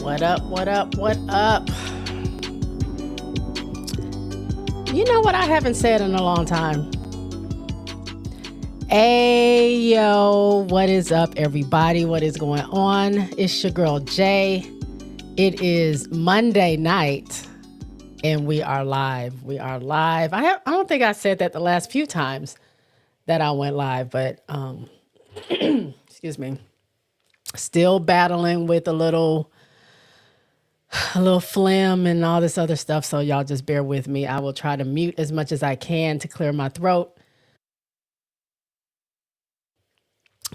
What up, what up, what up? You know what I haven't said in a long time? Hey, yo, what is up, everybody? What is going on? It's your girl, Jay. It is Monday night, and we are live. We are live. I don't think I said that the last few times that I went live, but excuse me. Still battling with a little phlegm and all this other stuff, so y'all just bear with me. I will try to mute as much as I can to clear my throat.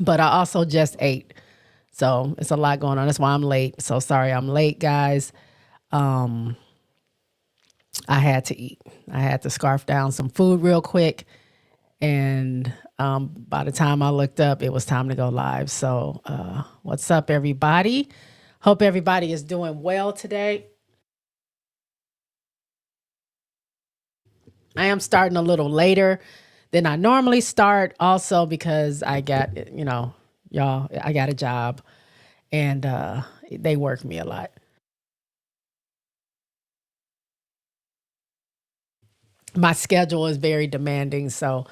But I also just ate, so it's a lot going on. That's why I'm late. So sorry I'm late, guys. I had to eat. I had to scarf down some food real quick, and by the time I looked up, it was time to go live. So what's up, everybody? Hope everybody is doing well today. I am starting a little later than I normally start, also because I got, y'all, I got a job, and they work me a lot. My schedule is very demanding, so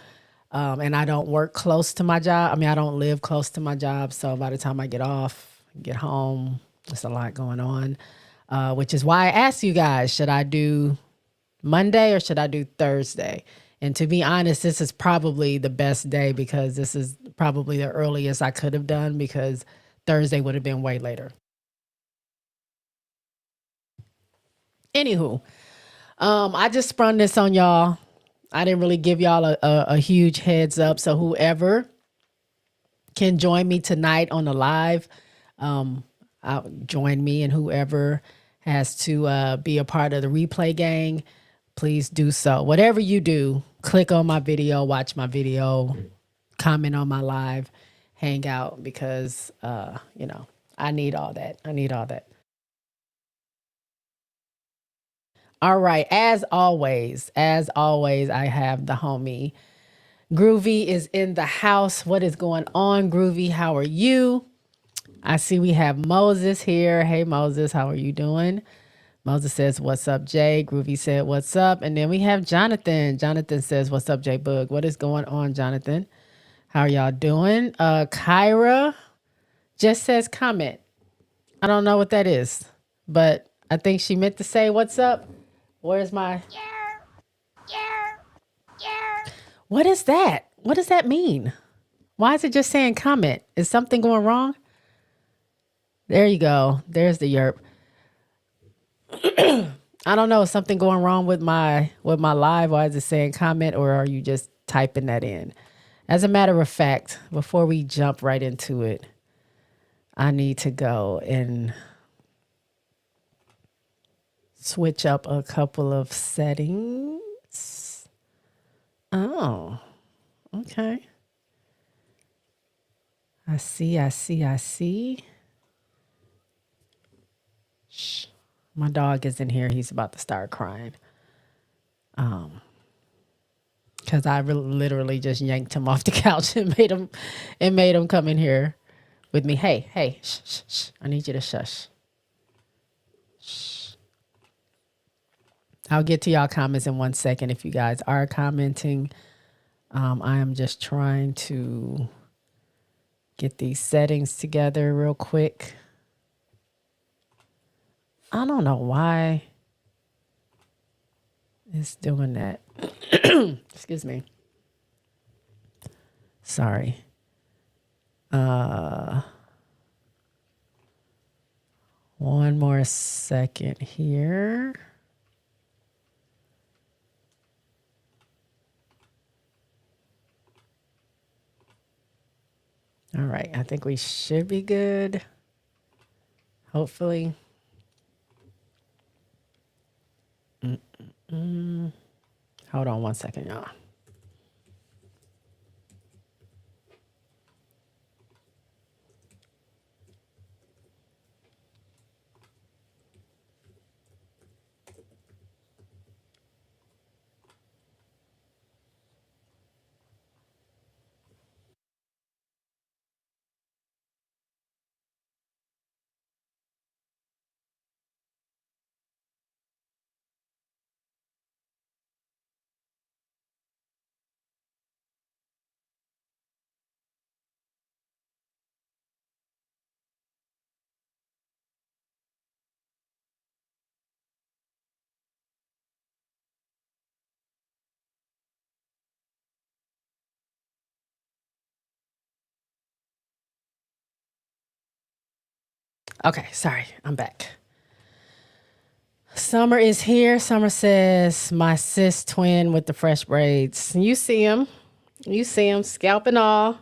and I don't work close to my job. I mean, I don't live close to my job, so by the time I get off, get home, there's a lot going on, which is why I asked you guys, should I do Monday or should I do Thursday? And to be honest, this is probably the best day because this is probably the earliest I could have done, because Thursday would have been way later. Anywho, I just sprung this on y'all. I didn't really give y'all a huge heads up. So whoever can join me tonight on the live, join me, and whoever has to be a part of the replay gang, please do so. Whatever you do, click on my video, watch my video, comment on my live, hang out, because, I need all that. I need all that. All right. As always, I have the homie Groovy is in the house. What is going on, Groovy? How are you? I see we have Moses here. Hey, Moses, how are you doing? Moses says, what's up, Jay? Groovy said, what's up? And then we have Jonathan. Jonathan says, what's up, Jay Boog? What is going on, Jonathan? How are y'all doing? Kyra just says comment. I don't know what that is, but I think she meant to say, what's up? Where's my... What is that? What does that mean? Why is it just saying comment? Is something going wrong? There you go. There's the yerp. I don't know. Is something going wrong with my live? Why is it saying comment, or are you just typing that in? As a matter of fact, before we jump right into it, I need to go and switch up a couple of settings. Oh, okay. I see. Shh. My dog is in here. He's about to start crying. Because I literally just yanked him off the couch and made him come in here with me. Hey, shh. I need you to shush. Shh. I'll get to y'all comments in 1 second if you guys are commenting. I am just trying to get these settings together real quick. I don't know why it's doing that. Excuse me. Sorry. One more second here. All right, I think we should be good. Hopefully. Hold on 1 second, y'all. Okay, sorry, I'm back. Summer is here. Summer says, my sis twin with the fresh braids. You see him. You see him. Scalp and all.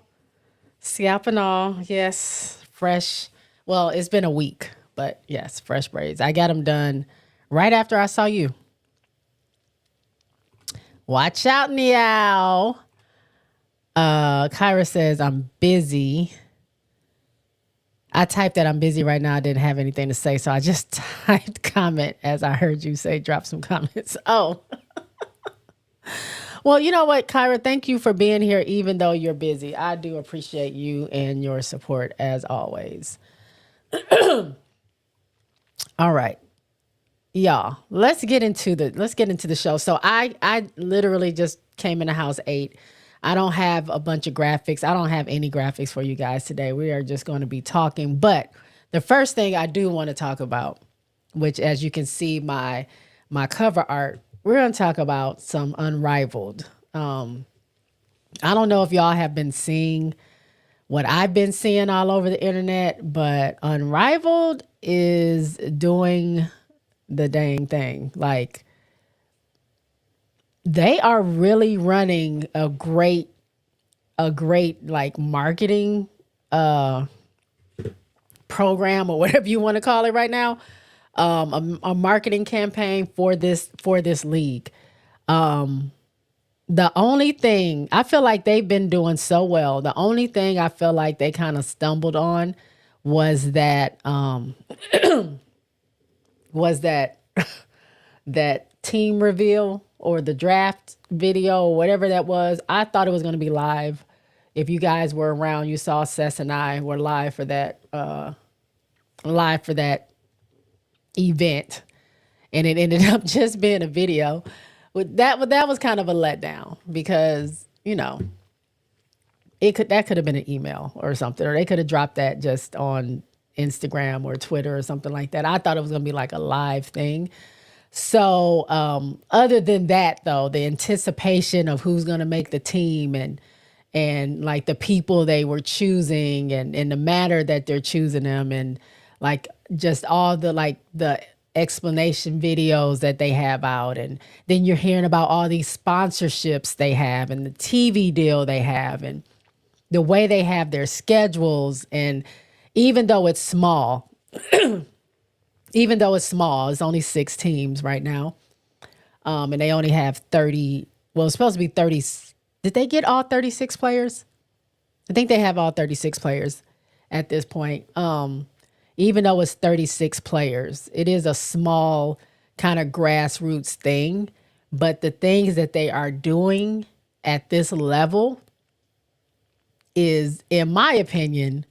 Scalp and all. Yes. Fresh. Well, it's been a week, but yes, fresh braids. I got them done right after I saw you. Watch out, Meow. Kyra says, I'm busy. I typed that I'm busy right now. I didn't have anything to say, so I just typed comment as I heard you say drop some comments. Oh. Well, you know what, Kyra, thank you for being here even though you're busy. I do appreciate you and your support as always. All right. Y'all, let's get into the show. So I literally just came in the house 8. I don't have a bunch of graphics. I don't have any graphics for you guys today. We are just going to be talking. But the first thing I do want to talk about, which as you can see my cover art, we're going to talk about some Unrivaled. I don't know if y'all have been seeing what I've been seeing all over the internet, but Unrivaled is doing the dang thing. Like, they are really running a great like marketing program or whatever you want to call it right now. A marketing campaign for this league. The only thing I feel like they've been doing so well, the only thing I feel like they kind of stumbled on was that that team reveal or the draft video or whatever that was. I thought it was going to be live. If you guys were around, you saw Sess and I were live for that event, and it ended up just being a video. That was kind of a letdown because that could have been an email or something, or they could have dropped that just on Instagram or Twitter or something like that. I thought it was going to be like a live thing. So other than that, though, the anticipation of who's going to make the team and like the people they were choosing and the manner that they're choosing them and like just all the explanation videos that they have out. And then you're hearing about all these sponsorships they have and the TV deal they have and the way they have their schedules. And even though it's small, it's only 6 teams right now. And they only have 30, well, it's supposed to be 30. Did they get all 36 players? I think they have all 36 players at this point. Even though it's 36 players, it is a small kind of grassroots thing. But the things that they are doing at this level is, in my opinion,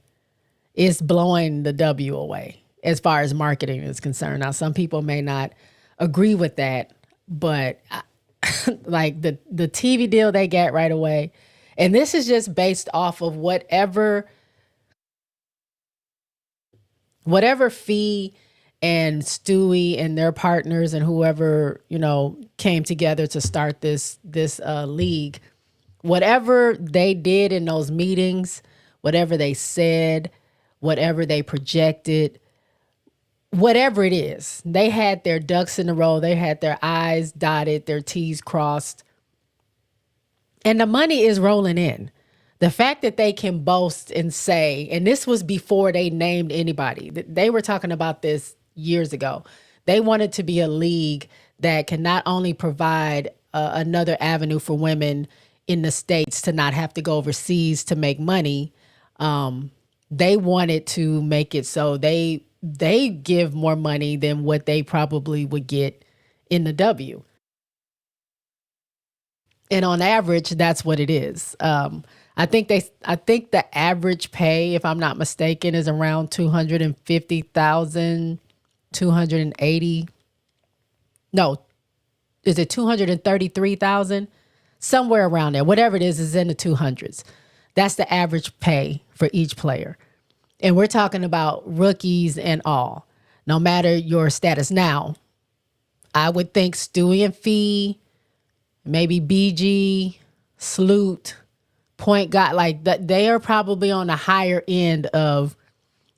is blowing the W away as far as marketing is concerned. Now, some people may not agree with that, but like the TV deal they get right away, and this is just based off of whatever Fee and Stewie and their partners and whoever came together to start this league. Whatever they did in those meetings, whatever they said, whatever they projected, whatever it is, they had their ducks in a row. They had their I's dotted, their T's crossed. And the money is rolling in. The fact that they can boast and say, and this was before they named anybody. They were talking about this years ago. They wanted to be a league that can not only provide another avenue for women in the States to not have to go overseas to make money. They wanted to make it so they give more money than what they probably would get in the W. And on average, that's what it is. I think the average pay, if I'm not mistaken, is around 250,000, 280. No, is it 233,000? Somewhere around there. Whatever it is in the 200s. That's the average pay for each player. And we're talking about rookies and all, no matter your status. Now, I would think Stewie and Fee, maybe BG, Sloot, Point guard, like that, they are probably on the higher end of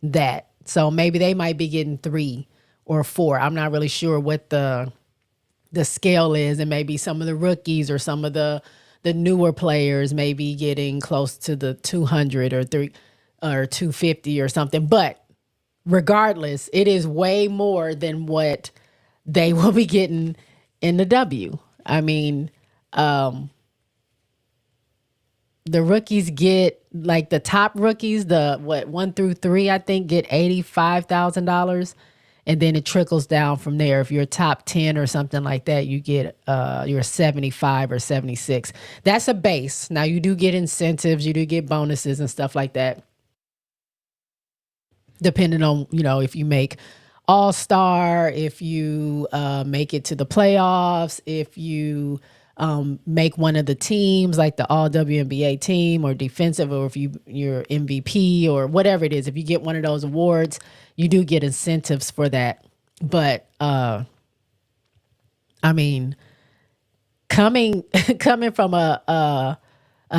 that So maybe they might be getting 3 or 4. I'm not really sure what the scale is, and maybe some of the rookies or some of the newer players may be getting close to the 200 or 3 or 250 or something. But regardless, it is way more than what they will be getting in the W. I mean, the rookies get, like, the top rookies, the 1 through 3, I think, get $85,000, and then it trickles down from there. If you're top 10 or something like that, you get you're 75 or 76. That's a base. Now you do get incentives, you do get bonuses and stuff like that, depending on, if you make all-star, if you make it to the playoffs, if you make one of the teams, like the all WNBA team or defensive, or if you're MVP or whatever it is. If you get one of those awards, you do get incentives for that. But I mean, coming from a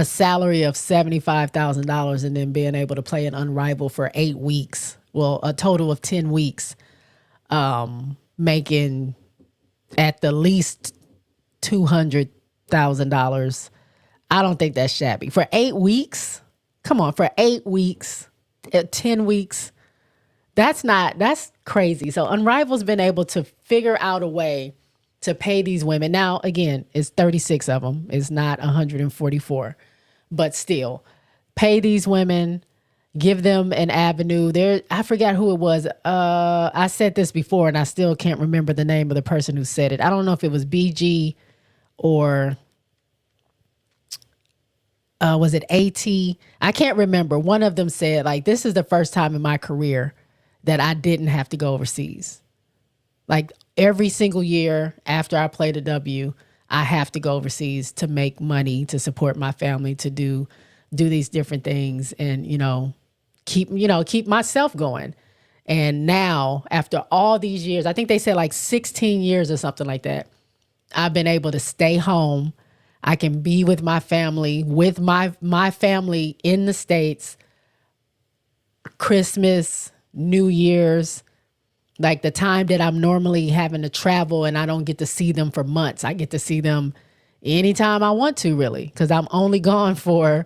salary of $75,000 and then being able to play an Unrivaled for 8 weeks, well, a total of 10 weeks, making at the least $200,000. I don't think that's shabby for 8 weeks. Come on, for 8 weeks, 10 weeks. That's crazy. So Unrivaled's been able to figure out a way to pay these women. Now, again, it's 36 of them. It's not 144, but still pay these women, give them an avenue. I forgot who it was. I said this before and I still can't remember the name of the person who said it. I don't know if it was BG or was it AT? I can't remember. One of them said, like, this is the first time in my career that I didn't have to go overseas. Like, every single year after I played a W, I have to go overseas to make money, to support my family, to do these different things, and keep myself going. And now, after all these years, I think they said like 16 years or something like that, I've been able to stay home. I can be with my family, my family in the States, Christmas, New Year's, like the time that I'm normally having to travel and I don't get to see them for months. I get to see them anytime I want to, really, because I'm only gone for,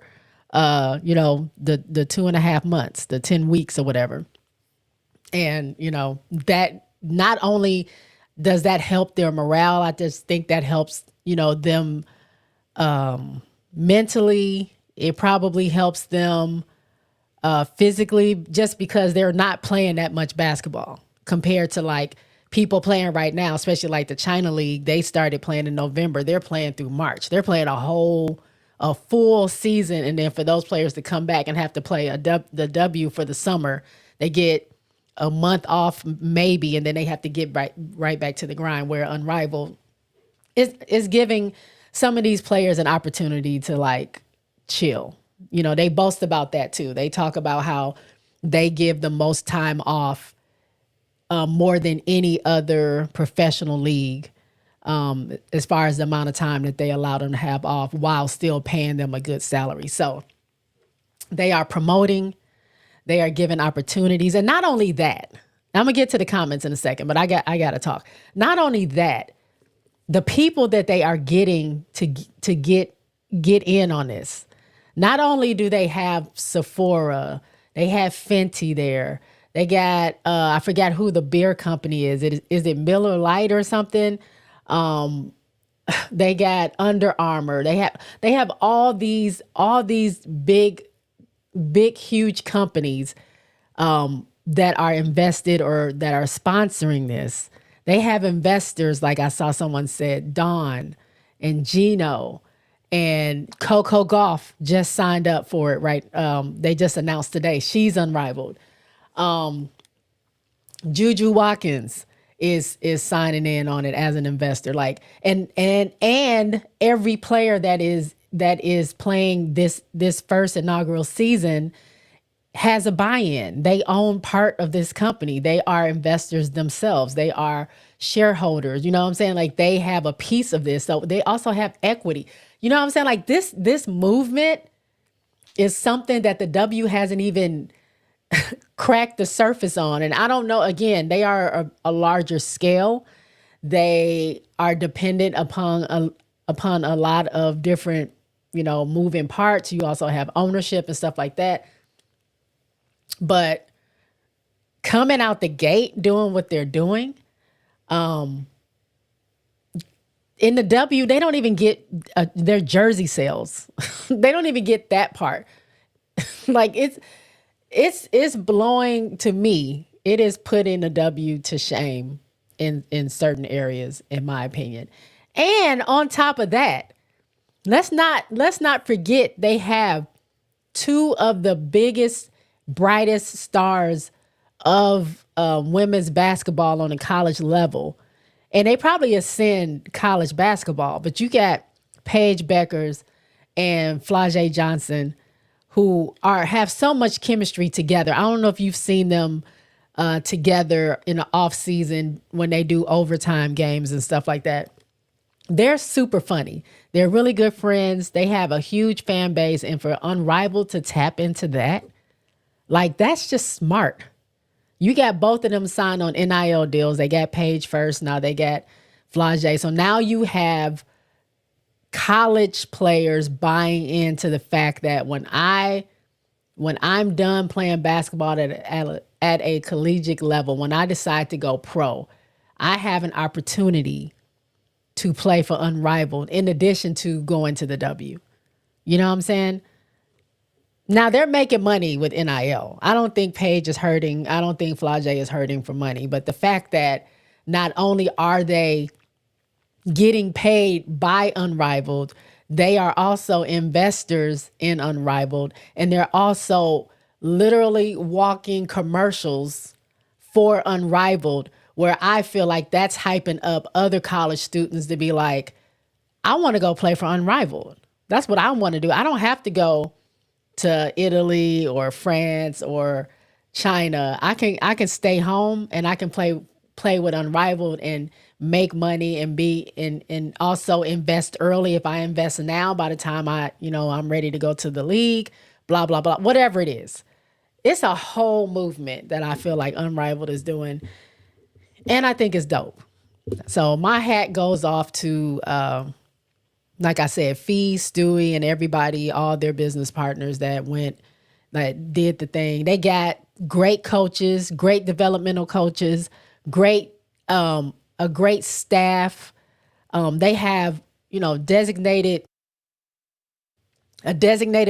the 2.5 months, the 10 weeks or whatever. And, that not only does that help their morale, I just think that helps, them mentally. It probably helps them physically, just because they're not playing that much basketball compared to like people playing right now, especially like the China League. They started playing in November. They're playing through March. They're playing a full season. And then for those players to come back and have to play the W for the summer, they get a month off maybe, and then they have to get right back to the grind, where Unrivaled is giving some of these players an opportunity to like chill. They boast about that too. They talk about how they give the most time off, more than any other professional league, as far as the amount of time that they allow them to have off while still paying them a good salary. So they are promoting, they are giving opportunities. And not only that, I'm gonna get to the comments in a second, but I got to talk. Not only that, the people that they are getting to get in on this. Not only do they have Sephora, they have Fenty there. They got I forgot who the beer company is. Is it Miller Lite or something? They got Under Armour. They have all these big huge companies that are invested or that are sponsoring this. They have investors, like I saw someone said, Dawn and Gino and Coco Gauff just signed up for it, right? They just announced today she's Unrivaled. Juju Watkins is signing in on it as an investor. Like, and every player that is playing this first inaugural season has a buy-in. They own part of this company. They are investors themselves. They are shareholders. You know what I'm saying? Like, they have a piece of this. So they also have equity. You know what I'm saying? Like, this movement is something that the W hasn't even crack the surface on. And I don't know, again, they are a larger scale. They are dependent upon a lot of different, moving parts. You also have ownership and stuff like that. But coming out the gate doing what they're doing, in the W, they don't even get their jersey sales. They don't even get that part. Like it's blowing to me. It is putting the W to shame in certain areas, in my opinion. And on top of that, let's not forget they have two of the biggest, brightest stars of women's basketball on a college level. And they probably ascend college basketball, but you got Paige Beckers and Flau'jae Johnson, who have so much chemistry together. I don't know if you've seen them together in the off season when they do overtime games and stuff like that. They're super funny. They're really good friends. They have a huge fan base, and for Unrivaled to tap into that, like, that's just smart. You got both of them signed on NIL deals. They got Paige first. Now they got Flau'jae. So now you have college players buying into the fact that when I'm done playing basketball at a collegiate level, when I decide to go pro, I have an opportunity to play for Unrivaled in addition to going to the W. You know what I'm saying? Now they're making money with NIL. I don't think Paige is hurting. I don't think Flau'jae is hurting for money. But the fact that not only are they getting paid by Unrivaled, they are also investors in Unrivaled, and they're also literally walking commercials for Unrivaled, where I feel like that's hyping up other college students to be like, I want to go play for Unrivaled. That's what I want to do. I don't have to go to Italy or France or China. I can stay home and I can play with Unrivaled and make money and and also invest early. If I invest now, by the time I'm ready to go to the league, blah, blah, blah, whatever it is. It's a whole movement that I feel like Unrivaled is doing. And I think it's dope. So my hat goes off to, like I said, Fee, Stewie, and everybody, all their business partners that did the thing. They got great coaches, great developmental coaches, a great staff. They have, a designated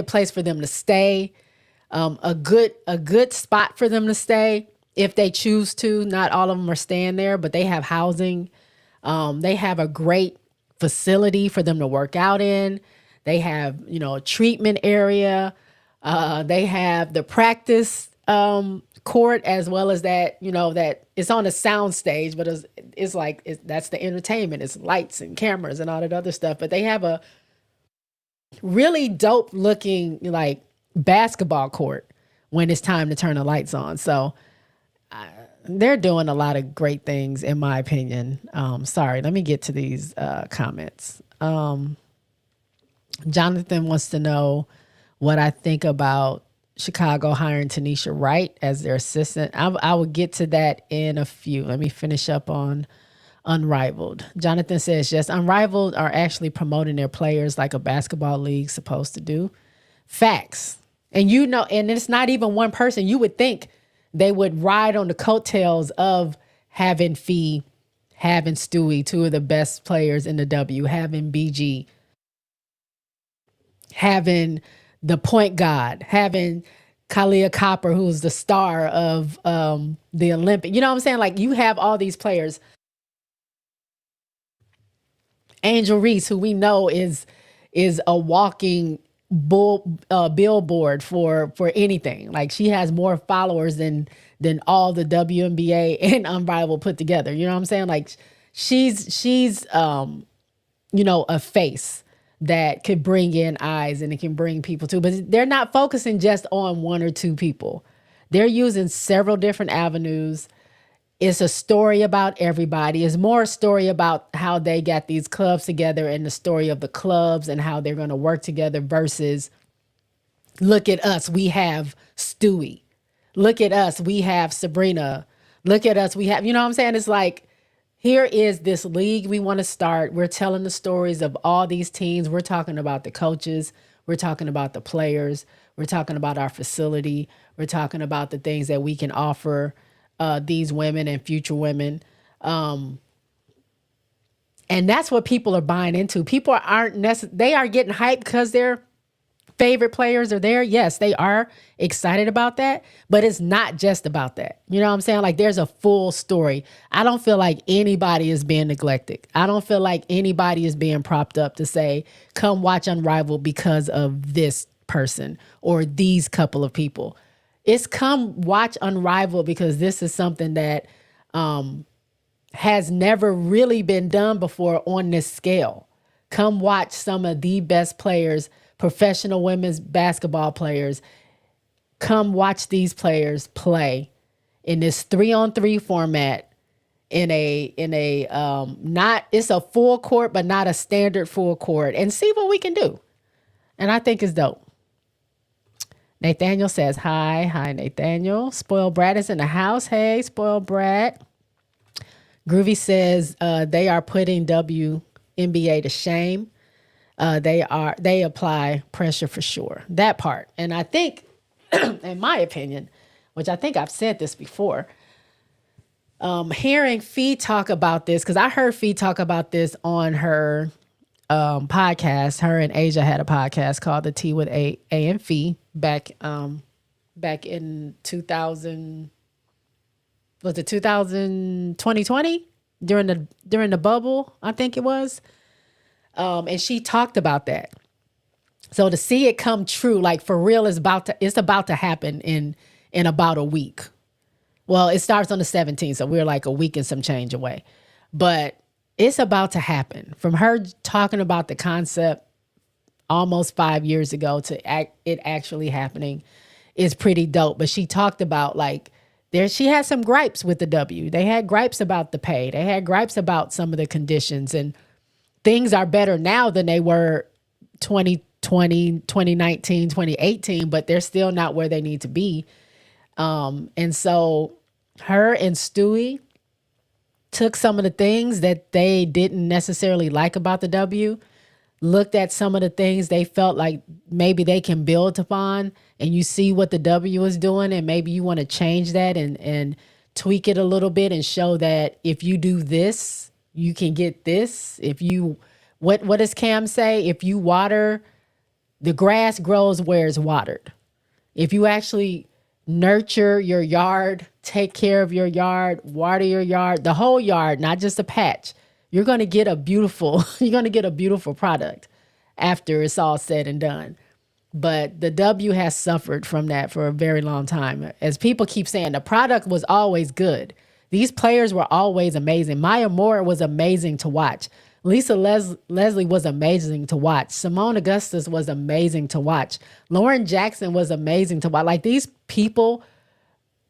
place for them to stay, a good spot for them to stay if they choose to. Not all of them are staying there, but they have housing. They have a great facility for them to work out in. They have, a treatment area. They have the practice court, as well as that, that it's on a sound stage, but that's the entertainment. It's lights and cameras and all that other stuff. But they have a really dope looking like basketball court when it's time to turn the lights on. So they're doing a lot of great things, in my opinion. Sorry, let me get to these comments. Jonathan wants to know what I think about Chicago hiring Tanisha Wright as their assistant. I will get to that in a few. Let me finish up on Unrivaled. Jonathan says, yes, Unrivaled are actually promoting their players like a basketball league's supposed to do. Facts. And and it's not even one person. You would think they would ride on the coattails of having Fee, having Stewie, two of the best players in the W, having BG, having the point guard, having Kalia Copper, who's the star of the Olympic. You know what I'm saying? Like, you have all these players. Angel Reese, who we know is a walking billboard for anything. Like, she has more followers than all the WNBA and Unrivaled put together. You know what I'm saying? Like, she's a face that could bring in eyes and it can bring people too. But they're not focusing just on one or two people. They're using several different avenues. It's a story about everybody. It's more a story about how they got these clubs together and the story of the clubs and how they're going to work together versus, look at us, we have Stewie. Look at us. We have Sabrina. Look at us. We have, you know what I'm saying? It's like, here is this league we want to start. We're telling the stories of all these teams. We're talking about the coaches. We're talking about the players. We're talking about our facility. We're talking about the things that we can offer these women and future women. And that's what people are buying into. People aren't they are getting hyped because their favorite players are there. Yes, they are excited about that, but it's not just about that. You know what I'm saying? Like, there's a full story. I don't feel like anybody is being neglected. I don't feel like anybody is being propped up to say, come watch Unrivaled because of this person or these couple of people. It's come watch Unrivaled because this is something that has never really been done before on this scale. Come watch some of the best players, professional women's basketball players. Come watch these players play in this 3-on-3 format not, it's a full court, but not a standard full court, and see what we can do. And I think it's dope. Nathaniel says, hi, Nathaniel. Spoiled Brad is in the house. Hey, Spoiled Brad. Groovy says they are putting WNBA to shame. They apply pressure for sure. That part. And I think, in my opinion, which I think I've said this before, hearing Fee talk about this, because I heard Fee talk about this on her podcast. Her and Asia had a podcast called The Tea with A and Fee back in 2000. Was it 2020 during the bubble? I think it was. And she talked about that. So to see it come true, like for real, it's about to happen in about a week. Well, it starts on the 17th, so we're like a week and some change away. But it's about to happen. From her talking about the concept almost 5 years ago to it actually happening is pretty dope. But she talked about she had some gripes with the W. They had gripes about the pay. They had gripes about some of the conditions, and things are better now than they were 2020, 2019, 2018, but they're still not where they need to be. And so her and Stewie took some of the things that they didn't necessarily like about the W, looked at some of the things they felt like maybe they can build upon, and you see what the W is doing, and maybe you want to change that and tweak it a little bit and show that if you do this, you can get this. If you, what does Cam say? If you water, the grass grows where it's watered. If you actually nurture your yard, take care of your yard, water your yard, the whole yard, not just a patch, you're going to get a beautiful product after it's all said and done. But the W has suffered from that for a very long time. As people keep saying, the product was always good. These players were always amazing. Maya Moore was amazing to watch. Lisa Leslie was amazing to watch. Simone Augustus was amazing to watch. Lauren Jackson was amazing to watch. Like, these people,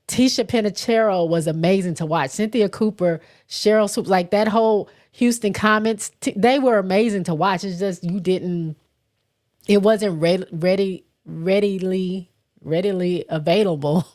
Tisha Pinachero was amazing to watch. Cynthia Cooper, Cheryl Swoops, like that whole Houston Comets, they were amazing to watch. It's just it wasn't readily available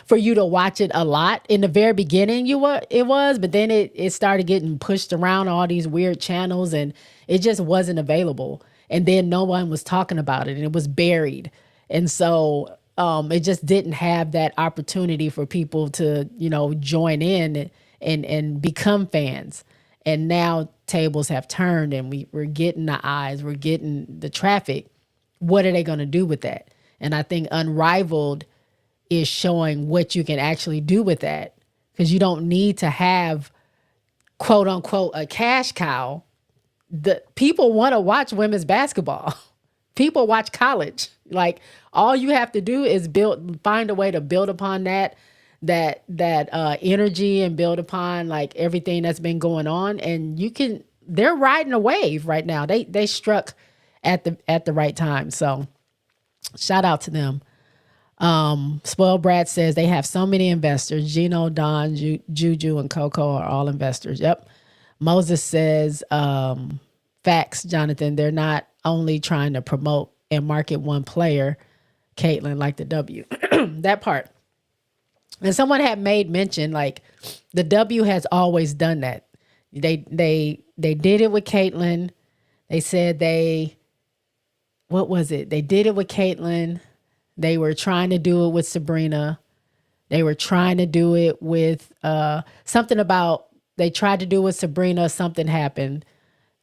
for you to watch it a lot. In the very beginning, it was, but then it started getting pushed around all these weird channels, and it just wasn't available. And then no one was talking about it, and it was buried. And so it just didn't have that opportunity for people to, join in and become fans. And now tables have turned, and we're getting the eyes, we're getting the traffic. What are they going to do with that? And I think Unrivaled is showing what you can actually do with that, because you don't need to have, quote unquote, a cash cow. The people want to watch women's basketball. People watch college. Like, all you have to do is find a way to build upon that energy, and build upon like everything that's been going on. And they're riding a wave right now. They struck at the right time. So shout out to them. Spoiled Brad says they have so many investors. Gino, Don, Juju, and Coco are all investors. Yep. Moses says, facts, Jonathan. They're not only trying to promote and market one player, Caitlin, like the W. That part. And someone had made mention, like, the W has always done that. They did it with Caitlyn. They said what was it? They did it with Caitlyn. They were trying to do it with Sabrina. They were trying to do it with something about, they tried to do it with Sabrina, something happened.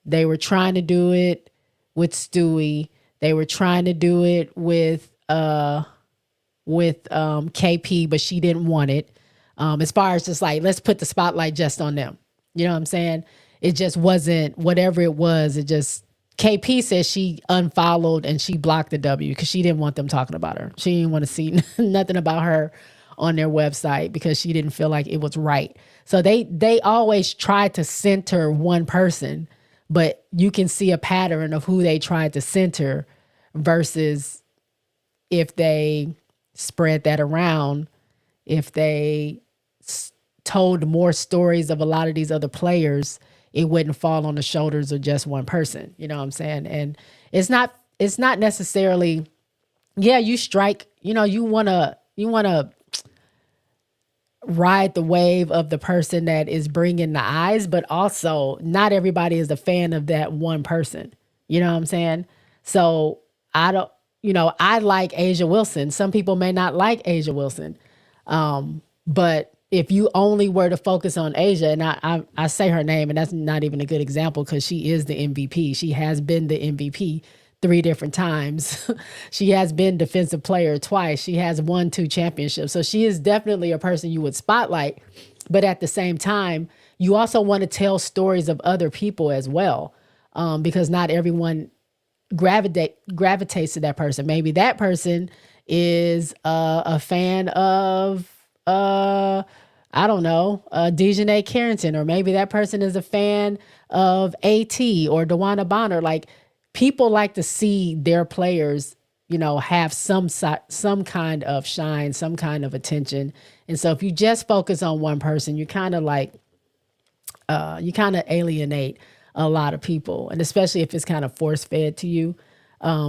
They were trying to do it with Stewie. They were trying to do it with KP, but she didn't want it. As far as just like, let's put the spotlight just on them. You know what I'm saying? It just wasn't whatever it was. It just, KP says she unfollowed and she blocked the W because she didn't want them talking about her. She didn't want to see nothing about her on their website because she didn't feel like it was right. So they always try to center one person, but you can see a pattern of who they tried to center versus if they spread that around, if they told more stories of a lot of these other players, it wouldn't fall on the shoulders of just one person. You know what I'm saying? And it's not necessarily, yeah, you strike, you want to ride the wave of the person that is bringing the eyes, but also not everybody is a fan of that one person. You know what I'm saying? So I don't, I like Asia Wilson. Some people may not like Asia Wilson. But if you only were to focus on Asia, and I say her name, and that's not even a good example because she is the MVP. She has been the MVP 3 different times. She has been defensive player twice. She has won 2 championships. So she is definitely a person you would spotlight. But at the same time, you also want to tell stories of other people as well, because not everyone gravitates to that person. Maybe that person is a fan of I don't know, Dejanay Carrington, or maybe that person is a fan of AT or DeWanna Bonner. Like, people like to see their players, have some kind of shine, some kind of attention. And so if you just focus on one person, you kind of alienate a lot of people, and especially if it's kind of force fed to you.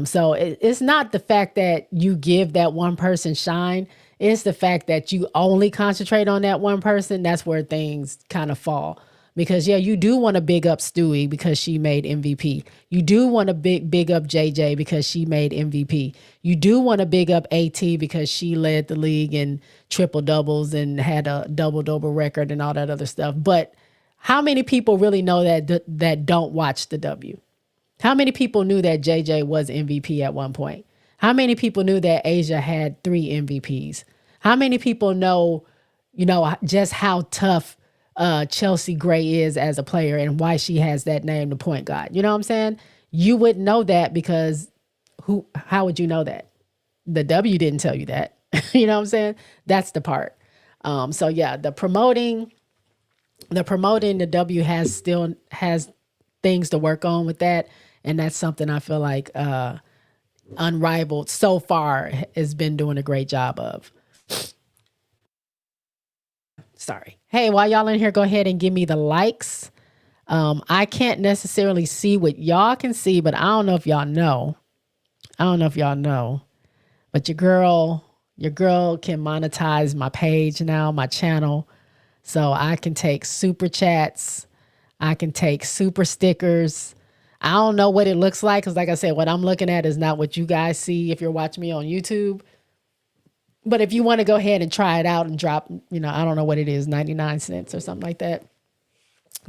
So it's not the fact that you give that one person shine. It's the fact that you only concentrate on that one person. That's where things kind of fall. Because, yeah, you do want to big up Stewie because she made MVP. You do want to big up JJ because she made MVP. You do want to big up AT because she led the league in triple doubles and had a double record and all that other stuff. But how many people really know that don't watch the W? How many people knew that JJ was MVP at one point? How many people knew that Asia had 3 MVPs? How many people know, just how tough Chelsea Gray is as a player and why she has that name, the point guard? You know what I'm saying? You wouldn't know that because how would you know that? The W didn't tell you that. You know what I'm saying? That's the part. So yeah, the promoting the W still has things to work on with that. And that's something I feel like Unrivaled so far has been doing a great job of. Sorry. Hey, while y'all in here, go ahead and give me the likes. I can't necessarily see what y'all can see, but I don't know if y'all know. But your girl can monetize my page now, my channel. So I can take super chats. I can take super stickers. I don't know what it looks like because, like I said, what I'm looking at is not what you guys see if you're watching me on YouTube. But if you want to go ahead and try it out and drop, I don't know what it is, 99 cents or something like that.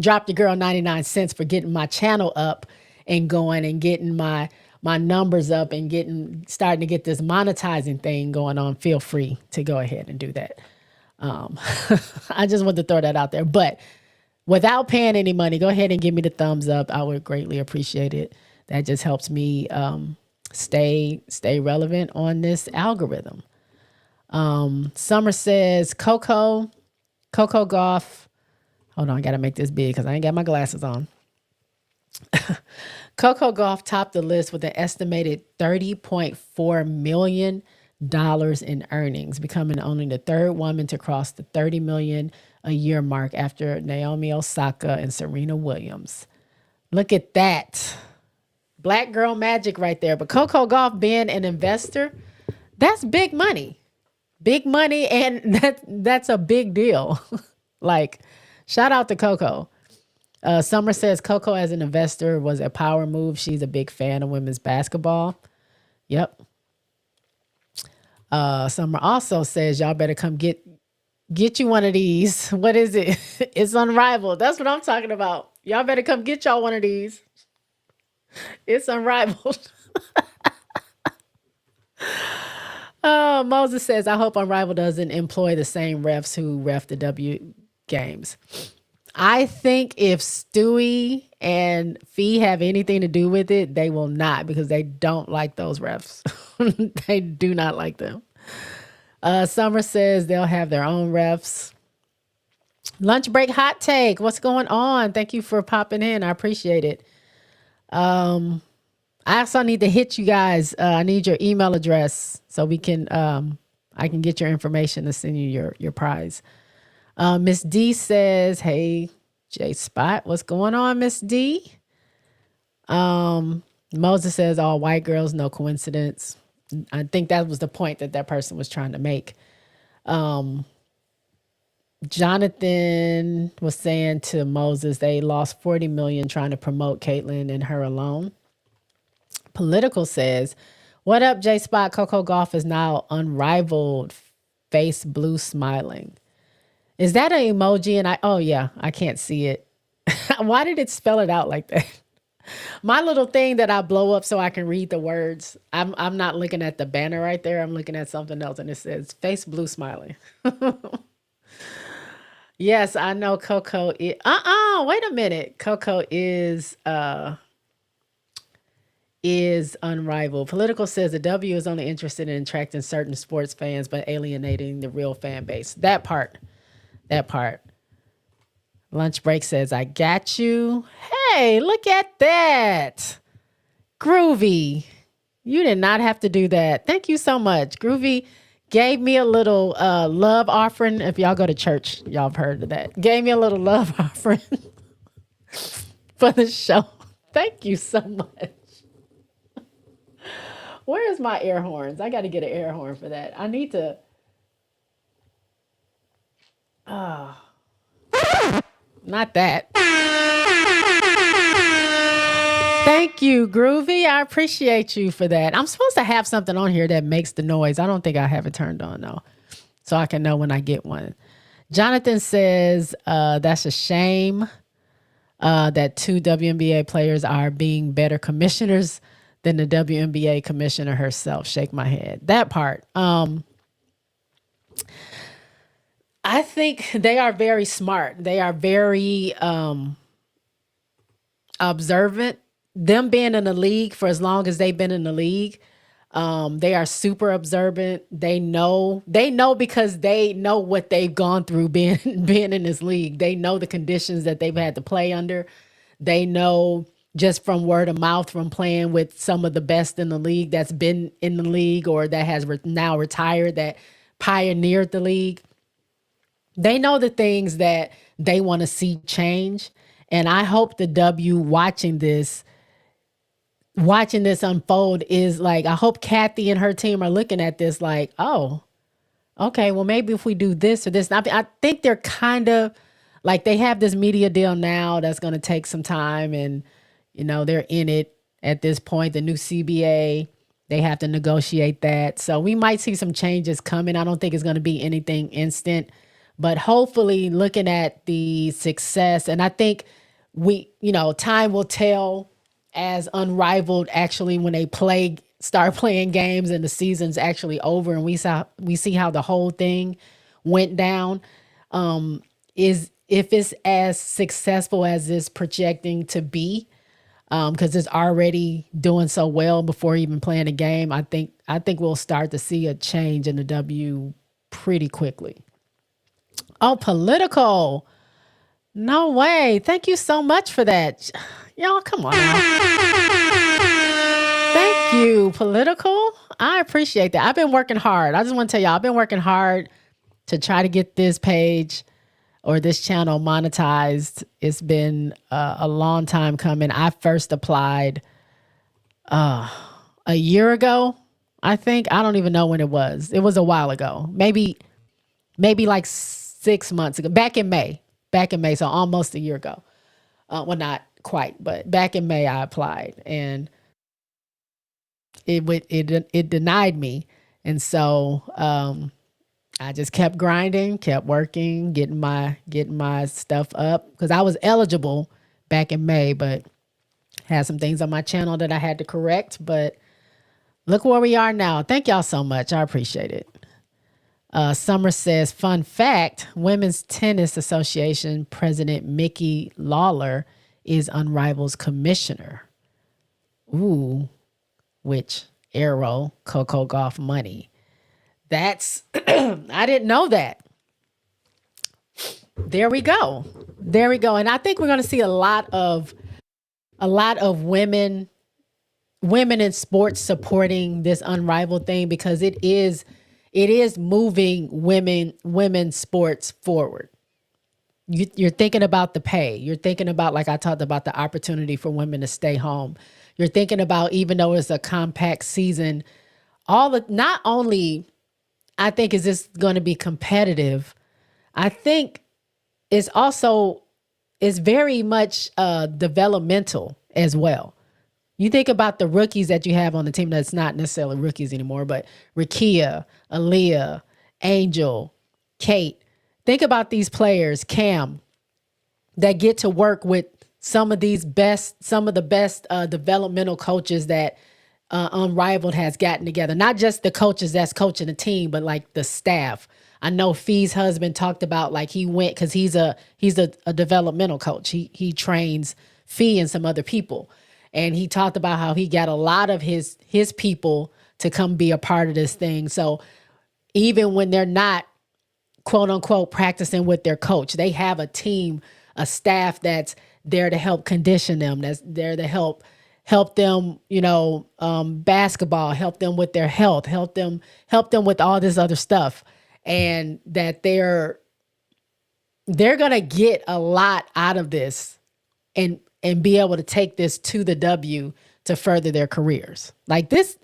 Drop your girl 99 cents for getting my channel up and going and getting my numbers up and starting to get this monetizing thing going on. Feel free to go ahead and do that. I just want to throw that out there. But without paying any money, go ahead and give me the thumbs up. I would greatly appreciate it. That just helps me stay relevant on this algorithm. Summer says, Coco Gauff. Hold on, I got to make this big because I ain't got my glasses on. Coco Gauff topped the list with an estimated $30.4 million in earnings, becoming only the 3rd woman to cross the $30 million a year mark after Naomi Osaka and Serena Williams. Look at that. Black girl magic right there. But Coco Gauff being an investor, that's big money. Big money, and that's a big deal. Like, shout out to Coco. Summer says Coco as an investor was a power move. She's a big fan of women's basketball. Yep. Summer also says y'all better come get you one of these. What is it? It's Unrivaled. That's what I'm talking about. Y'all better come get y'all one of these. It's Unrivaled. Moses says, I hope Unrivaled doesn't employ the same refs who ref the W games. I think if Stewie and Fee have anything to do with it, they will not, because they don't like those refs. They do not like them. Summer says they'll have their own refs. Lunch break hot take. What's going on? Thank you for popping in. I appreciate it. I also need to hit you guys. I need your email address so we can I can get your information to send you your prize. Miss D says, hey, J Spot, what's going on, Miss D? Moses says, all white girls, no coincidence. I think that was the point that person was trying to make. Jonathan was saying to Moses, they lost 40 million trying to promote Caitlyn and her alone. Political says, what up, J Spot? Coco Golf is now Unrivaled, face blue smiling. Is that an emoji? And oh yeah, I can't see it. Why did it spell it out like that? My little thing that I blow up so I can read the words. I'm not looking at the banner right there. I'm looking at something else, and it says face blue smiling. Yes, I know Coco is, wait a minute. Coco is Unrivaled. Political says the W is only interested in attracting certain sports fans, but alienating the real fan base. That part. Lunch break says, I got you. Hey, look at that. Groovy. You did not have to do that. Thank you so much. Groovy gave me a little love offering. If y'all go to church, y'all have heard of that. Gave me a little love offering for the show. Thank you so much. Where is my air horns? I got to get an air horn for that. I need to. Not that. Thank you, Groovy. I appreciate you for that. I'm supposed to have something on here that makes the noise. I don't think I have it turned on, though, so I can know when I get one. Jonathan says, that's a shame that two WNBA players are being better commissioners than the WNBA commissioner herself. Shake my head. That part. I think they are very smart. They are very observant. Them being in the league for as long as they've been in the league, they are super observant. They know because they know what they've gone through being in this league. They know the conditions that they've had to play under. They know just from word of mouth from playing with some of the best in the league that's been in the league or that has now retired, that pioneered the league. They know the things that they want to see change. And I hope the W watching this unfold is like, I hope Kathy and her team are looking at this like, oh, okay, well, maybe if we do this or this. I think they're kind of like, they have this media deal now that's going to take some time, and, you know, they're in it at this point. The new CBA, they have to negotiate that. So we might see some changes coming. I don't think it's going to be anything instant, but hopefully looking at the success. And I think time will tell as Unrivaled actually, when they start playing games and the season's actually over and we see how the whole thing went down, is if it's as successful as it's projecting to be, because it's already doing so well before even playing a game. I think we'll start to see a change in the W pretty quickly. Oh, political. No way. Thank you so much for that. Y'all, come on now. Thank you, political. I appreciate that. I've been working hard. I just want to tell y'all, I've been working hard to try to get this page or this channel monetized. It's been a long time coming. I first applied a year ago. I think. I don't even know when it was. It was a while ago. Maybe like 6 months ago. Back in May. Back in May. So almost a year ago. Well, not quite, but back in May I applied, and it denied me, and so I just kept grinding, kept working, getting my stuff up because I was eligible back in May, but had some things on my channel that I had to correct. But look where we are now. Thank y'all so much. I appreciate it. Summer says, fun fact, Women's Tennis Association President Mickey Lawler is Unrivaled's commissioner. Ooh, which arrow, Coco Golf money. That's, I didn't know that. There we go. There we go. And I think we're going to see a lot of women in sports supporting this Unrivaled thing because it is moving women's sports forward. You're thinking about the pay. You're thinking about, like I talked about, the opportunity for women to stay home. You're thinking about, even though it's a compact season, not only I think is this going to be competitive, I think it's very much developmental as well. You think about the rookies that you have on the team that's not necessarily rookies anymore, but Rakia, Aaliyah, Angel, Kate. Think about these players, Cam, that get to work with some of the best developmental coaches that Unrivaled has gotten together. Not just the coaches that's coaching the team, but like the staff. I know Fee's husband talked about, like, he went because he's a developmental coach. He trains Fee and some other people. And he talked about how he got a lot of his people to come be a part of this thing. So even when they're not, quote unquote, practicing with their coach, they have a team, a staff that's there to help condition them, that's there to help them, basketball, help them with their health, help them with all this other stuff. And that they're going to get a lot out of this and be able to take this to the W to further their careers. Like, this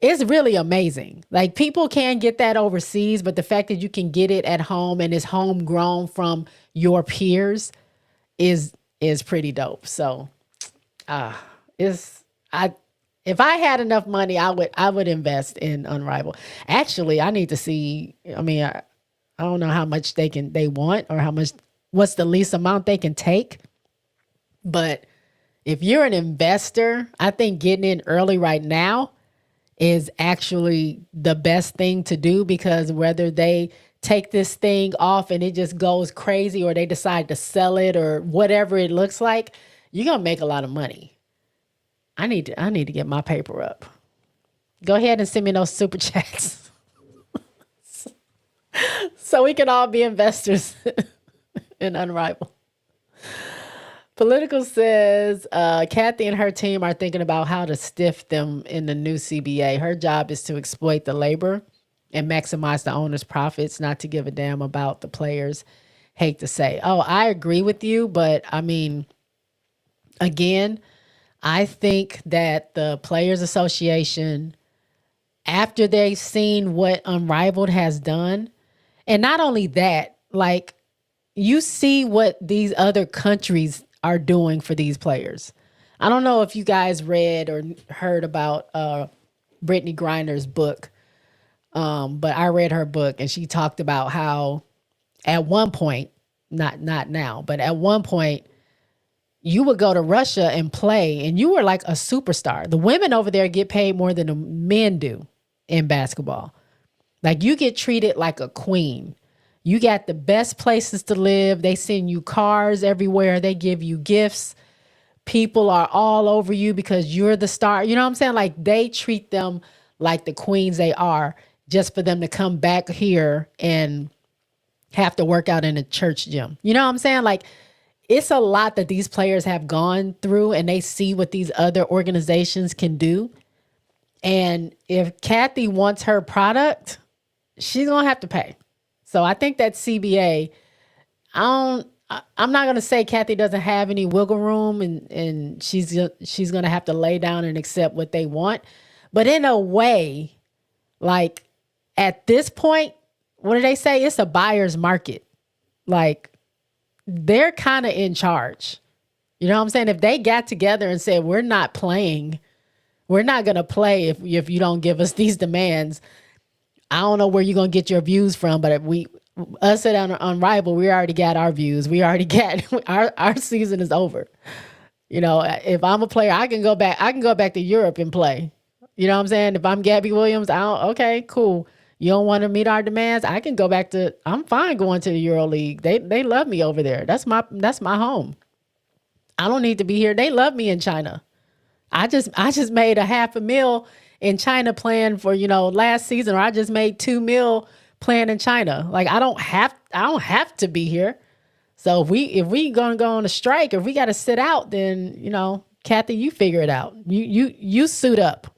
is really amazing. Like, people can get that overseas, but the fact that you can get it at home and it's homegrown from your peers is pretty dope. So, if I had enough money, I would invest in Unrivaled. Actually, I need to see. I mean, I don't know how much they want or what's the least amount they can take. But if you're an investor, I think getting in early right now is actually the best thing to do, because whether they take this thing off and it just goes crazy, or they decide to sell it, or whatever it looks like, you're going to make a lot of money. I need to get my paper up. Go ahead and send me those super chats so we can all be investors in Unrivaled. Political says, Kathy and her team are thinking about how to stiff them in the new CBA. Her job is to exploit the labor and maximize the owner's profits, not to give a damn about the players. Hate to say. Oh, I agree with you. But I mean, again, I think that the Players Association, after they've seen what Unrivaled has done, and not only that, like, you see what these other countries are doing for these players. I don't know if you guys read or heard about Brittany Griner's book, but I read her book, and she talked about how at one point, not now, but at one point, you would go to Russia and play, and you were like a superstar. The women over there get paid more than the men do in basketball. Like, you get treated like a queen. You got the best places to live. They send you cars everywhere. They give you gifts. People are all over you because you're the star. You know what I'm saying? Like, they treat them like the queens they are, just for them to come back here and have to work out in a church gym. You know what I'm saying? Like, it's a lot that these players have gone through, and they see what these other organizations can do. And if Kathy wants her product, she's going to have to pay. So I think that CBA, I'm not going to say Kathy doesn't have any wiggle room, and she's going to have to lay down and accept what they want. But in a way, Like at this point, what do they say? It's a buyer's market. Like they're kind of in charge. You know what I'm saying? If they got together and said, we're not playing, we're not going to play if you don't give us these demands. I don't know where you're going to get your views from, but us at Unrivaled, we already got our views. We already got, our season is over. You know, if I'm a player, I can go back to Europe and play. You know what I'm saying? If I'm Gabby Williams, okay, cool. You don't want to meet our demands? I can go back to, I'm fine going to the Euro League. They love me over there. That's my home. I don't need to be here. They love me in China. I just made a $500,000 in China playing for, last season, or I just made $2 million playing in China. Like I don't have to be here. So if we gonna go on a strike, if we got to sit out, then Kathy, you figure it out. You suit up.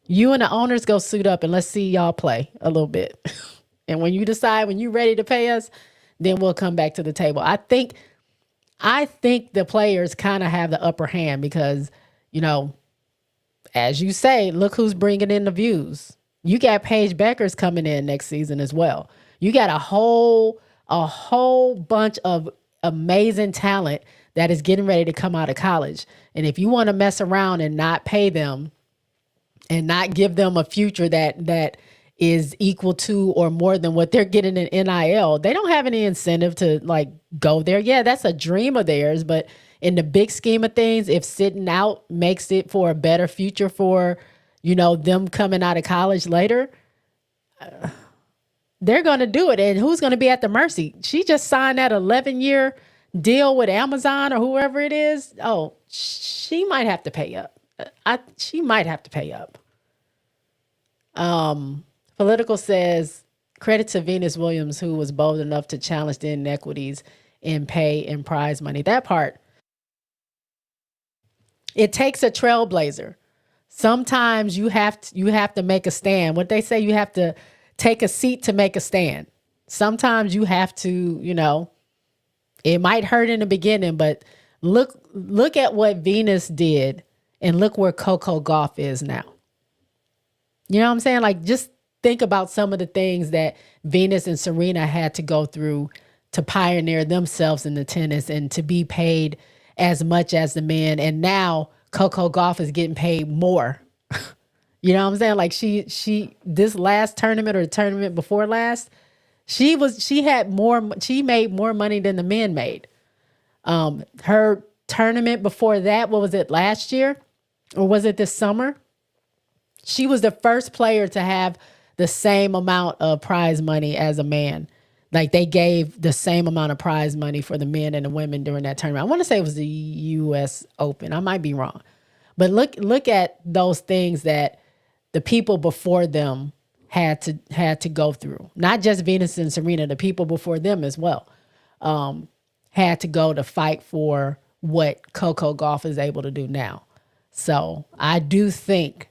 You and the owners go suit up and let's see y'all play a little bit. And when you're ready to pay us, then we'll come back to the table. I think the players kind of have the upper hand because, as you say, look who's bringing in the views. You got Paige Beckers coming in next season as well. You got a whole bunch of amazing talent that is getting ready to come out of college. And if you want to mess around and not pay them and not give them a future that is equal to or more than what they're getting in NIL, they don't have any incentive to go there. Yeah, that's a dream of theirs, but in the big scheme of things, if sitting out makes it for a better future for, them coming out of college later, they're going to do it. And who's going to be at the mercy? She just signed that 11-year deal with Amazon or whoever it is. Oh, she might have to pay up. She might have to pay up. Political says, credit to Venus Williams, who was bold enough to challenge the inequities in pay and prize money. That part. It takes a trailblazer. Sometimes you have to make a stand. What they say, you have to take a seat to make a stand. Sometimes you have to, it might hurt in the beginning, but look at what Venus did and look where Coco Gauff is now. You know what I'm saying? Like, just think about some of the things that Venus and Serena had to go through to pioneer themselves in the tennis and to be paid as much as the men. And now Coco Gauff is getting paid more. You know what I'm saying? Like she this last tournament or the tournament before last, she made more money than the men made. Her tournament before that, what was it, last year? Or was it this summer? She was the first player to have the same amount of prize money as a man. Like they gave the same amount of prize money for the men and the women during that tournament. I want to say it was the US Open. I might be wrong. But look at those things that the people before them had to go through. Not just Venus and Serena, the people before them as well had to go to fight for what Coco Gauff is able to do now. So I do think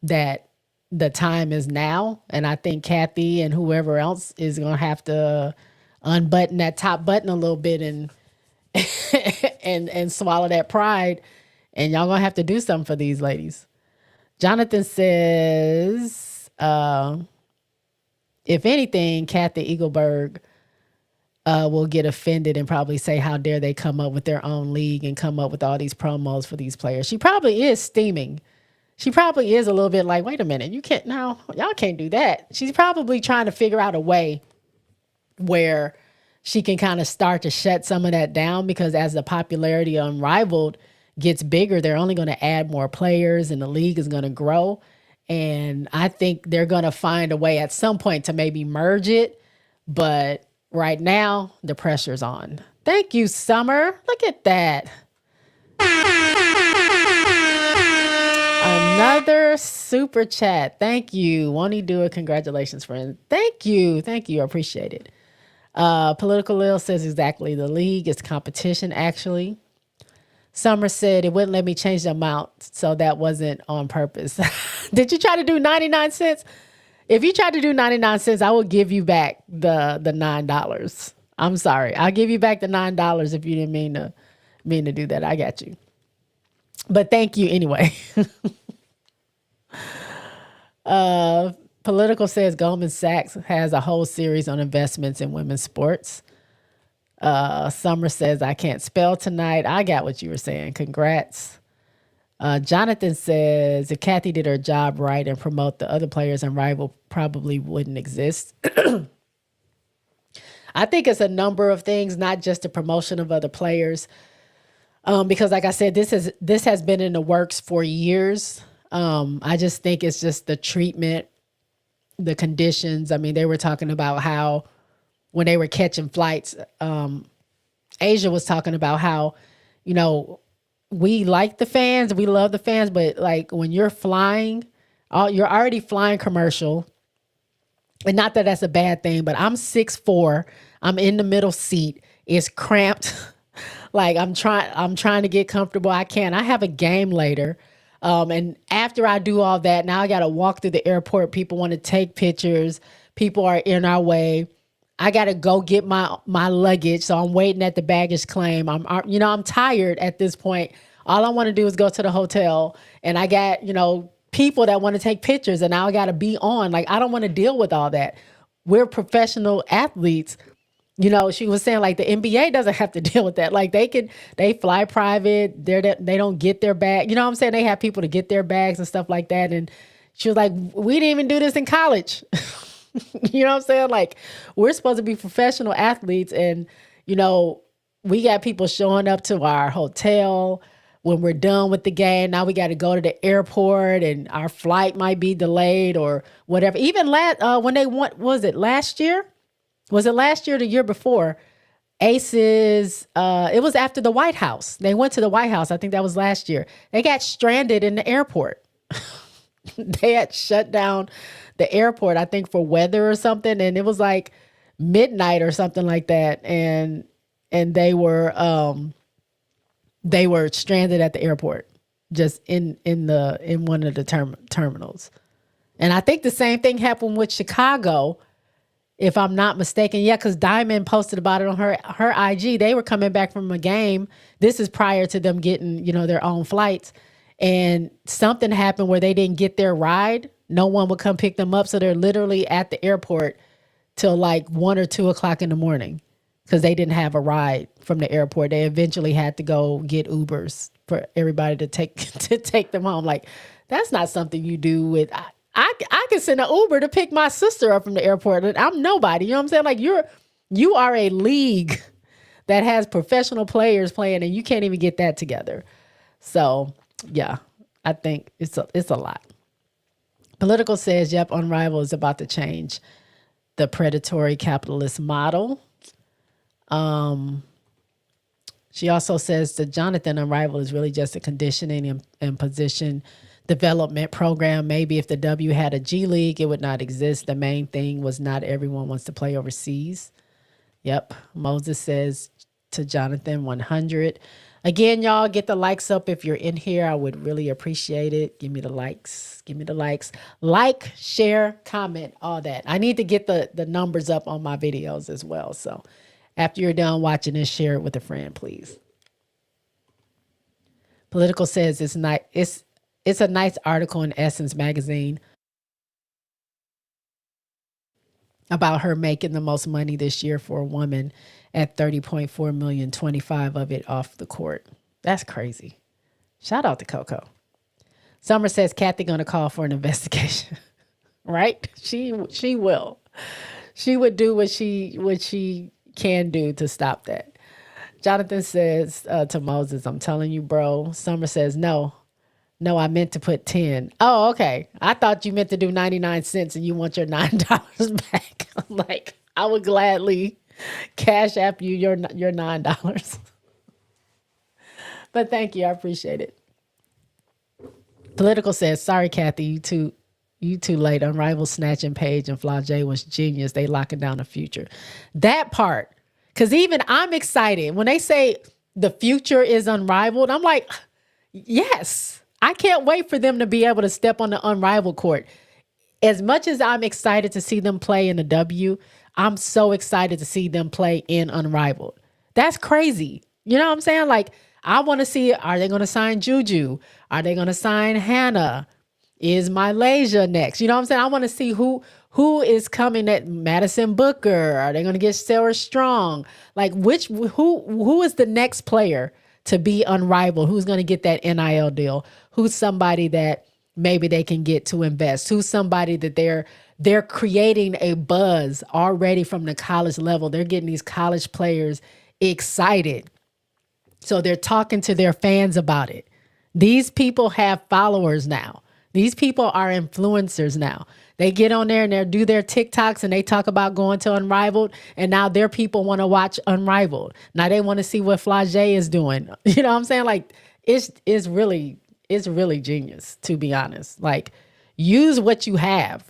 that the time is now, and I think Kathy and whoever else is going to have to unbutton that top button a little bit and and swallow that pride, and y'all going to have to do something for these ladies. Jonathan says, if anything, Kathy Eagleberg will get offended and probably say, how dare they come up with their own league and come up with all these promos for these players. She probably is steaming. She probably is a little bit like, wait a minute, y'all can't do that. She's probably trying to figure out a way where she can kind of start to shut some of that down, because as the popularity of Unrivaled gets bigger, they're only going to add more players and the league is going to grow. And I think they're going to find a way at some point to maybe merge it. But right now, the pressure's on. Thank you, Summer. Look at that. Another super chat. Thank you. Won't he do it? Congratulations, friend. Thank you. Thank you. I appreciate it. Political Lil says exactly. The league is competition, actually. Summer said it wouldn't let me change the amount, so that wasn't on purpose. Did you try to do 99 cents? If you tried to do 99 cents, I will give you back the $9. I'm sorry. I'll give you back the $9 if you didn't mean to do that. I got you. But thank you anyway. Political says Goldman Sachs has a whole series on investments in women's sports. Summer says, I can't spell tonight. I got what you were saying. Congrats. Jonathan says, if Kathy did her job right and promote the other players, Unrivaled probably wouldn't exist. I think it's a number of things, not just the promotion of other players. Because like I said, this has been in the works for years. I just think it's just the treatment, the conditions. I mean, they were talking about how when they were catching flights, Asia was talking about how, you know, we like the fans, we love the fans, but like when you're flying, you're already flying commercial. And not that that's a bad thing, but I'm 6'4", I'm in the middle seat. It's cramped. Like I'm trying to get comfortable. I have a game later. And after I do all that, now I got to walk through the airport. People want to take pictures. People are in our way. I got to go get my luggage. So I'm waiting at the baggage claim. I'm tired at this point. All I want to do is go to the hotel, and I got, people that want to take pictures, and now I got to be on. Like, I don't want to deal with all that. We're professional athletes. She was saying like the NBA doesn't have to deal with that. Like they fly private. They don't get their bag. You know what I'm saying? They have people to get their bags and stuff like that. And she was like, we didn't even do this in college. You know what I'm saying? Like, we're supposed to be professional athletes, and we got people showing up to our hotel when we're done with the game. Now we got to go to the airport, and our flight might be delayed or whatever. Even when they went, was it last year? Was it last year or the year before? Aces, it was after the White House. They went to the White House. I think that was last year. They got stranded in the airport. They had shut down the airport, I think, for weather or something. And it was like midnight or something like that. And they were stranded at the airport, just in one of the terminals. And I think the same thing happened with Chicago, if I'm not mistaken. Yeah, because Diamond posted about it on her IG. They were coming back from a game. This is prior to them getting, their own flights. And something happened where they didn't get their ride. No one would come pick them up. So they're literally at the airport till like 1 or 2 o'clock in the morning because they didn't have a ride from the airport. They eventually had to go get Ubers for everybody to take them home. Like, that's not something you do with... I can send an Uber to pick my sister up from the airport, and I'm nobody. You know what I'm saying? Like, you are a league that has professional players playing, and you can't even get that together. So, yeah, I think it's a lot. Political says, yep, Unrivaled is about to change the predatory capitalist model. She also says that Jonathan, Unrivaled is really just a conditioning and position development program. Maybe if the W had a G League, it would not exist. The main thing was not everyone wants to play overseas. Yep. Moses says to Jonathan, 100. Again, y'all, get the likes up if you're in here. I would really appreciate it. Give me the likes. Like, share, comment, all that. I need to get the numbers up on my videos as well. So after you're done watching this, share it with a friend, please. Political says it's a nice article in Essence magazine about her making the most money this year for a woman at $30.4 million, 25 of it off the court. That's crazy. Shout out to Coco. Summer says Kathy gonna call for an investigation. Right? She will. She would do what she can do to stop that. Jonathan says to Moses, I'm telling you, bro. Summer says no. No, I meant to put 10. Oh, okay. I thought you meant to do 99 cents and you want your $9 back. I'm like, I would gladly cash app you your $9. But thank you. I appreciate it. Political says, sorry, Kathy, you too late. Unrivaled snatching Paige and Flau'jae was genius. They locking down the future. That part, because even I'm excited. When they say the future is Unrivaled, I'm like, yes. I can't wait for them to be able to step on the Unrivaled court. As much as I'm excited to see them play in the W, I'm so excited to see them play in Unrivaled. That's crazy. You know what I'm saying? Like, I want to see, are they going to sign Juju? Are they going to sign Hannah? Is Malaysia next? You know what I'm saying? I want to see who is coming at Madison Booker. Are they going to get Sarah Strong? Like who is the next player to be unrivaled? Who's going to get that NIL deal? Who's somebody that maybe they can get to invest? Who's somebody that they're creating a buzz already from the college level? They're getting these college players excited. So they're talking to their fans about it. These people have followers now. These people are influencers now. They get on there and they do their TikToks and they talk about going to Unrivaled. And now their people want to watch Unrivaled. Now they want to see what Flage is doing. You know what I'm saying? Like it's really genius, to be honest. Like use what you have.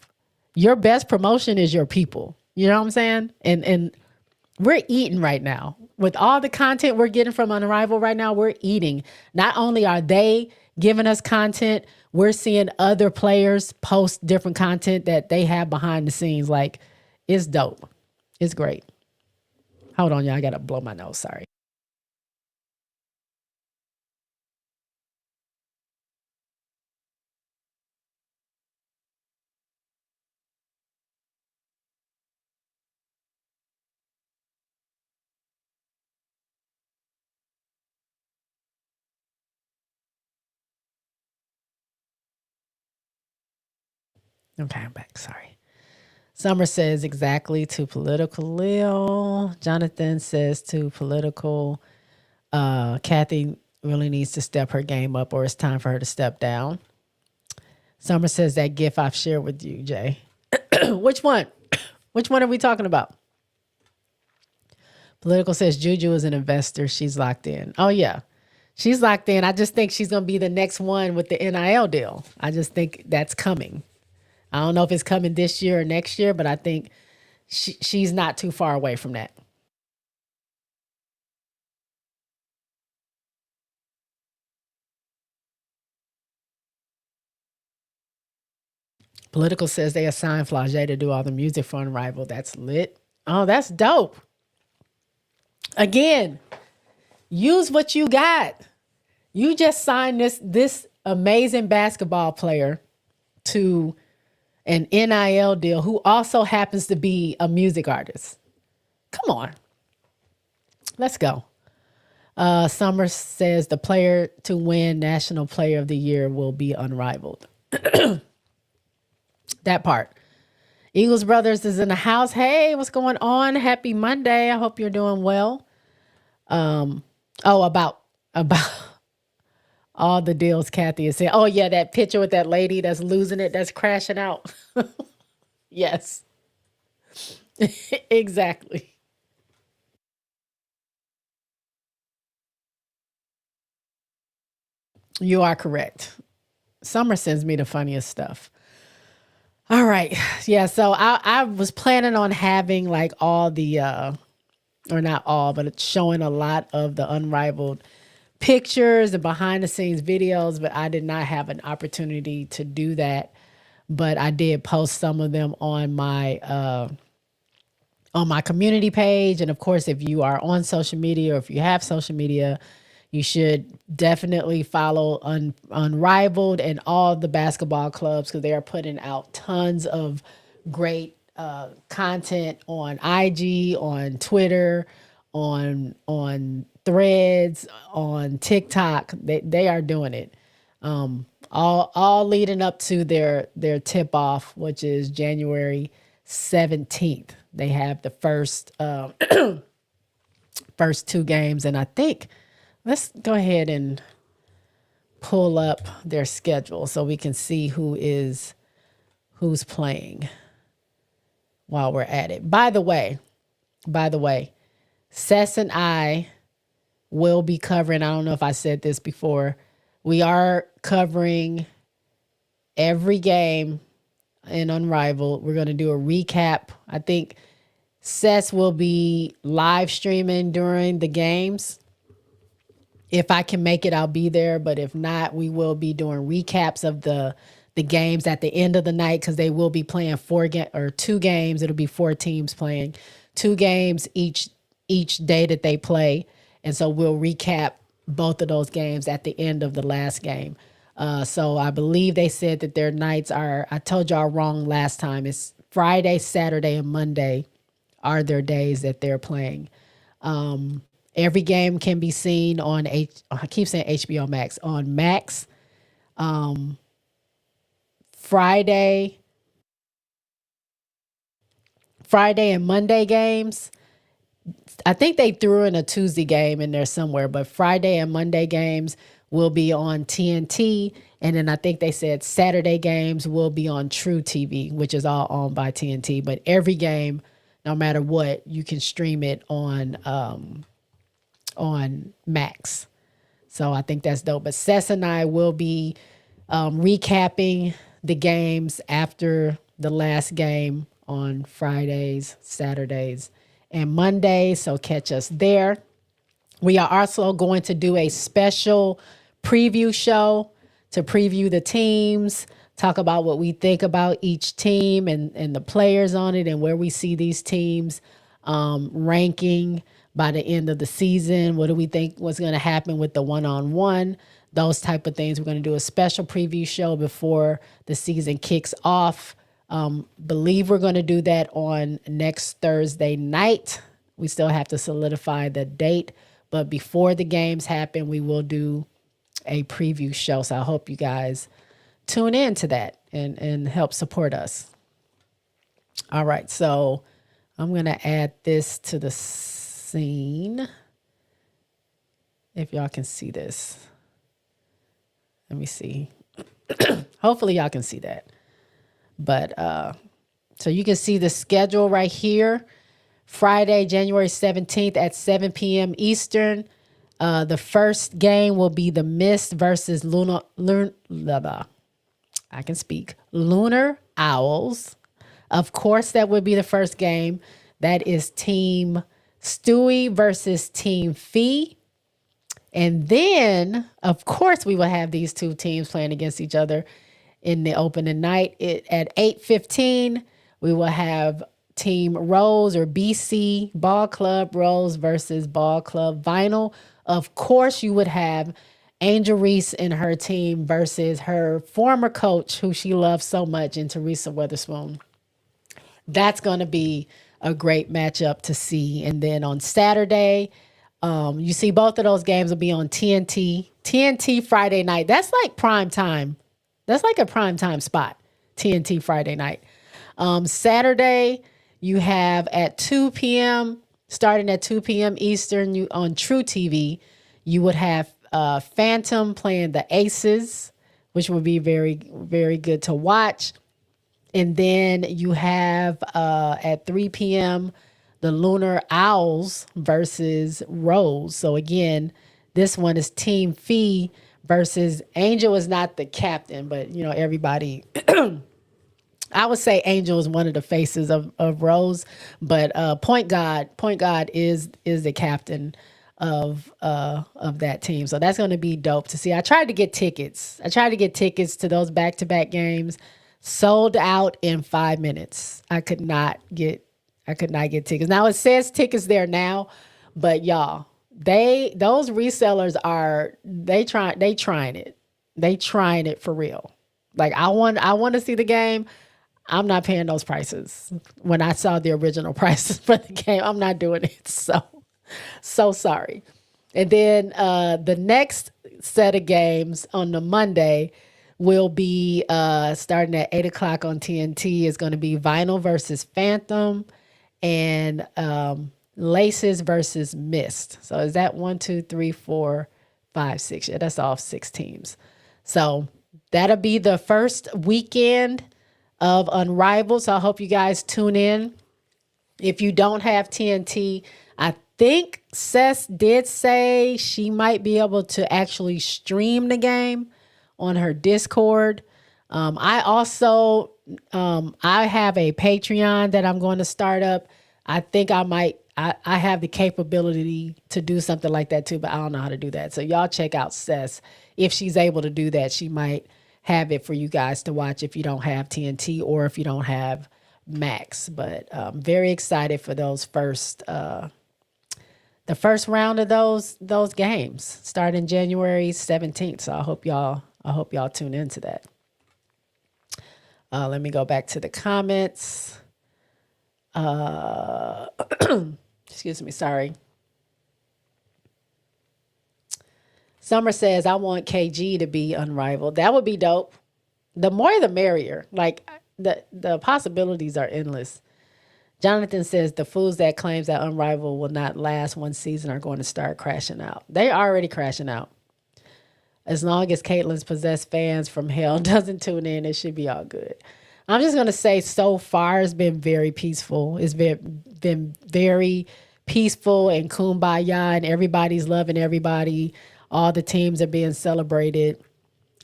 Your best promotion is your people. You know what I'm saying? And we're eating right now. With all the content we're getting from Unrivaled right now, we're eating. Not only are they giving us content, we're seeing other players post different content that they have behind the scenes. Like, it's dope. It's great. Hold on, y'all. I got to blow my nose. Sorry. Okay, I'm back. Sorry. Summer says exactly to political Lil. Jonathan says to political. Kathy really needs to step her game up, or it's time for her to step down. Summer says that GIF I've shared with you, Jay. Which one? Which one are we talking about? Political says Juju is an investor. She's locked in. Oh, yeah. She's locked in. I just think she's going to be the next one with the NIL deal. I just think that's coming. I don't know if it's coming this year or next year, but I think she's not too far away from that. Political says they assigned Flage to do all the music for Unrivaled. That's lit. Oh, that's dope. Again, use what you got. You just signed this amazing basketball player to an NIL deal who also happens to be a music artist. Come on. Let's go. Summer says the player to win National Player of the Year will be Unrivaled. That part. Eagles Brothers is in the house. Hey, what's going on? Happy Monday. I hope you're doing well. About all the deals Kathy is saying. Oh, yeah, that picture with that lady that's losing it, that's crashing out. Yes. Exactly. You are correct. Summer sends me the funniest stuff. All right. Yeah, so I was planning on having like all the or not all, but it's showing a lot of the Unrivaled pictures and behind the scenes videos, but I did not have an opportunity to do that. But I did post some of them on my community page. And of course, if you are on social media or if you have social media, you should definitely follow Unrivaled and all the basketball clubs because they are putting out tons of great content on IG, on Twitter, on Threads, on TikTok. They are doing it. All leading up to their tip off, which is January 17th. They have the first two games, and I think let's go ahead and pull up their schedule so we can see who's playing while we're at it. By the way, Sess and I will be covering, I don't know if I said this before, we are covering every game in Unrivaled. We're going to do a recap. I think Sess will be live streaming during the games. If I can make it, I'll be there. But if not, we will be doing recaps of the games at the end of the night because they will be playing two games. It'll be 4 teams playing 2 games each day that they play. And so we'll recap both of those games at the end of the last game. So I believe they said that their nights are, I told y'all wrong last time. It's Friday, Saturday, and Monday are their days that they're playing. Every game can be seen on I keep saying HBO Max, on Max. Friday, Friday and Monday games. I think they threw in a Tuesday game in there somewhere, but Friday and Monday games will be on TNT. And then I think they said Saturday games will be on True TV, which is all owned by TNT. But every game, no matter what, you can stream it on Max. So I think that's dope. But Sess and I will be recapping the games after the last game on Fridays, Saturdays, and Mondays. So catch us there. We are also going to do a special preview show to preview the teams, talk about what we think about each team and the players on it and where we see these teams ranking by the end of the season. What do we think was going to happen with the one-on-one? Those type of things. We're going to do a special preview show before the season kicks off. Believe we're going to do that on next Thursday night. We still have to solidify the date, but before the games happen, we will do a preview show. So I hope you guys tune in to that and help support us. All right, so I'm going to add this to the scene. If y'all can see this. Let me see. Hopefully y'all can see that. But so you can see the schedule right here. Friday, January 17th at 7 p.m. Eastern. The first game will be the Mist versus Lunar Owls. Of course, that would be the first game. That is Team Stewie versus Team Fee. And then, of course, we will have these two teams playing against each other in the opening night. At 8:15, we will have Team Rose or BC Ball Club Rose versus Ball Club Vinyl. Of course, you would have Angel Reese and her team versus her former coach, who she loves so much, and Teresa Witherspoon. That's going to be a great matchup to see. And then on Saturday, you see both of those games will be on TNT. TNT Friday night. That's like prime time. That's like a prime time spot. TNT Friday night. Saturday, you have at 2 p.m., starting at 2 p.m. Eastern, on True TV, you would have Phantom playing the Aces, which would be very, very good to watch. And then you have at 3 p.m., the Lunar Owls versus Rose. So again, this one is Team Fee versus Angel is not the captain, but everybody. I would say Angel is one of the faces of Rose, but Point God is the captain of that team. So that's going to be dope to see. I tried to get tickets. To those back-to-back games. Sold out in 5 minutes. I could not get tickets. Now it says tickets there now, but y'all, those resellers trying it. They trying it for real. Like I want to see the game. I'm not paying those prices. When I saw the original prices for the game, I'm not doing it. So sorry. And then the next set of games on the Monday will be starting at 8 o'clock on TNT. Is going to be Vinyl versus Phantom and Laces versus Mist. So is that 1, 2, 3, 4, 5, 6? Yeah, that's all 6 teams. So that'll be the first weekend of Unrivaled. So I hope you guys tune in. If you don't have TNT, I think Sess did say she might be able to actually stream the game on her Discord. I also, I have a Patreon that I'm going to start up. I think I have the capability to do something like that too, but I don't know how to do that. So y'all check out Sess. If she's able to do that, she might have it for you guys to watch if you don't have TNT or if you don't have Max. But I'm very excited for those the first round of those games starting January 17th. So I hope y'all I hope y'all tune into that. Let me go back to the comments. Excuse me, sorry. Summer says, I want KG to be unrivaled. That would be dope. The more the merrier. Like the possibilities are endless. Jonathan says the fools that claims that Unrivaled will not last one season are going to start crashing out. They already crashing out. As long as Caitlin's possessed fans from hell doesn't tune in, it should be all good. I'm just going to say so far it's been very peaceful. It's been very peaceful and kumbaya, and everybody's loving everybody. All the teams are being celebrated.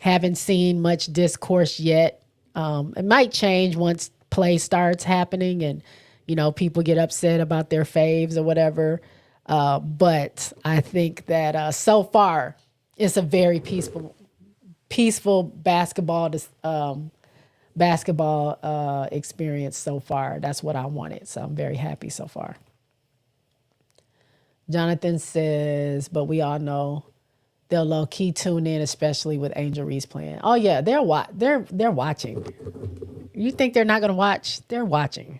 Haven't seen much discourse yet. It might change once play starts happening and, people get upset about their faves or whatever. But I think that so far it's a very peaceful basketball experience so far. That's what I wanted. So I'm very happy so far. Jonathan says, but we all know they'll low key tune in, especially with Angel Reese playing. Oh yeah, they're watching. You think they're not gonna watch? They're watching.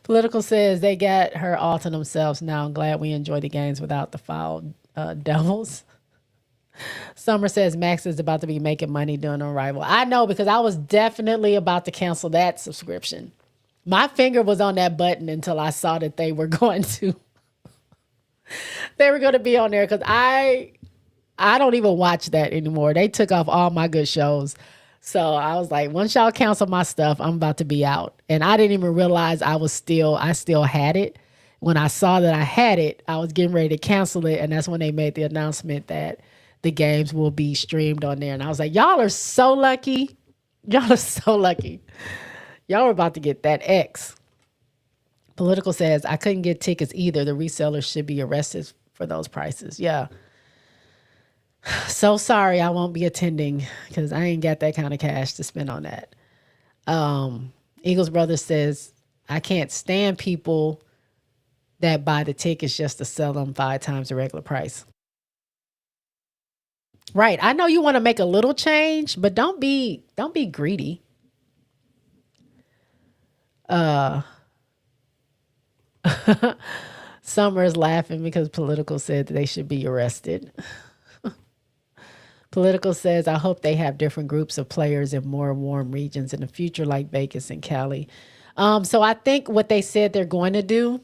Political says they got her all to themselves now. I'm glad we enjoy the games without the foul devils. Summer says Max is about to be making money doing Unrivaled. I know, because I was definitely about to cancel that subscription. My finger was on that button until I saw that they were going to be on there, because I don't even watch that anymore. They took off all my good shows. So I was like, once y'all cancel my stuff, I'm about to be out. And I didn't even realize I still had it. When I saw that I had it, I was getting ready to cancel it. And that's when they made the announcement that the games will be streamed on there. And I was like, y'all are so lucky. Y'all are so lucky. Y'all are about to get that X. Political says, I couldn't get tickets either. The resellers should be arrested for those prices. Yeah. So sorry I won't be attending, because I ain't got that kind of cash to spend on that. Eagles Brother says, I can't stand people that buy the tickets just to sell them 5 times the regular price. Right. I know you want to make a little change, but don't be greedy. Summer is laughing because Political said that they should be arrested. Political says, I hope they have different groups of players in more warm regions in the future, like Vegas and Cali. So I think what they said they're going to do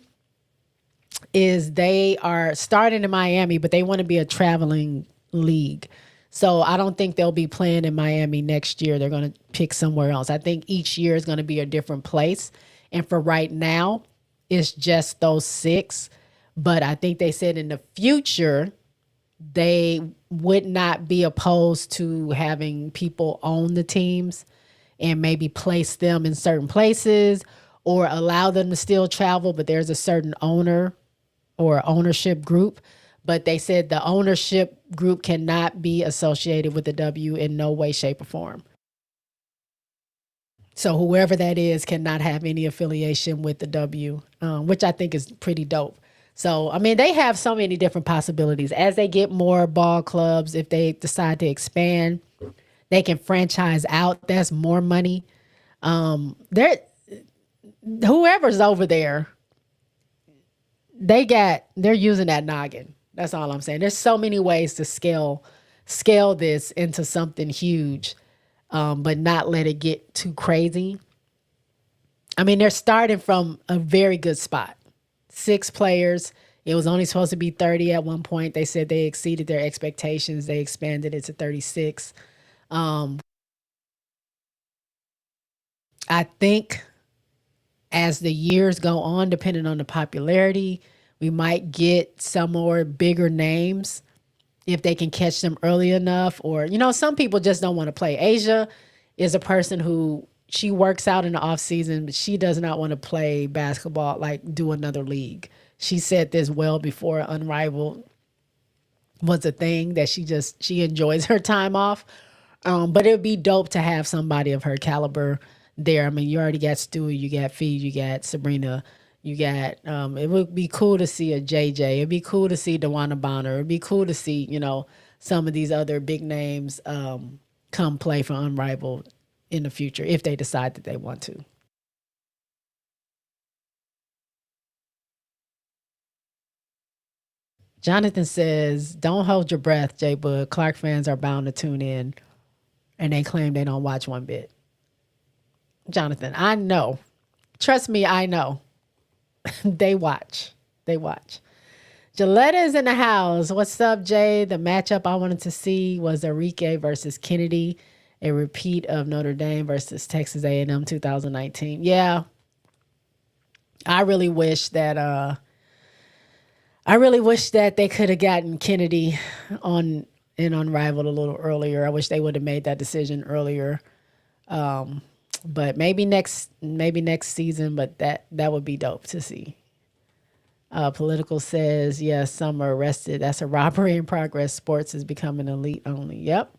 is they are starting in Miami, but they want to be a traveling league. So I don't think they'll be playing in Miami next year. They're going to pick somewhere else. I think each year is going to be a different place. And for right now, it's just those 6. But I think they said in the future, they would not be opposed to having people own the teams and maybe place them in certain places or allow them to still travel, but there's a certain owner or ownership group. But they said the ownership group cannot be associated with the W in no way, shape, or form. So whoever that is cannot have any affiliation with the W, which I think is pretty dope. So, I mean, they have so many different possibilities. As they get more ball clubs, if they decide to expand, they can franchise out. That's more money. Whoever's over there, they're using that noggin. That's all I'm saying. There's so many ways to scale this into something huge, but not let it get too crazy. I mean, they're starting from a very good spot. 6 players. It was only supposed to be 30 at one point. They said they exceeded their expectations. They expanded it to 36. I think as the years go on, depending on the popularity, we might get some more bigger names if they can catch them early enough. Or, some people just don't want to play. Asia is a person who, she works out in the off season, but she does not want to play basketball, like do another league. She said this well before Unrivaled was a thing, that she enjoys her time off. But it would be dope to have somebody of her caliber there. I mean, you already got Stewie, you got Fee, you got Sabrina, you got, it would be cool to see a JJ. It'd be cool to see Dewana Bonner. It'd be cool to see, some of these other big names come play for Unrivaled in the future if they decide that they want to. Jonathan says, "Don't hold your breath, J Bud. Clark fans are bound to tune in, and they claim they don't watch one bit." Jonathan, I know. Trust me, I know. They watch. They watch. Gilletta is in the house. What's up, Jay? The matchup I wanted to see was Enrique versus Kennedy, a repeat of Notre Dame versus Texas A&M 2019. Yeah, I really wish that they could have gotten Kennedy on in Unrivaled a little earlier. I wish they would have made that decision earlier. But maybe next season. But that would be dope to see. Political says, yes, some are arrested. That's a robbery in progress. Sports is becoming elite only. Yep.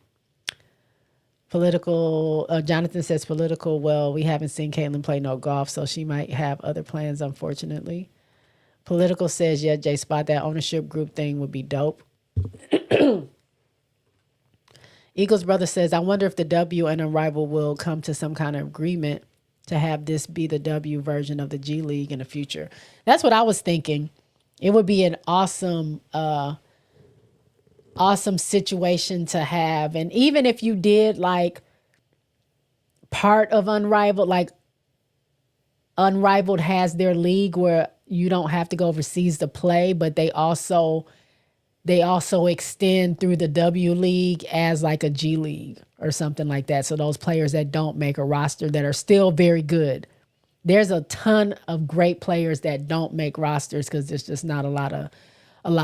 Political, Jonathan says, political, well, we haven't seen Caitlin play no golf, so she might have other plans, unfortunately. Political says, yeah, J Spot, that ownership group thing would be dope. Eagles brother says, I wonder if the W and Unrivaled will come to some kind of agreement to have this be the W version of the G League in the future. That's what I was thinking. It would be an awesome situation to have. And even if you did like part of Unrivaled, like Unrivaled has their league where you don't have to go overseas to play, but they also extend through the W League as like a G League or something like that. So those players that don't make a roster that are still very good. There's a ton of great players that don't make rosters because there's just not a lot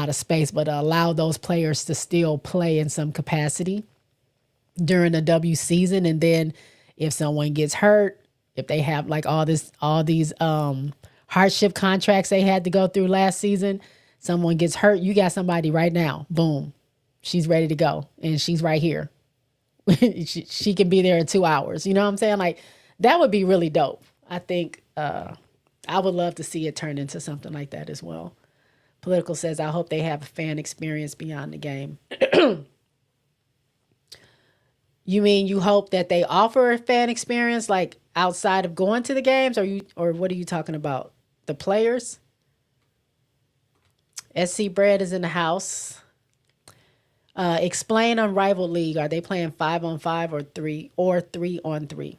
of space, but allow those players to still play in some capacity during the W season. And then if someone gets hurt, if they have like all these hardship contracts they had to go through last season, someone gets hurt, you got somebody right now. Boom. She's ready to go. And she's right here. she can be there in 2 hours. You know what I'm saying? Like, that would be really dope. I think I would love to see it turn into something like that as well. Political says, I hope they have a fan experience beyond the game. You mean you hope that they offer a fan experience like outside of going to the games, or what are you talking about? The players? SC Bread is in the house. Explain Unrivaled League. Are they playing 5-on-5 or 3-on-3?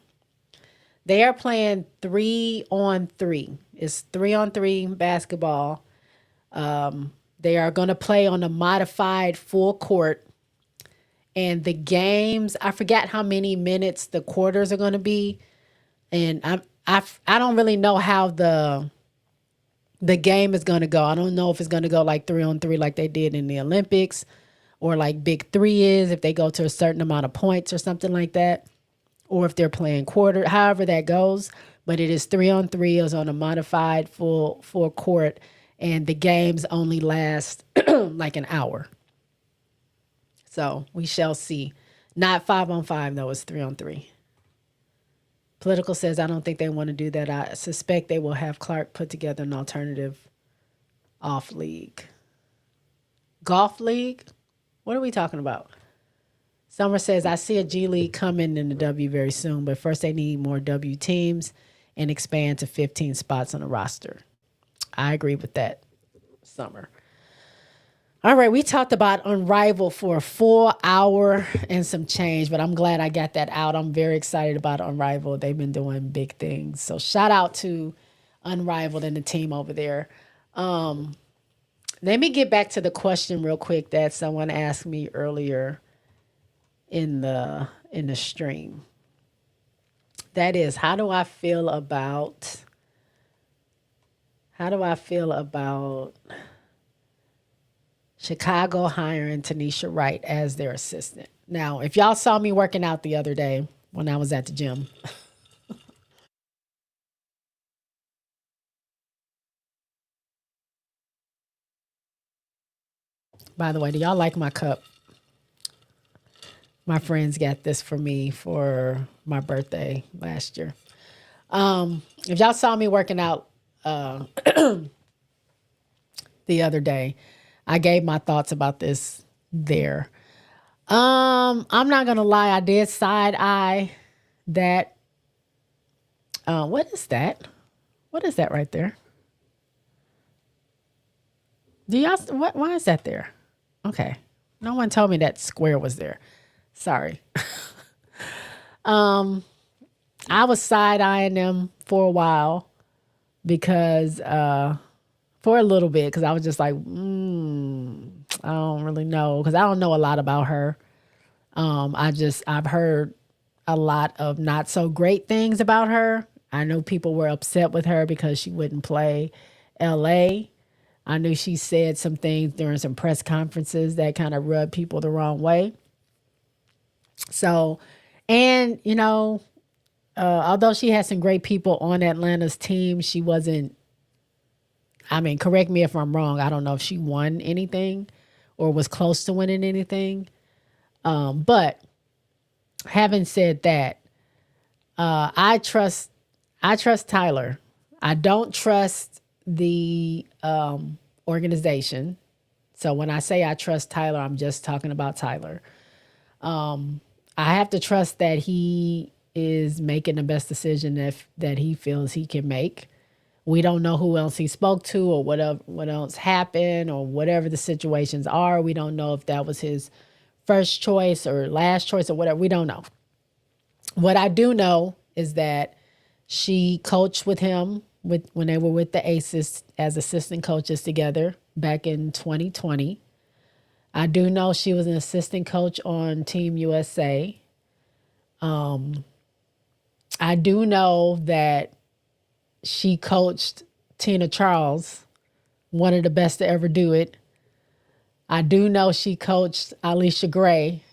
They are playing 3-on-3. It's 3-on-3 basketball. They are going to play on a modified full court. And the games, I forgot how many minutes the quarters are going to be. And I don't really know how the game is going to go. I don't know if it's going to go like 3-on-3 like they did in the Olympics, or like Big Three is if they go to a certain amount of points or something like that, or if they're playing quarter, however that goes. But it is 3-on-3. It's on a modified full court, and the games only last like an hour. So we shall see. Not 5-on-5 though. It's 3-on-3. Political says, I don't think they want to do that. I suspect they will have Clark put together an alternative off league. Golf league? What are we talking about? Summer says, I see a G League coming in the W very soon, but first they need more W teams and expand to 15 spots on the roster. I agree with that, Summer. All right, we talked about Unrivaled for a full hour and some change, but I'm glad I got that out. I'm very excited about Unrivaled. They've been doing big things. So shout out to Unrivaled and the team over there. Let me get back to the question real quick that someone asked me earlier in the stream. That is, how do I feel about Chicago hiring Tanisha Wright as their assistant? Now, if y'all saw me working out the other day when I was at the gym, by the way, do y'all like my cup? My friends got this for me for my birthday last year. If y'all saw me working out the other day, I gave my thoughts about this there. I'm not gonna lie, I did side eye that. What is that? What is that right there? Do y'all? What? Why is that there? Okay, no one told me that square was there. Sorry. I was side eyeing them for a while because for a little bit because I was just like, I don't really know because I don't know a lot about her. I've heard a lot of not so great things about her. I know people were upset with her because she wouldn't play LA. I knew she said some things during some press conferences that kind of rubbed people the wrong way. So, and although she had some great people on Atlanta's team, she wasn't. I mean, correct me if I'm wrong. I don't know if she won anything or was close to winning anything. But having said that, I trust Tyler. I don't trust the organization. So when I say I trust Tyler, I'm just talking about Tyler. I have to trust that he is making the best decision that he feels he can make. We don't know who else he spoke to or what else happened or whatever the situations are. We don't know if that was his first choice or last choice or whatever. We don't know. What I do know is that she coached with him when they were with the Aces as assistant coaches together back in 2020. I do know she was an assistant coach on Team USA. I do know that she coached Tina Charles, one of the best to ever do it. I do know she coached Alicia Gray,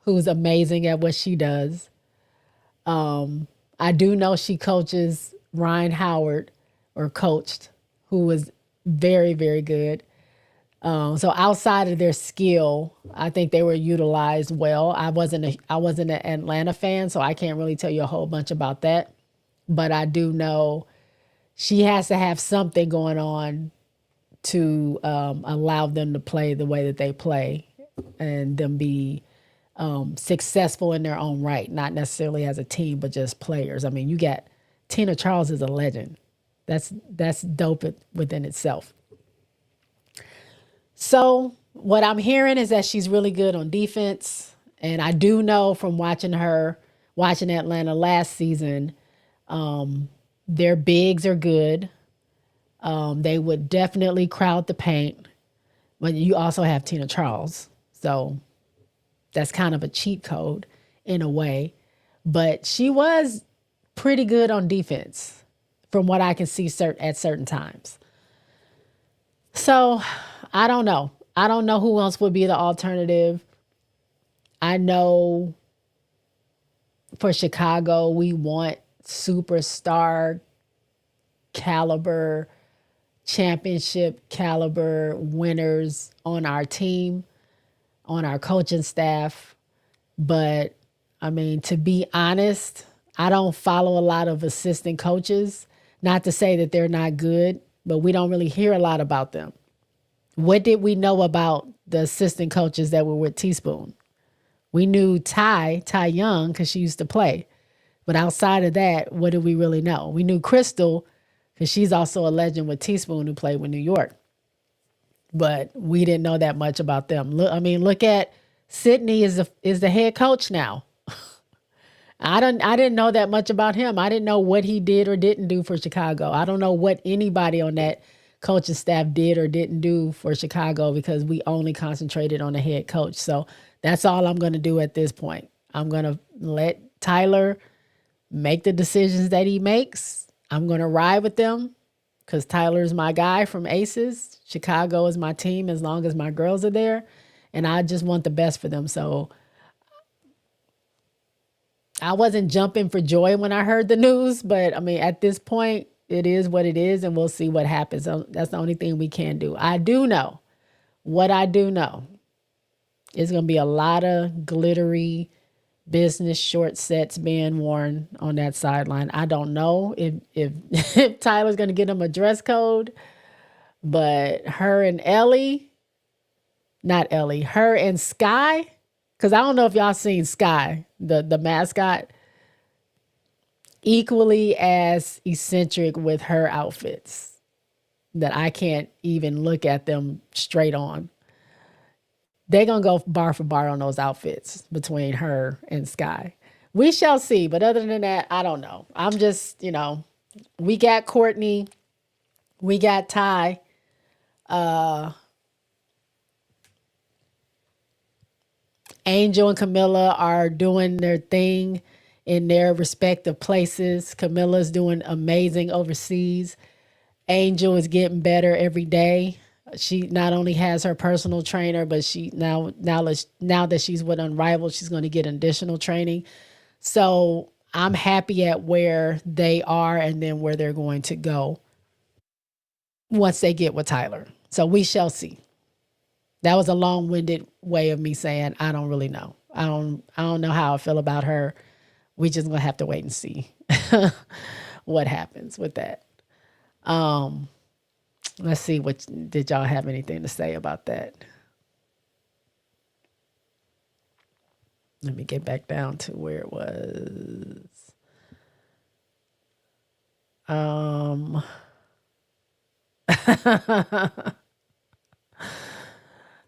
who's amazing at what she does. I do know she coaches Ryan Howard, or coached, who was very, very good. So outside of their skill, I think they were utilized well. I wasn't an Atlanta fan, so I can't really tell you a whole bunch about that. But I do know she has to have something going on to allow them to play the way that they play and them be successful in their own right, not necessarily as a team, but just players. I mean, you got Tina Charles is a legend. That's dope within itself. So what I'm hearing is that she's really good on defense, and I do know from watching Atlanta last season, their bigs are good. They would definitely crowd the paint, but you also have Tina Charles, so that's kind of a cheat code in a way. But she was pretty good on defense from what I can see at certain times. So I don't know. I don't know who else would be the alternative. I know for Chicago, we want superstar caliber, championship caliber winners on our team, on our coaching staff. But I mean, to be honest, I don't follow a lot of assistant coaches. Not to say that they're not good, but we don't really hear a lot about them. What did we know about the assistant coaches that were with Teaspoon? We knew Ty Young, because she used to play. But outside of that, what did we really know? We knew Crystal, because she's also a legend with Teaspoon who played with New York. But we didn't know that much about them. Look at Sydney is the head coach now. I didn't know that much about him. I didn't know what he did or didn't do for Chicago. I don't know what anybody on that coaching staff did or didn't do for Chicago because we only concentrated on the head coach. So that's all I'm going to do at this point. I'm going to let Tyler make the decisions that he makes. I'm going to ride with them because Tyler's my guy from Aces. Chicago is my team as long as my girls are there. And I just want the best for them. So I wasn't jumping for joy when I heard the news, but I mean, at this point, it is what it is, and we'll see what happens. So that's the only thing we can do. What I do know is going to be a lot of glittery business short sets being worn on that sideline. I don't know if Tyler's going to get him a dress code, but her and Sky, Because I don't know if y'all seen Sky, the mascot, equally as eccentric with her outfits that I can't even look at them straight on. They're going to go bar for bar on those outfits between her and Sky. We shall see. But other than that, I don't know. I'm just, we got Courtney. We got Ty. Angel and Camilla are doing their thing in their respective places. Camilla's doing amazing overseas. Angel is getting better every day. She not only has her personal trainer, but she now that she's with Unrivaled, she's going to get additional training. So I'm happy at where they are and then where they're going to go once they get with Tyler. So we shall see. That was a long-winded way of me saying I don't really know. I don't know how I feel about her. We just gonna have to wait and see what happens with that. Let's see, what did y'all have anything to say about that? Let me get back down to where it was.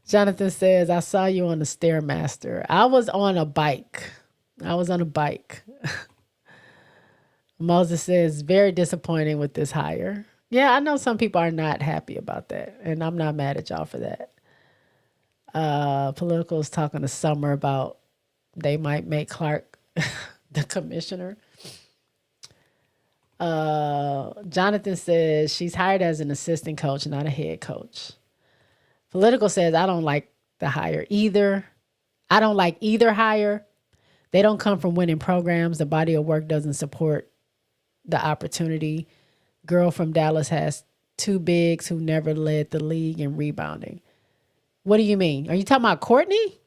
Jonathan says, I saw you on the Stairmaster. I was on a bike. Moses says, very disappointing with this hire. Yeah, I know some people are not happy about that, and I'm not mad at y'all for that. Political is talking to Summer about they might make Clark the commissioner. Jonathan says, she's hired as an assistant coach, not a head coach. Political says, I don't like the hire either. I don't like either hire. They don't come from winning programs. The body of work doesn't support the opportunity. Girl from Dallas has two bigs who never led the league in rebounding. What do you mean? Are you talking about Courtney?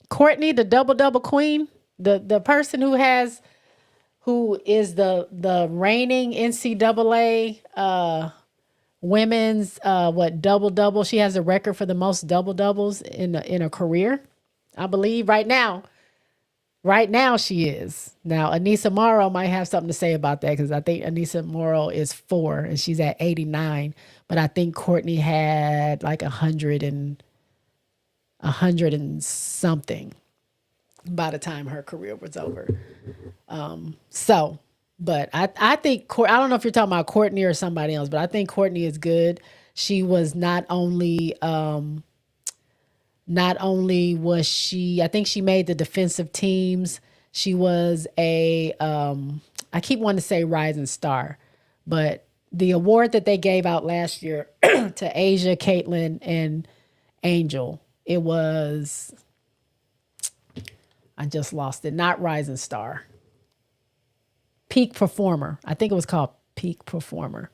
Courtney, the double queen? The person who is the reigning NCAA women's double. She has a record for the most doubles in a career, I believe. Right now she is. Now Anissa Morrow might have something to say about that, because I think Anissa Morrow is 4 and she's at 89, but I think Courtney had like 100 and something by the time her career was over. But I think, I don't know if you're talking about Courtney or somebody else, but I think Courtney is good. She was not only was she, I think she made the defensive teams. She was I keep wanting to say rising star, but the award that they gave out last year to Asia, Caitlin, and Angel, it was, I just lost it, not rising star. Peak performer. I think it was called peak performer.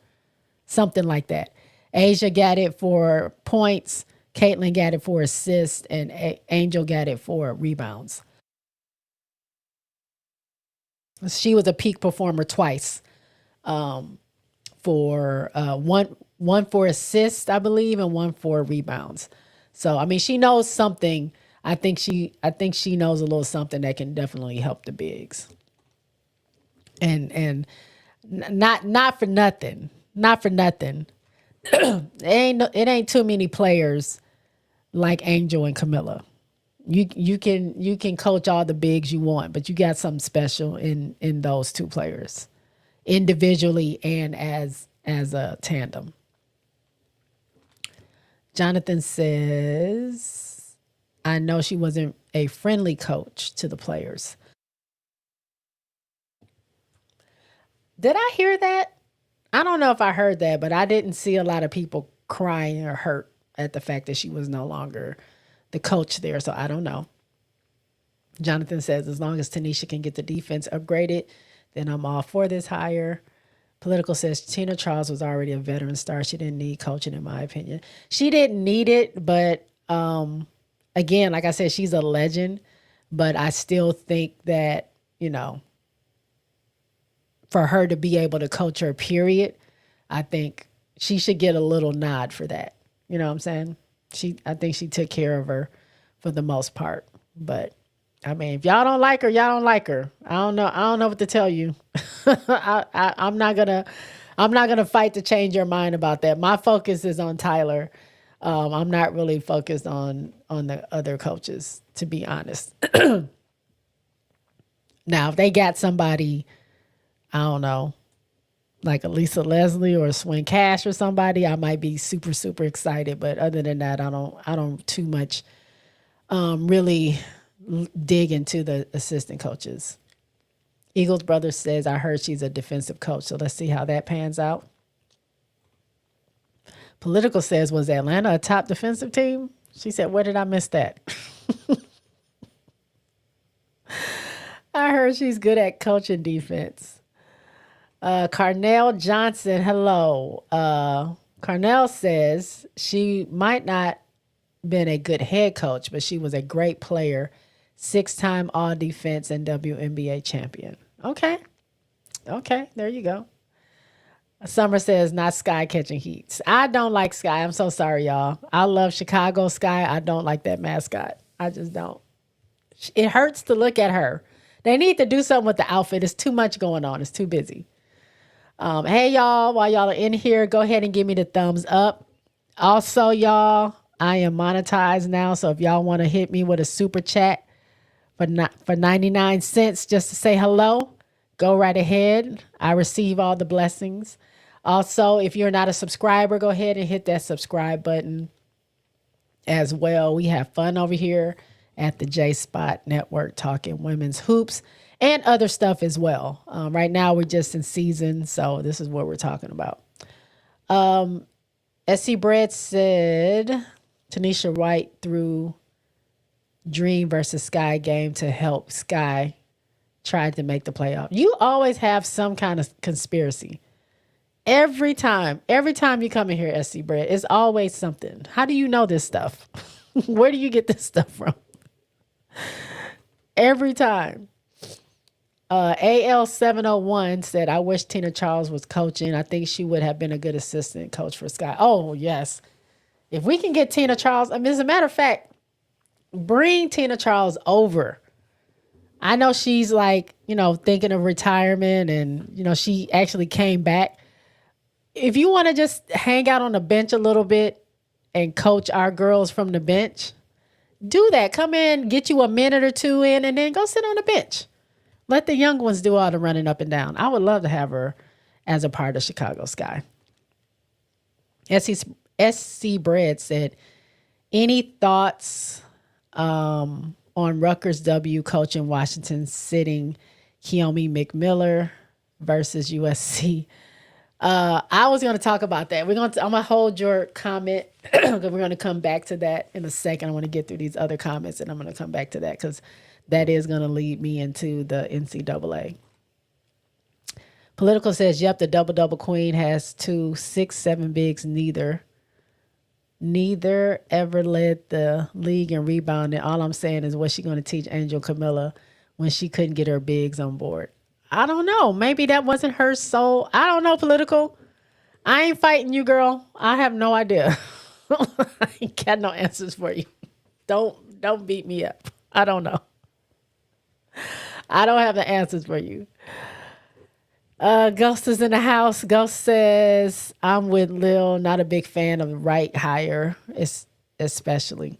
Something like that. Asia got it for points. Caitlin got it for assists. And Angel got it for rebounds. She was a peak performer twice. For one for assists, I believe, and one for rebounds. So I mean, she knows something. I think she knows a little something that can definitely help the bigs. And not for nothing. It ain't too many players like Angel and Camilla. You can coach all the bigs you want, but you got something special in those two players, individually and as a tandem. Jonathan says, I know she wasn't a friendly coach to the players. Did I hear that? I don't know if I heard that, but I didn't see a lot of people crying or hurt at the fact that she was no longer the coach there. So I don't know. Jonathan says, as long as Tanisha can get the defense upgraded, then I'm all for this hire. Political says Tina Charles was already a veteran star. She didn't need coaching, in my opinion. She didn't need it, but again, like I said, she's a legend. But I still think that, for her to be able to coach her, period, I think she should get a little nod for that. You know what I'm saying? I think she took care of her for the most part. But I mean, if y'all don't like her, y'all don't like her. I don't know. I don't know what to tell you. I'm not gonna. I'm not gonna fight to change your mind about that. My focus is on Tyler. I'm not really focused on the other coaches, to be honest. Now, if they got somebody, I don't know, like a Lisa Leslie or a Swin Cash or somebody, I might be super super excited. But other than that, I don't too much really dig into the assistant coaches. Eagles brother says, I heard she's a defensive coach. So let's see how that pans out. Political says, was Atlanta a top defensive team? She said, where did I miss that? I heard she's good at coaching defense. Carnell Johnson, hello. Carnell says she might not been a good head coach, but she was a great player, 6-time all defense and WNBA champion. Okay. Okay, there you go. Summer says, not Sky catching heats. I don't like Sky. I'm so sorry, y'all. I love Chicago Sky. I don't like that mascot. I just don't. It hurts to look at her. They need to do something with the outfit. It's too much going on. It's too busy. Hey, y'all, while y'all are in here, go ahead and give me the thumbs up. Also, y'all, I am monetized now. So if y'all want to hit me with a super chat for 99 cents just to say hello, go right ahead. I receive all the blessings. Also, if you're not a subscriber, go ahead and hit that subscribe button as well. We have fun over here at the J Spot Network talking women's hoops and other stuff as well. Right now, we're just in season, so this is what we're talking about. SC Bread said Tanisha White threw Dream versus Sky game to help Sky try to make the playoff. You always have some kind of conspiracy. Every time you come in here, SC Bread, it's always something. How do you know this stuff? Where do you get this stuff from? Every time. AL701 said, I wish Tina Charles was coaching. I think she would have been a good assistant coach for Sky. Oh, yes. If we can get Tina Charles, I mean, as a matter of fact, bring Tina Charles over. I know she's like, thinking of retirement and, she actually came back. If you want to just hang out on the bench a little bit and coach our girls from the bench, do that. Come in, get you a minute or two in, and then go sit on the bench. Let the young ones do all the running up and down. I would love to have her as a part of Chicago Sky. SC Bread said, any thoughts on Rutgers W coaching Washington sitting Keomi McMiller versus USC? I was going to talk about that. I'm going to hold your comment because we're going to come back to that in a second. I want to get through these other comments and I'm going to come back to that because that is going to lead me into the NCAA. Political says, yep, the double-double queen has 2 6'7" bigs. Neither ever led the league in rebounding. All I'm saying is what's she going to teach Angel Camilla when she couldn't get her bigs on board? I don't know. Maybe that wasn't her soul. I don't know, Political. I ain't fighting you, girl. I have no idea. I ain't got no answers for you. Don't beat me up. I don't know. I don't have the answers for you. Ghost is in the house. Ghost says, I'm with Lil. Not a big fan of the right hire, especially.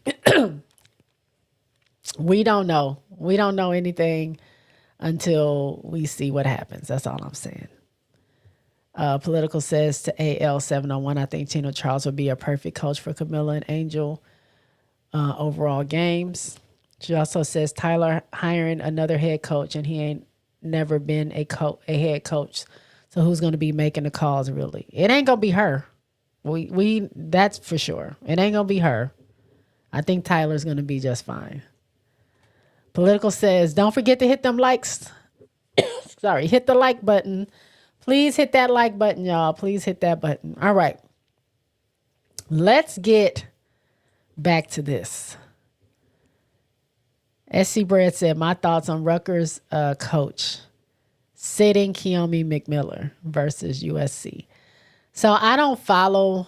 We don't know. We don't know anything until we see what happens. That's all I'm saying. Political says to AL701, I think Tina Charles would be a perfect coach for Camilla and Angel overall games. She also says Tyler hiring another head coach and he ain't never been a head coach. So who's going to be making the calls really? It ain't going to be her. We that's for sure. It ain't going to be her. I think Tyler's going to be just fine. Political says, don't forget to hit them likes. Sorry, hit the like button. Please hit that like button, y'all. Please hit that button. All right. Let's get back to this. SC Bread said, my thoughts on Rutgers coach sitting Keomi McMiller versus USC. So I don't follow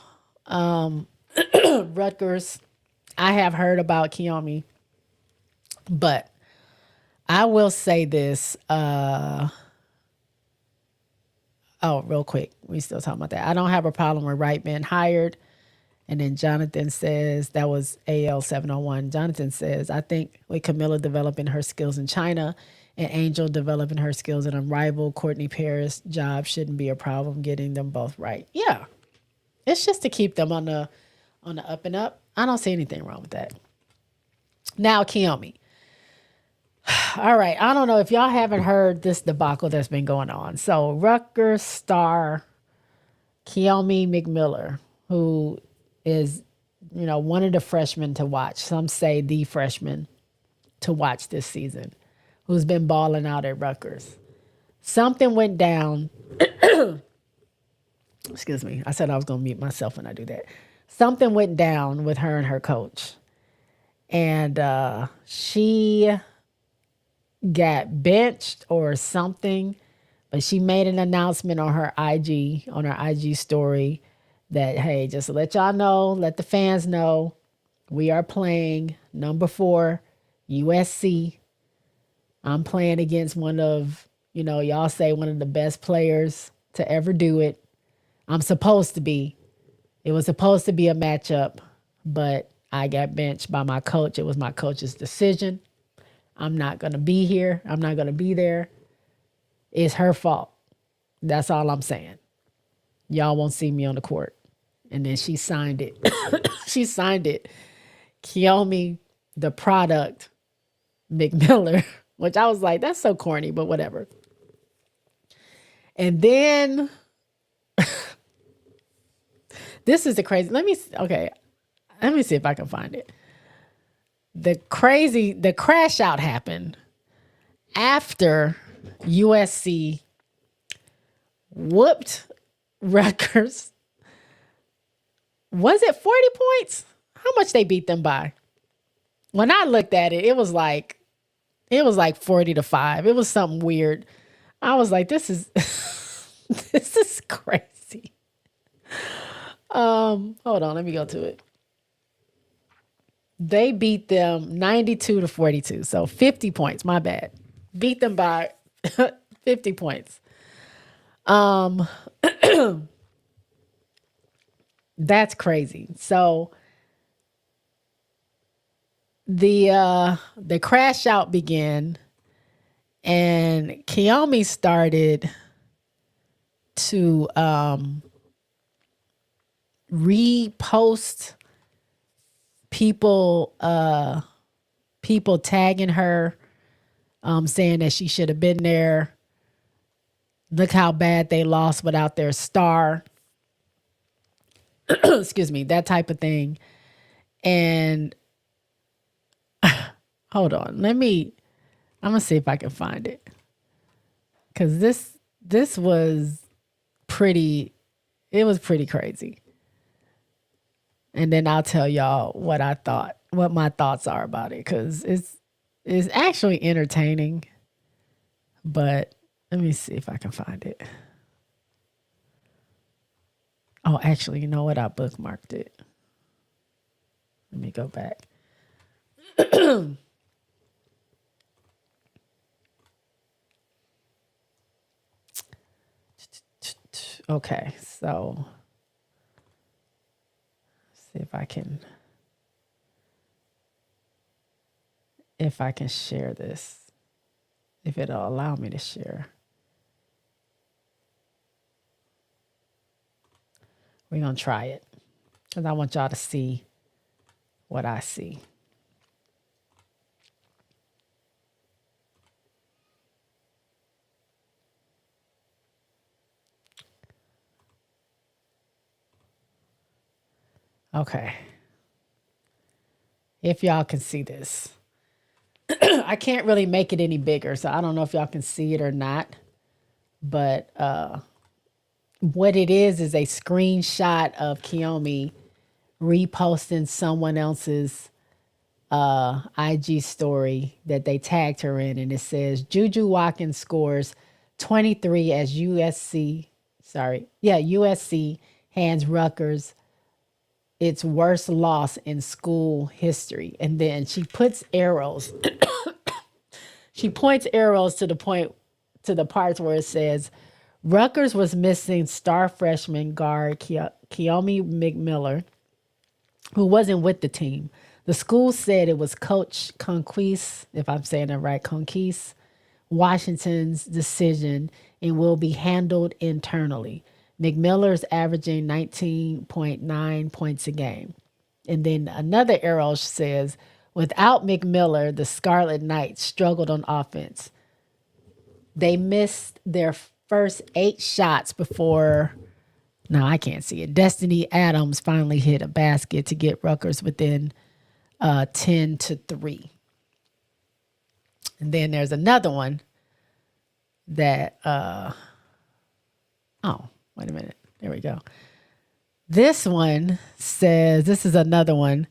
Rutgers. I have heard about Keomi, but I will say this. Real quick. We still talking about that. I don't have a problem with right men hired. And then Jonathan says, that was AL701. Jonathan says, I think with Camilla developing her skills in China and Angel developing her skills in Unrivaled, Courtney Paris' job shouldn't be a problem getting them both right. Yeah. It's just to keep them on the up and up. I don't see anything wrong with that. Now, Kiyomi. All right. I don't know if y'all haven't heard this debacle that's been going on. So Rutgers star Kiyomi McMiller, who is, one of the freshmen to watch. Some say the freshman to watch this season, who's been balling out at Rutgers. Something went down. Excuse me. I said I was going to mute myself when I do that. Something went down with her and her coach. And she got benched or something, but she made an announcement on her IG story that, hey, just to let y'all know, let the fans know, we are playing number 4 USC. I'm playing against one of, y'all say one of the best players to ever do it. I'm supposed to be. It was supposed to be a matchup, but I got benched by my coach. It was my coach's decision. I'm not going to be here. I'm not going to be there. It's her fault. That's all I'm saying. Y'all won't see me on the court. And then she signed it. She signed it. Kiyomi, the product, McMiller, which I was like, that's so corny, but whatever. And then, this is the crazy, let me see if I can find it. The crash out happened after USC whooped Rutgers. Was it 40 points? How much they beat them by? When I looked at it, it was like 40-5. It was something weird. I was like, this is this is crazy. Hold on, let me go to it. They beat them 92-42. So 50 points, my bad. Beat them by 50 points. That's crazy. So the crash out began, and Kiyomi started to repost people tagging her, saying that she should have been there. Look how bad they lost without their star. Excuse me, that type of thing. And hold on, I'm gonna see if I can find it, because this was pretty crazy. And then I'll tell y'all what my thoughts are about it, because it's actually entertaining. But let me see if I can find it. Oh, actually, you know what? I bookmarked it. Let me go back. Okay, so see if I can share this, if it'll allow me to share. We're gonna try it, because I want y'all to see what I see. Okay. If y'all can see this. I can't really make it any bigger, so I don't know if y'all can see it or not. But what it is a screenshot of Kiyomi reposting someone else's IG story that they tagged her in, and it says Juju Watkins scores 23 as USC hands Rutgers its worst loss in school history. And then she puts arrows She points arrows to the parts where it says Rutgers was missing star freshman guard Keomi McMiller, who wasn't with the team. The school said it was Coach Conquist, if I'm saying it right, Conquist, Washington's decision and will be handled internally. McMiller's averaging 19.9 points a game. And then another arrow says, without McMiller, the Scarlet Knights struggled on offense. They missed their first 8 shots before, no, I can't see it. Destiny Adams finally hit a basket to get Rutgers within 10-3. And then there's another one that, wait a minute. There we go. This one says, this is another one.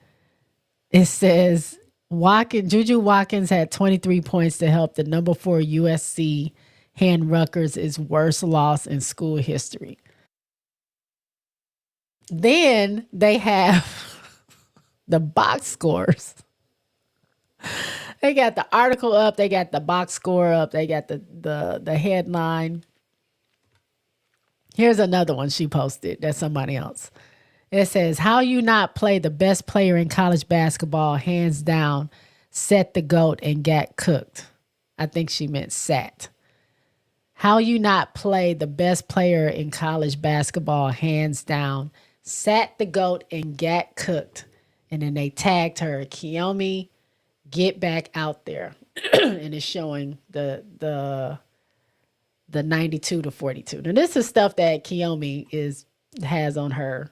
It says, Juju Watkins had 23 points to help the number 4 USC hand Rutgers' worst loss in school history. Then they have the box scores. They got the article up. They got the box score up. They got the headline. Here's another one she posted. That's somebody else. It says, how you not play the best player in college basketball, hands down, set the GOAT and got cooked. I think she meant sat. How you not play the best player in college basketball, hands down, sat the GOAT and got cooked. And then they tagged her, Keomi, get back out there. And it's showing the 92-42. Now this is stuff that Keomi has on her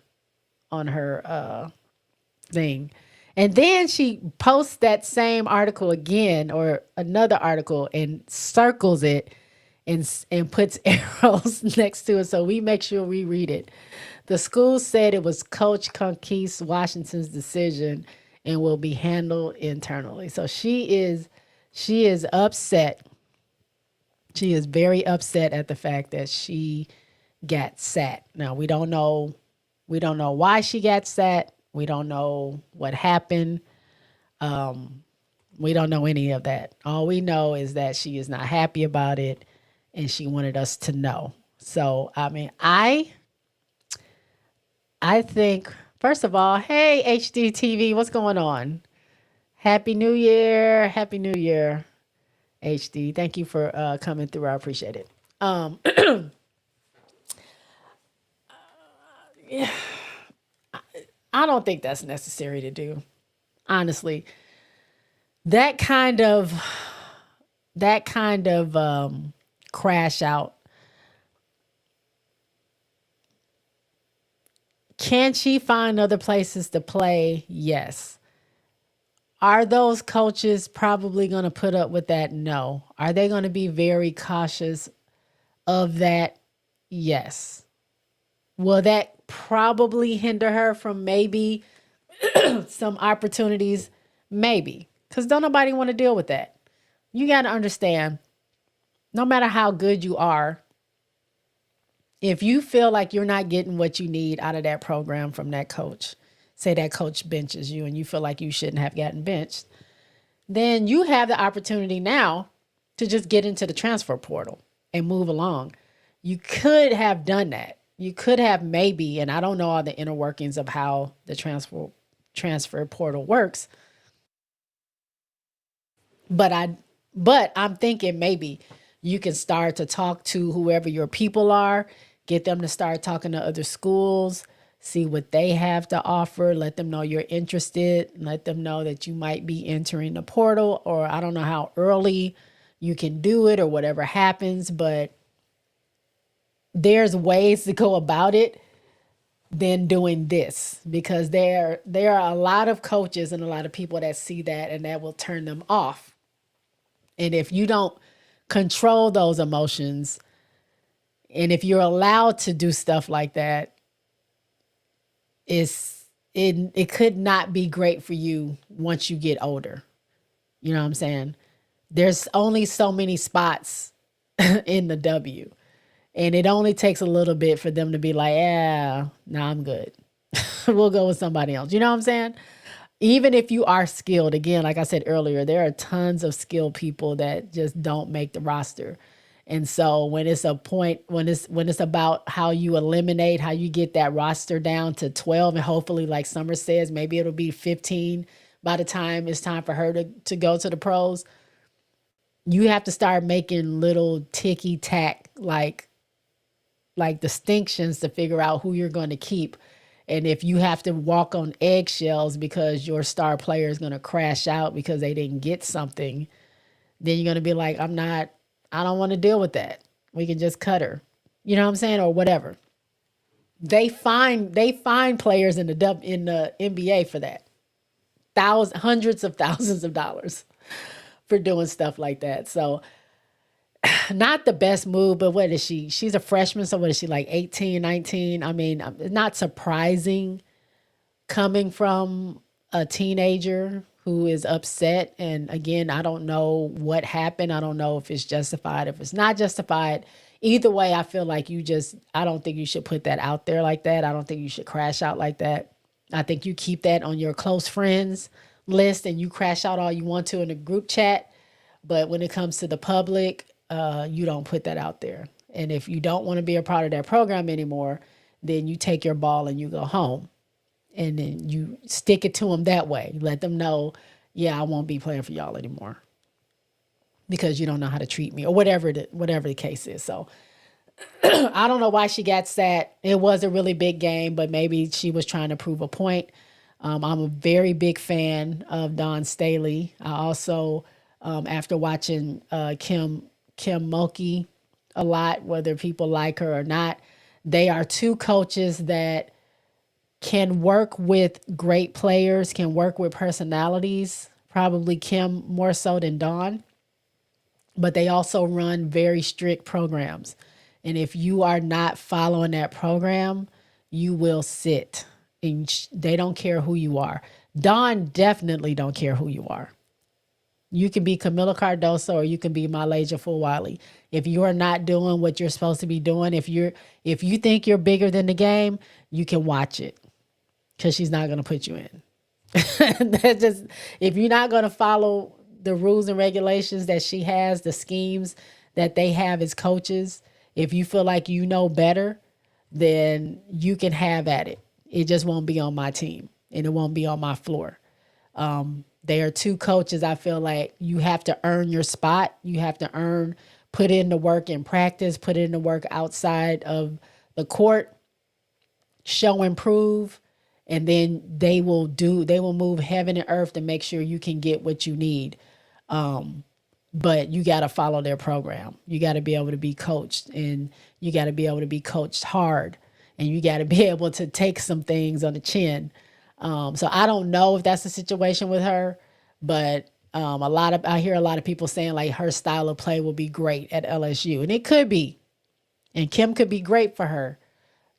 thing. And then she posts that same article again, or another article, and circles it and puts arrows next to it so we make sure we read it. The school said it was Coach Conquist Washington's decision and will be handled internally. So she is upset. She is very upset at the fact that she got sat. Now we don't know why she got sat. We don't know what happened. We don't know any of that. All we know is that she is not happy about it and she wanted us to know. So, I mean, I think, first of all, hey, HDTV, what's going on? Happy New Year. Happy New Year, HD. Thank you for coming through. I appreciate it. Yeah, I don't think that's necessary to do, honestly. That kind of crash out. Can she find other places to play? Yes. Are those coaches probably going to put up with that? No. Are they going to be very cautious of that? Yes. Will that probably hinder her from maybe some opportunities? Maybe. Because don't nobody want to deal with that. You got to understand, no matter how good you are, if you feel like you're not getting what you need out of that program from that coach, say that coach benches you and you feel like you shouldn't have gotten benched, then you have the opportunity now to just get into the transfer portal and move along. You could have done that. You could have maybe, and I don't know all the inner workings of how the transfer portal works, but I'm thinking maybe you can start to talk to whoever your people are, get them to start talking to other schools, see what they have to offer, let them know you're interested, let them know that you might be entering the portal, or I don't know how early you can do it or whatever happens, but there's ways to go about it than doing this, because there are a lot of coaches and a lot of people that see that and that will turn them off. And if you don't control those emotions, and if you're allowed to do stuff like that, it could not be great for you once you get older. You know what I'm saying? There's only so many spots in the W. And it only takes a little bit for them to be like, yeah, nah, I'm good. We'll go with somebody else. You know what I'm saying? Even if you are skilled, again, like I said earlier, there are tons of skilled people that just don't make the roster. And so when it's a point, when it's about how you eliminate, how you get that roster down to 12, and hopefully, like Summer says, maybe it'll be 15 by the time it's time for her to go to the pros. You have to start making little ticky tack like distinctions to figure out who you're going to keep. And if you have to walk on eggshells because your star player is going to crash out because they didn't get something, then you're going to be like, I don't want to deal with that. We can just cut her. You know what I'm saying? Or whatever. They find players in the NBA for that. Hundreds of thousands of dollars for doing stuff like that. So not the best move, but what is she? She's a freshman. So what is she, like 18, 19? I mean, it's not surprising coming from a teenager who is upset. And again, I don't know what happened. I don't know if it's justified, if it's not justified. Either way, I feel like I don't think you should put that out there like that. I don't think you should crash out like that. I think you keep that on your close friends list and you crash out all you want to in a group chat. But when it comes to the public, you don't put that out there. And if you don't want to be a part of that program anymore, then you take your ball and you go home. And then you stick it to them that way. Let them know, yeah, I won't be playing for y'all anymore because you don't know how to treat me or whatever the case is. So I don't know why she got sat. It was a really big game, but maybe she was trying to prove a point. I'm a very big fan of Dawn Staley. I also, after watching Kim Mulkey a lot, whether people like her or not, they are two coaches that can work with great players, can work with personalities, probably Kim more so than Dawn, but they also run very strict programs. And if you are not following that program, you will sit. And they don't care who you are. Dawn definitely don't care who you are. You can be Camila Cardoso or you can be Malaysia Fulwiley. If you are not doing what you're supposed to be doing, if you think you're bigger than the game, you can watch it because she's not going to put you in. That's just, if you're not going to follow the rules and regulations that she has, the schemes that they have as coaches, if you feel like you know better, then you can have at it. It just won't be on my team and it won't be on my floor. They are two coaches. I feel like you have to earn your spot. You have to put in the work in practice, put in the work outside of the court, show and prove, and then they will move heaven and earth to make sure you can get what you need. But you got to follow their program. You got to be able to be coached, and you got to be able to be coached hard, and you got to be able to take some things on the chin. So I don't know if that's the situation with her, but I hear a lot of people saying like her style of play will be great at LSU, and it could be, and Kim could be great for her.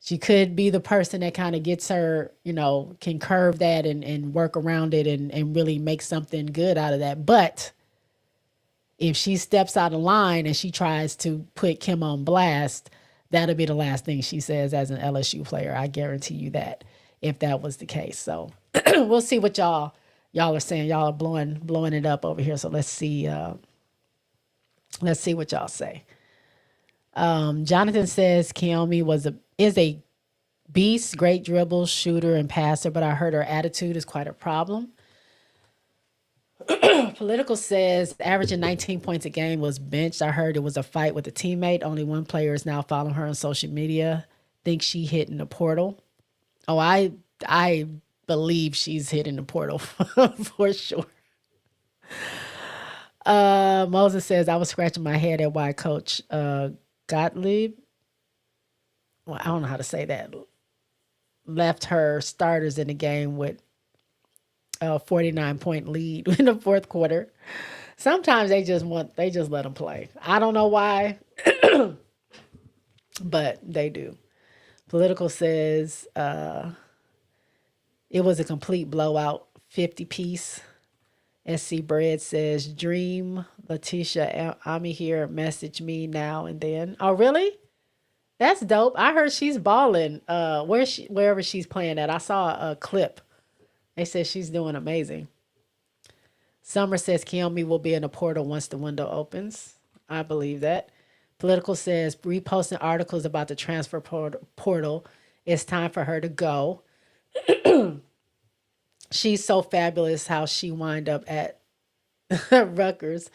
She could be the person that kind of gets her, can curve that and work around it and really make something good out of that. But if she steps out of line and she tries to put Kim on blast, that'll be the last thing she says as an LSU player. I guarantee you that, if that was the case. So we'll see what y'all are saying. Y'all are blowing it up over here. So let's see what y'all say. Jonathan says Kiyomi is a beast, great dribble, shooter, and passer, but I heard her attitude is quite a problem. Political says averaging 19 points a game, was benched. I heard it was a fight with a teammate. Only one player is now following her on social media. Think she hit in the portal. Oh, I believe she's hitting the portal for sure. Moses says, I was scratching my head at why Coach Gottlieb, well, I don't know how to say that, left her starters in the game with a 49-point lead in the fourth quarter. Sometimes they just let them play. I don't know why, but they do. Political says it was a complete blowout, 50 piece. SC Bread says, Dream, Letitia, I'm here, message me now and then. Oh, really? That's dope. I heard she's balling wherever she's playing at. I saw a clip They said she's doing amazing. Summer says Kiyomi will be in the portal once the window opens. I believe that. Political says reposting articles about the transfer portal. It's time for her to go. She's so fabulous how she wind up at Rutgers.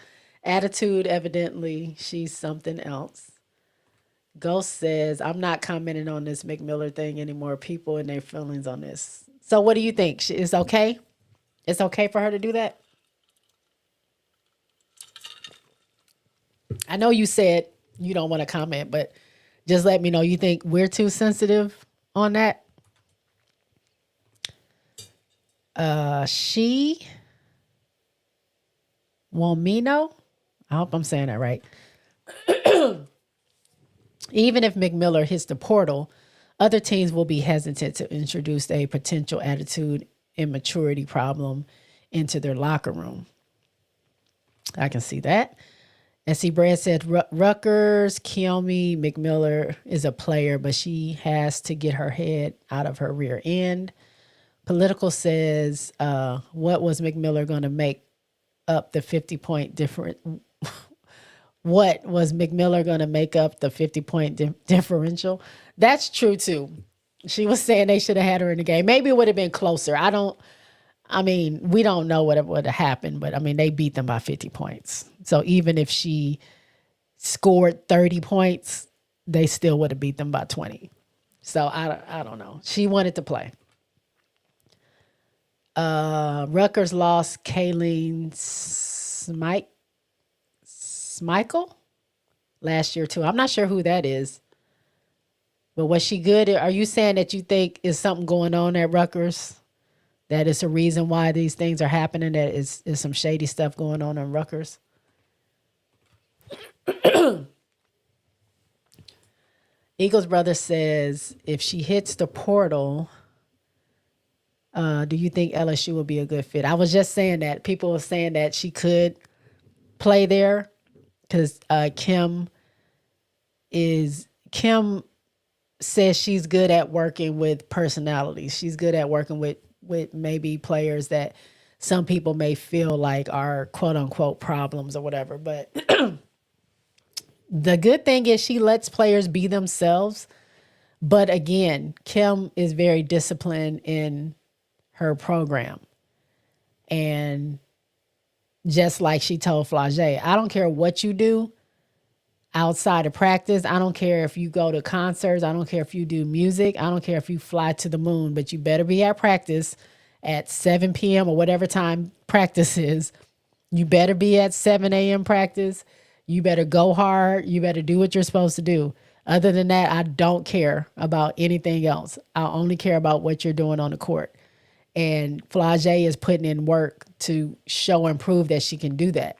Attitude, evidently, she's something else. Ghost says, I'm not commenting on this McMiller thing anymore. People and their feelings on this. So what do you think? It's okay? It's okay for her to do that? I know you said you don't want to comment, but just let me know. You think we're too sensitive on that? She Womino? I hope I'm saying that right. Even if McMiller hits the portal, other teams will be hesitant to introduce a potential attitude immaturity problem into their locker room. I can see that. And see, Brad said Rutgers, Kiyomi McMiller is a player, but she has to get her head out of her rear end. Political says, what was McMiller going to make up the 50-point different? What was McMiller going to make up the 50-point differential? That's true too. She was saying they should have had her in the game. Maybe it would have been closer. We don't know what would have happened, but I mean, they beat them by 50 points. So even if she scored 30 points, they still would have beat them by 20. So I don't know. She wanted to play. Rutgers lost Kayleen Smichael last year too. I'm not sure who that is. But was she good? Are you saying that you think is something going on at Rutgers? That is a reason why these things are happening? That is some shady stuff going on in Rutgers? Eagles brother says, if she hits the portal, do you think LSU will be a good fit? I was just saying that. People were saying that she could play there because Kim says she's good at working with personalities. She's good at working with maybe players that some people may feel like are quote unquote problems or whatever. But the good thing is she lets players be themselves. But again, Kim is very disciplined in her program. And just like she told Flage, I don't care what you do outside of practice. I don't care if you go to concerts. I don't care if you do music. I don't care if you fly to the moon, but you better be at practice at 7 p.m. or whatever time practice is. You better be at 7 a.m. practice. You better go hard. You better do what you're supposed to do. Other than that, I don't care about anything else. I only care about what you're doing on the court. And Flage is putting in work to show and prove that she can do that.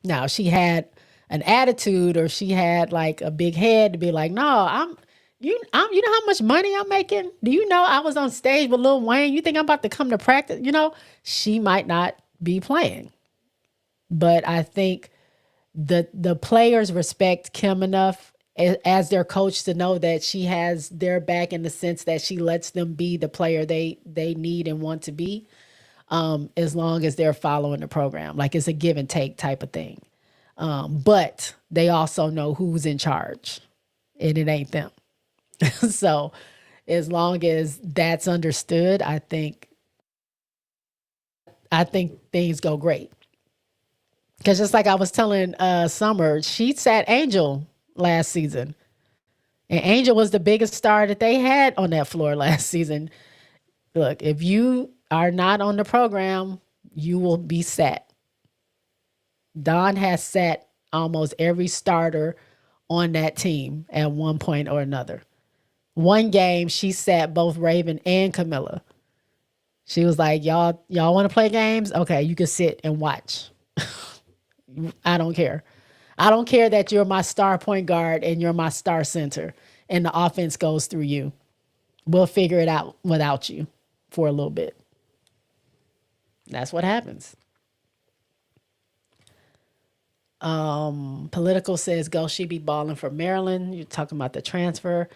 Now, she had an attitude or she had like a big head to be like, no, you know how much money I'm making? Do you know I was on stage with Lil Wayne? You think I'm about to come to practice? She might not be playing. But I think the players respect Kim enough as their coach to know that she has their back in the sense that she lets them be the player they need and want to be, as long as they're following the program. Like it's a give and take type of thing. But they also know who's in charge, and it ain't them. So as long as that's understood, I think things go great. Because just like I was telling Summer, she sat Angel last season. And Angel was the biggest star that they had on that floor last season. Look, if you are not on the program, you will be sat. Don has sat almost every starter on that team at one point or another. One game, she sat both Raven and Camilla. She was like, y'all want to play games? Okay, you can sit and watch. I don't care. I don't care that you're my star point guard and you're my star center and the offense goes through you. We'll figure it out without you for a little bit. That's what happens. Political says, go she be balling for Maryland. You're talking about the transfer.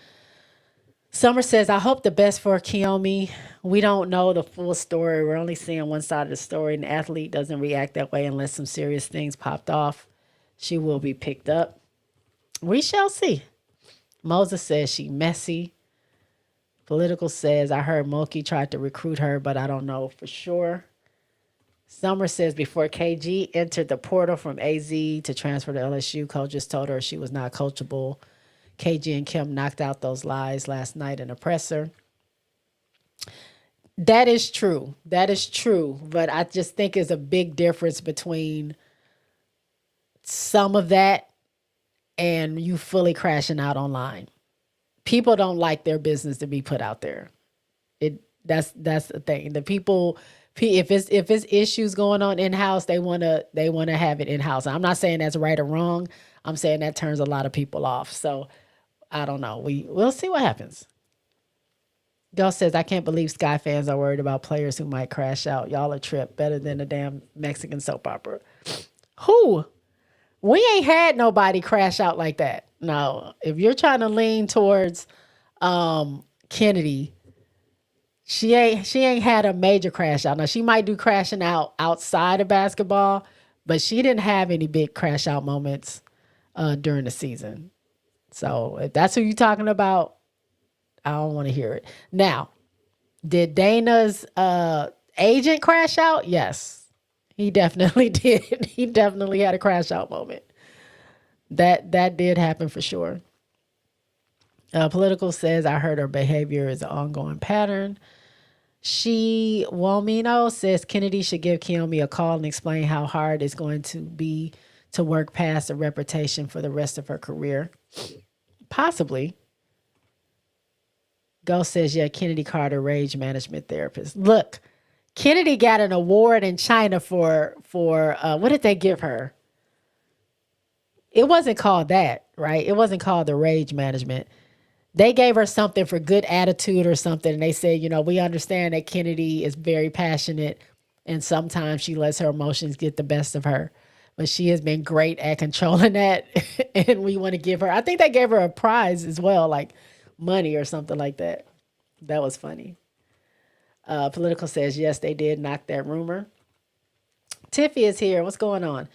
Summer says, I hope the best for Kiyomi. We don't know the full story. We're only seeing one side of the story, and the athlete doesn't react that way unless some serious things popped off. She will be picked up. We shall see. Moses says she messy. Political says, I heard Moki tried to recruit her, but I don't know for sure. Summer says, before KG entered the portal from AZ to transfer to LSU, coaches told her she was not coachable. KG and Kim knocked out those lies last night in a presser. That is true. That is true. But I just think there's a big difference between some of that and you fully crashing out online. People don't like their business to be put out there. That's the thing. The people, if it's issues going on in house, they wanna have it in house. I'm not saying that's right or wrong. I'm saying that turns a lot of people off. So I don't know. We'll see what happens. Gus says, I can't believe Sky fans are worried about players who might crash out. Y'all a trip better than a damn Mexican soap opera. Who? We ain't had nobody crash out like that. No. If you're trying to lean towards Kennedy, she ain't had a major crash out. Now she might do crashing out outside of basketball, but she didn't have any big crash out moments during the season. So if that's who you're talking about, I don't want to hear it. Now, did Dana's agent crash out? Yes, he definitely did. He definitely had a crash out moment. That did happen for sure. Political says, I heard her behavior is an ongoing pattern. She Womino says Kennedy should give Kiyomi a call and explain how hard it's going to be to work past a reputation for the rest of her career. Possibly. Ghost says, yeah, Kennedy Carter, rage management therapist. Look, Kennedy got an award in China for what did they give her? It wasn't called that, right? It wasn't called the rage management. They gave her something for good attitude or something. And they said, we understand that Kennedy is very passionate and sometimes she lets her emotions get the best of her. But she has been great at controlling that. And we want to give her, I think they gave her a prize as well, like money or something like that. That was funny. Political says, yes, they did knock that rumor. Tiffy is here. What's going on?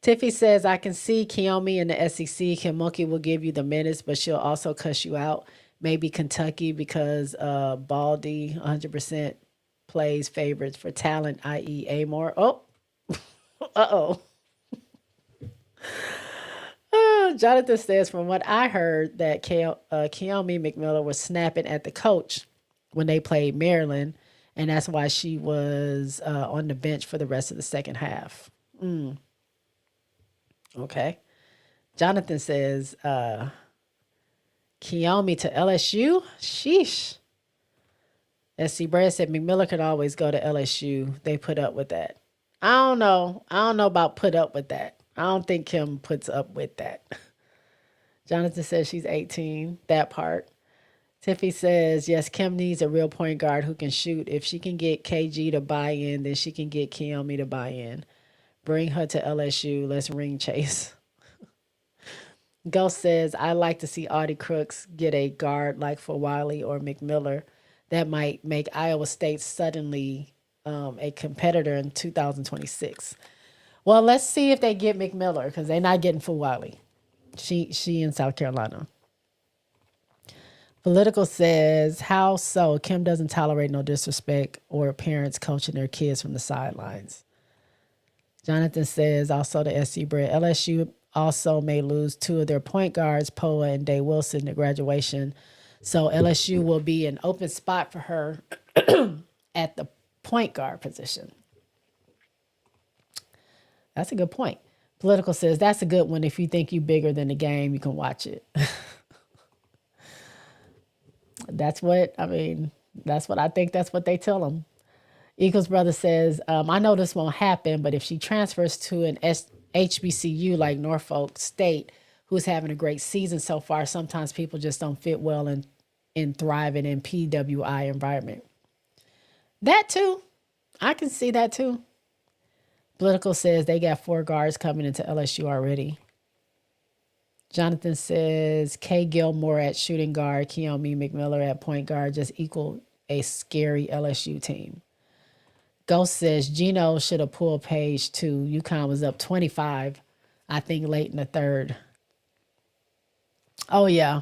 Tiffy says, I can see Kiyomi in the SEC. Kimoki will give you the minutes, but she'll also cuss you out. Maybe Kentucky because Baldy 100% plays favorites for talent, i.e. Amore. Oh, uh-oh. Jonathan says, from what I heard, that Kiyomi McMillan was snapping at the coach when they played Maryland, and that's why she was on the bench for the rest of the second half. Okay. Jonathan says, Kiyomi to LSU? Sheesh. SC Brad said, McMillan could always go to LSU. They put up with that. I don't know. I don't know about put up with that. I don't think Kim puts up with that. Jonathan says she's 18. That part. Tiffy says, yes, Kim needs a real point guard who can shoot. If she can get KG to buy in, then she can get Kiyomi to buy in. Bring her to LSU. Let's ring chase. Ghost says, I like to see Audie Crooks get a guard like for Wiley or McMillan. That might make Iowa State suddenly a competitor in 2026. Well, let's see if they get McMillan because they're not getting for Wiley. She in South Carolina. Political says, how so? Kim doesn't tolerate no disrespect or parents coaching their kids from the sidelines. Jonathan says, also the SC Bread, LSU also may lose two of their point guards, Poa and Day Wilson, to graduation. So LSU will be an open spot for her at the point guard position. That's a good point. Political says, that's a good one. If you think you're bigger than the game, you can watch it. That's what I think. That's what they tell them. Eagles brother says, I know this won't happen, but if she transfers to an HBCU like Norfolk State, who's having a great season so far, sometimes people just don't fit well in thriving in PWI environment. That too. I can see that too. Political says they got 4 guards coming into LSU already. Jonathan says Kay Gilmore at shooting guard, Keomi McMiller at point guard just equal a scary LSU team. Ghost says Gino should have pulled Page too. UConn was up 25, I think, late in the third. Oh, yeah.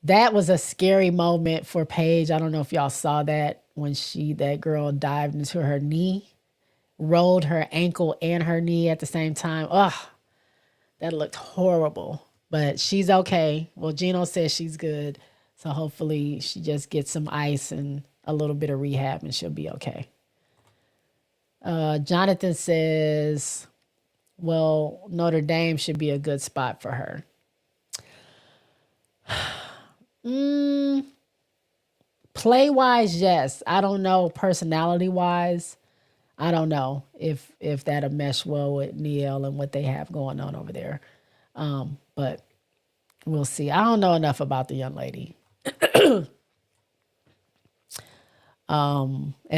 That was a scary moment for Paige. I don't know if y'all saw that when that girl dived into her knee, rolled her ankle and her knee at the same time. Ugh, that looked horrible. But she's okay. Well, Gino says she's good. So hopefully she just gets some ice and a little bit of rehab and she'll be okay. Jonathan says, well, Notre Dame should be a good spot for her. Play wise, yes. I don't know personality wise. I don't know if that'll mesh well with Neil and what they have going on over there. But we'll see. I don't know enough about the young lady.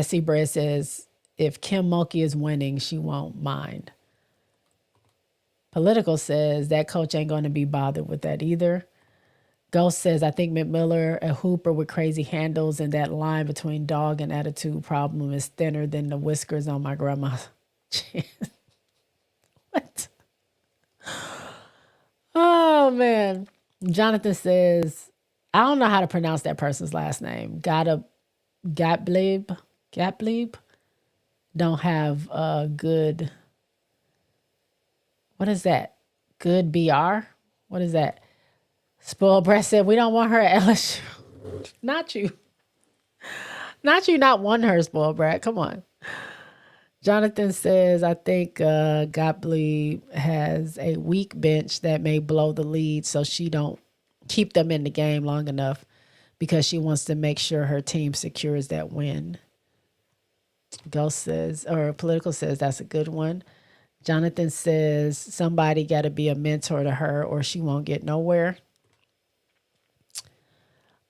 SC Bread says if Kim Mulkey is winning, she won't mind. Political says that coach ain't going to be bothered with that either. Ghost says, I think McMiller, a hooper with crazy handles, and that line between dog and attitude problem is thinner than the whiskers on my grandma's chin. What? Oh, man. Jonathan says, I don't know how to pronounce that person's last name. Gottlieb don't have a good, what is that? Good BR? What is that? Spoiled Breast said, we don't want her at LSU. Not you. Not you not want her, Spoiled Brat. Come on. Jonathan says, I think Gottlieb has a weak bench that may blow the lead so she don't keep them in the game long enough because she wants to make sure her team secures that win. Ghost says, or Political says, that's a good one. Jonathan says, somebody got to be a mentor to her or she won't get nowhere.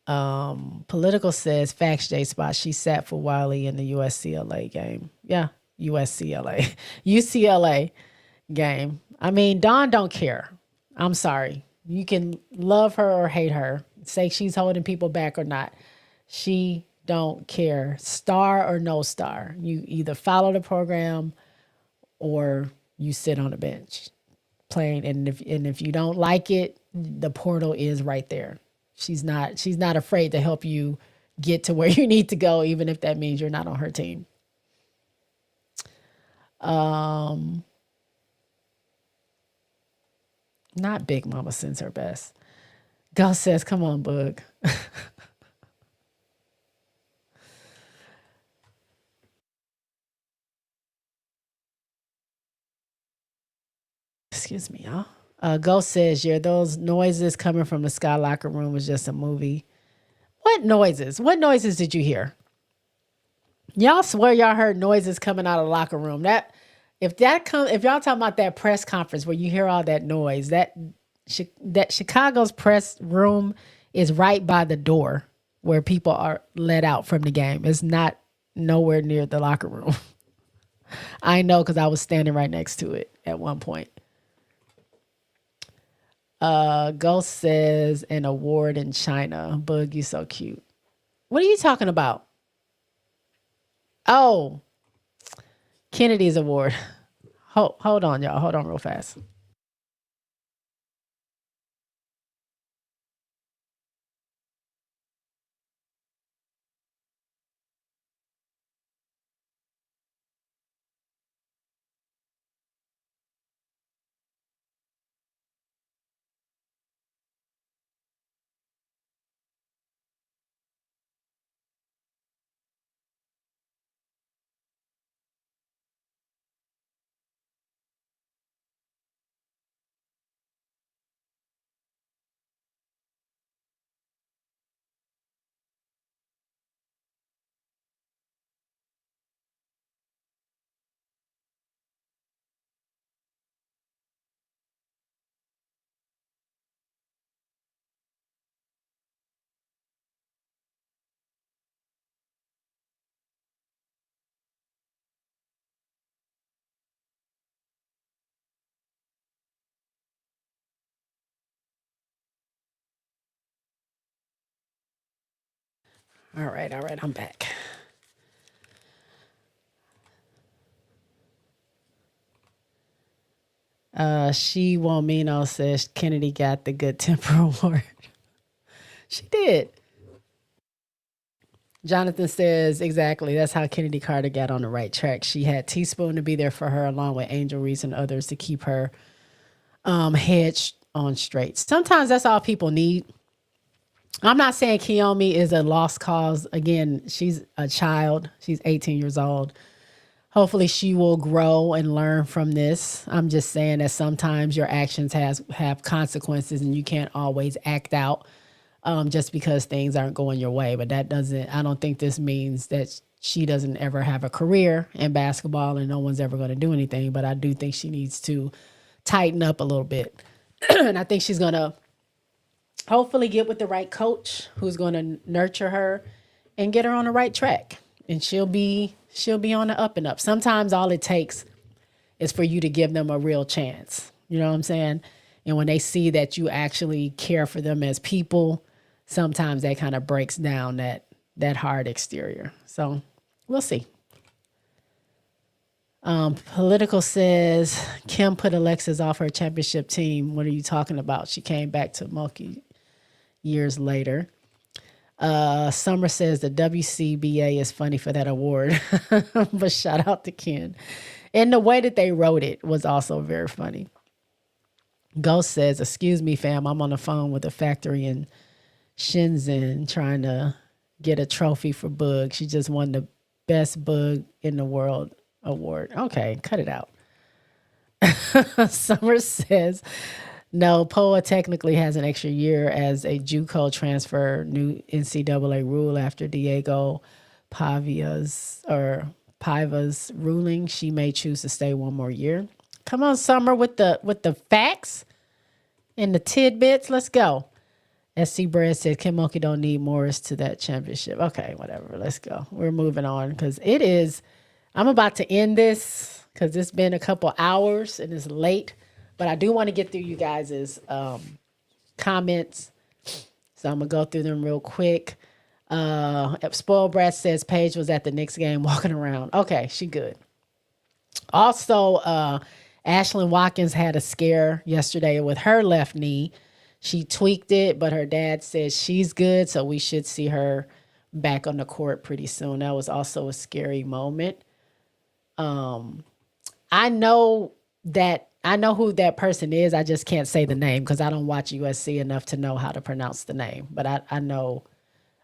Political says, facts J Spot, she sat for Wiley in the USCLA game. Yeah, USCLA. UCLA game. I mean, Dawn don't care. I'm sorry. You can love her or hate her. Say she's holding people back or not. She don't care. Star or no star. You either follow the program or you sit on the bench playing. And if you don't like it, the portal is right there. She's not afraid to help you get to where you need to go, even if that means you're not on her team. Not Big Mama sends her best. Gus says, come on, Bug. Excuse me, y'all. Ghost says, yeah, those noises coming from the Sky Locker room was just a movie. What noises? What noises did you hear? Y'all swear y'all heard noises coming out of the locker room. If y'all talking about that press conference where you hear all that noise, that Chicago's press room is right by the door where people are let out from the game. It's not nowhere near the locker room. I know because I was standing right next to it at one point. Ghost says an award in China. Bug, you so cute. What are you talking about? Oh, Kennedy's award. Hold on, y'all. Hold on real fast. All right, I'm back. She Womino says Kennedy got the good temper award. She did. Jonathan says, exactly. That's how Kennedy Carter got on the right track. She had Teaspoon to be there for her, along with Angel Reese and others to keep her head on straight. Sometimes that's all people need. I'm not saying Kiyomi is a lost cause. Again, she's a child. She's 18 years old. Hopefully she will grow and learn from this. I'm just saying that sometimes your actions have consequences and you can't always act out just because things aren't going your way. But I don't think this means that she doesn't ever have a career in basketball and no one's ever going to do anything. But I do think she needs to tighten up a little bit. And I think she's going to hopefully get with the right coach who's going to nurture her and get her on the right track. And she'll be on the up and up. Sometimes all it takes is for you to give them a real chance. You know what I'm saying? And when they see that you actually care for them as people, sometimes that kind of breaks down that hard exterior. So we'll see. Political says Kim put Alexis off her championship team. What are you talking about? She came back to Milwaukee years later. Summer says the WCBA is funny for that award, but shout out to Ken. And the way that they wrote it was also very funny. Ghost says, excuse me, fam, I'm on the phone with a factory in Shenzhen trying to get a trophy for Bug. She just won the best Bug in the world award. Okay, cut it out. Summer says, no, POA technically has an extra year as a JUCO transfer, new NCAA rule after Diego Pavia's ruling. She may choose to stay one more year. Come on, Summer, with the facts and the tidbits. Let's go. SC Bread said Kim Mulkey don't need Morris to that championship. Okay, whatever. Let's go. We're moving on because I'm about to end this because it's been a couple hours and it's late. But I do want to get through you guys' comments. So I'm going to go through them real quick. Spoiled Brat says Paige was at the Knicks game walking around. Okay, she good. Also, Ashlyn Watkins had a scare yesterday with her left knee. She tweaked it, but her dad says she's good, so we should see her back on the court pretty soon. That was also a scary moment. I know who that person is. I just can't say the name because I don't watch USC enough to know how to pronounce the name. But I know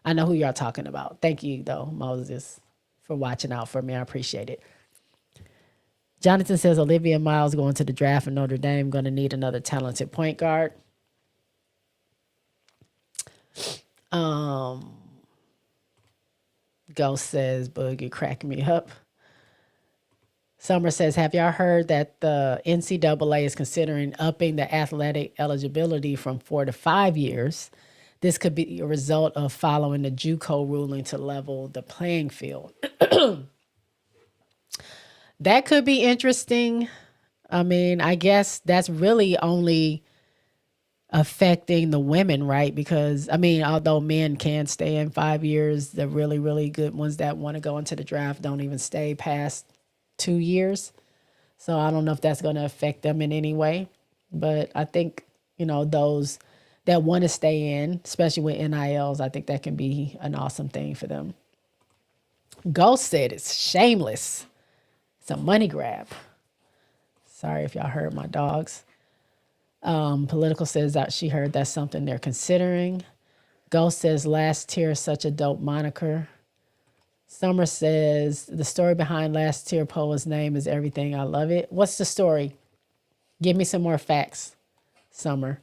who y'all talking about. Thank you, though, Moses, for watching out for me. I appreciate it. Jonathan says Olivia Miles going to the draft in Notre Dame, going to need another talented point guard. Ghost says, Bug, you crack me up. Summer says, have y'all heard that the NCAA is considering upping the athletic eligibility from 4 to 5 years? This could be a result of following the JUCO ruling to level the playing field. That could be interesting. I mean, I guess that's really only affecting the women, right? Because, I mean, although men can stay in 5 years, the really, really good ones that want to go into the draft don't even stay past 2 years. So I don't know if that's going to affect them in any way. But I think, those that want to stay in, especially with NILs, I think that can be an awesome thing for them. Ghost said it's shameless. It's a money grab. Sorry if y'all heard my dogs. Political says that she heard that's something they're considering. Ghost says Last Tier is such a dope moniker. Summer says the story behind Last Tier Poa's name is everything. I love it. What's the story? Give me some more facts, Summer.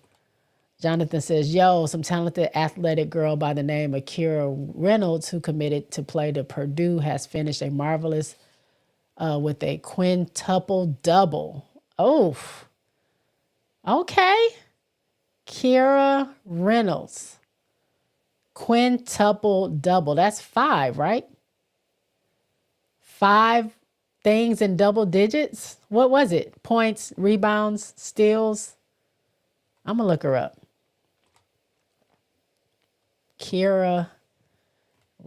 Jonathan says, some talented athletic girl by the name of Kira Reynolds, who committed to play to Purdue, has finished a marvelous with a quintuple double. Oh, okay. Kira Reynolds. Quintuple double. That's 5, right? 5 things in double digits? What was it? Points, rebounds, steals? I'm going to look her up. Kira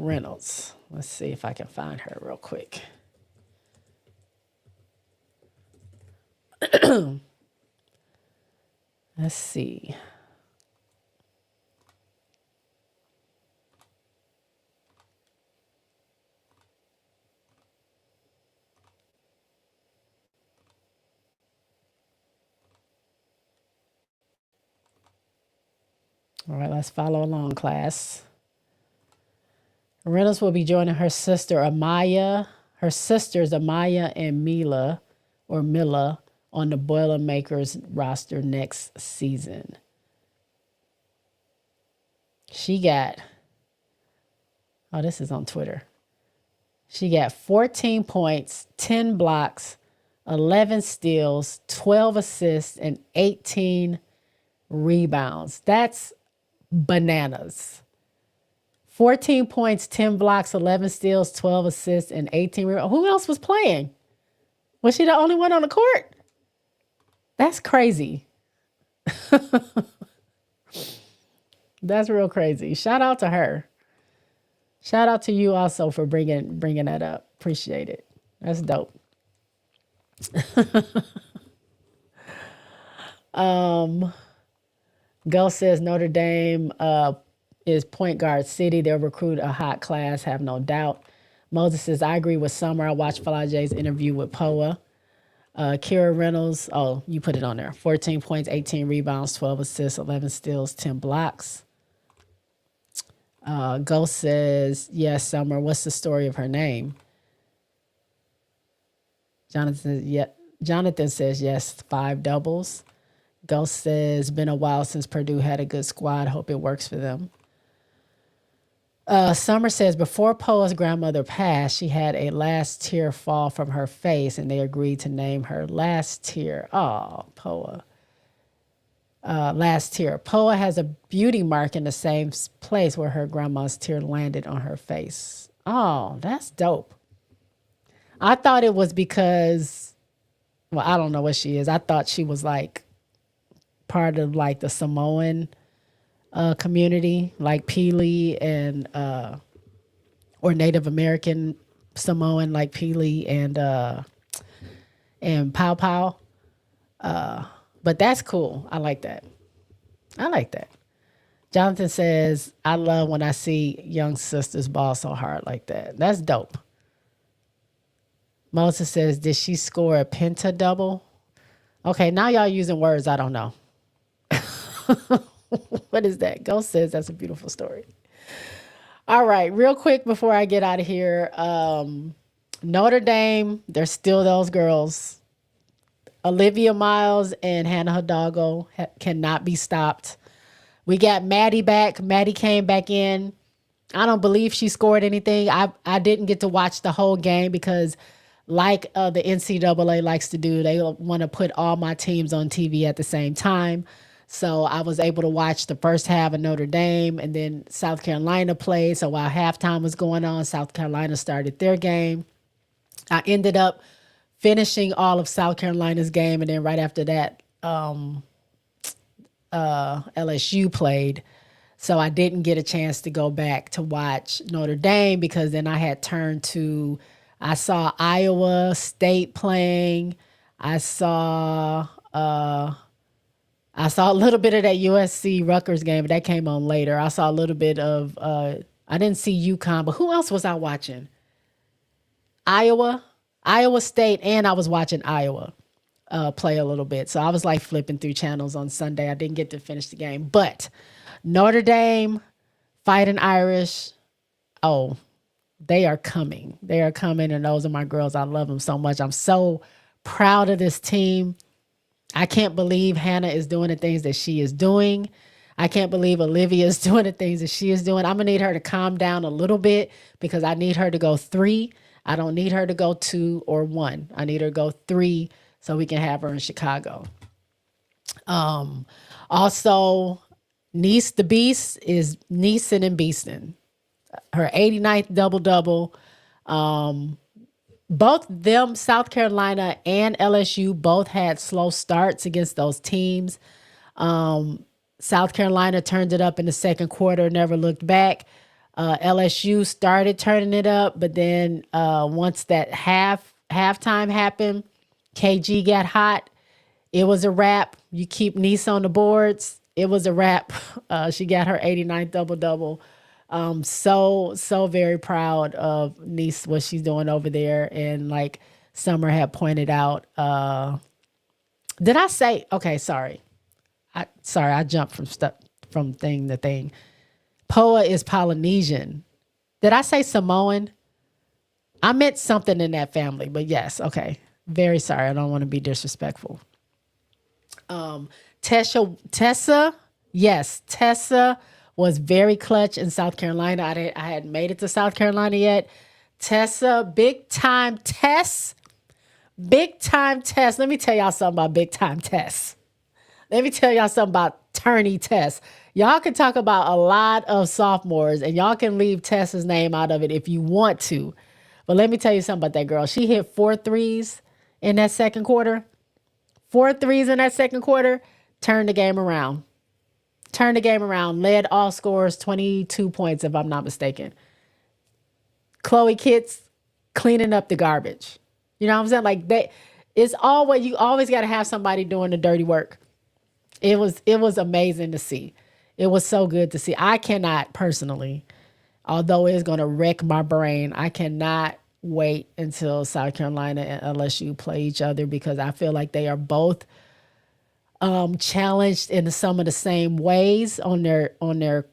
Reynolds. Let's see if I can find her real quick. Let's see. All right, let's follow along, class. Reynolds will be joining her sister Amaya, her sisters Amaya and Mila, or Milla, on the Boilermakers roster next season. She got, oh, this is on Twitter. She got 14 points, 10 blocks, 11 steals, 12 assists, and 18 rebounds. That's bananas. 14 points, 10 blocks, 11 steals, 12 assists, and 18 rebounds. Who else was playing? Was she the only one on the court? That's crazy. That's real crazy. Shout out to her. Shout out to you also for bringing that up. Appreciate it. That's dope. Go says Notre Dame is point guard city. They'll recruit a hot class, have no doubt. Moses says, I agree with Summer. I watched Falaje's interview with Poa. Kira Reynolds, oh, you put it on there. 14 points, 18 rebounds, 12 assists, 11 steals, 10 blocks. Ghost says, yes, Summer. What's the story of her name? Jonathan says, yes, 5 doubles. Ghost says, been a while since Purdue had a good squad. Hope it works for them. Summer says, before Poa's grandmother passed, she had a last tear fall from her face, and they agreed to name her Last Tear. Oh, Poa. Last Tear. Poa has a beauty mark in the same place where her grandma's tear landed on her face. Oh, that's dope. I thought it was because, well, I don't know what she is. I thought she was like part of like the Samoan community, like Pele and or Native American Samoan, like Pele and Pow Pow. But that's cool. I like that. I like that. Jonathan says, I love when I see young sisters ball so hard like that. That's dope. Moses says, did she score a penta double? Okay, now y'all using words I don't know. What is that? Ghost says that's a beautiful story. All right, real quick before I get out of here. Notre Dame, there's still those girls. Olivia Miles and Hannah Hidalgo cannot be stopped. We got Maddie back. Maddie came back in. I don't believe she scored anything. I didn't get to watch the whole game because like the NCAA likes to do, they want to put all my teams on TV at the same time. So I was able to watch the first half of Notre Dame, and then South Carolina played. So while halftime was going on, South Carolina started their game. I ended up finishing all of South Carolina's game, and then right after that, LSU played. So I didn't get a chance to go back to watch Notre Dame because then I had turned to, I saw Iowa State playing. I saw a little bit of that USC Rutgers game, but that came on later. I saw a little bit of, I didn't see UConn, but who else was I watching? Iowa State, and I was watching Iowa play a little bit. So I was like flipping through channels on Sunday. I didn't get to finish the game. But Notre Dame, Fighting Irish, oh, they are coming. They are coming, and those are my girls. I love them so much. I'm so proud of this team. I can't believe Hannah is doing the things that she is doing. I can't believe Olivia is doing the things that she is doing. I'm going to need her to calm down a little bit because I need her to go 3. I don't need her to go 2 or 1. I need her to go 3 so we can have her in Chicago. Also, Niece the Beast is Neeson and Beastin'. Her 89th double-double. Both them, South Carolina and LSU, both had slow starts against those teams. South Carolina turned it up in the second quarter, never looked back. LSU started turning it up, but then once that halftime happened, KG got hot. It was a wrap. You keep Nice on the boards. It was a wrap. She got her 89th double double. So very proud of Nice, what she's doing over there. And like Summer had pointed out, did I say? Okay, sorry. I jumped from stuff from thing to thing. Poa is Polynesian. Did I say Samoan? I meant something in that family, but yes, okay. Very sorry. I don't want to be disrespectful. Tessa, yes, Tessa was very clutch in South Carolina. I hadn't made it to South Carolina yet. Tessa, big time Tess. Big time Tess. Let me tell y'all something about big time Tess. Let me tell y'all something about Turney Tess. Y'all can talk about a lot of sophomores and y'all can leave Tess's name out of it if you want to. But let me tell you something about that girl. She hit 4 threes in that second quarter. 4 threes in that second quarter. Turned the game around. Turned the game around. Led all scorers, 22 points if I'm not mistaken. Chloe Kitts cleaning up the garbage. You know what I'm saying? Like you always got to have somebody doing the dirty work. It was amazing to see. It was so good to see. I cannot personally, although it's going to wreck my brain, I cannot wait until South Carolina and LSU play each other because I feel like they are both challenged in some of the same ways on their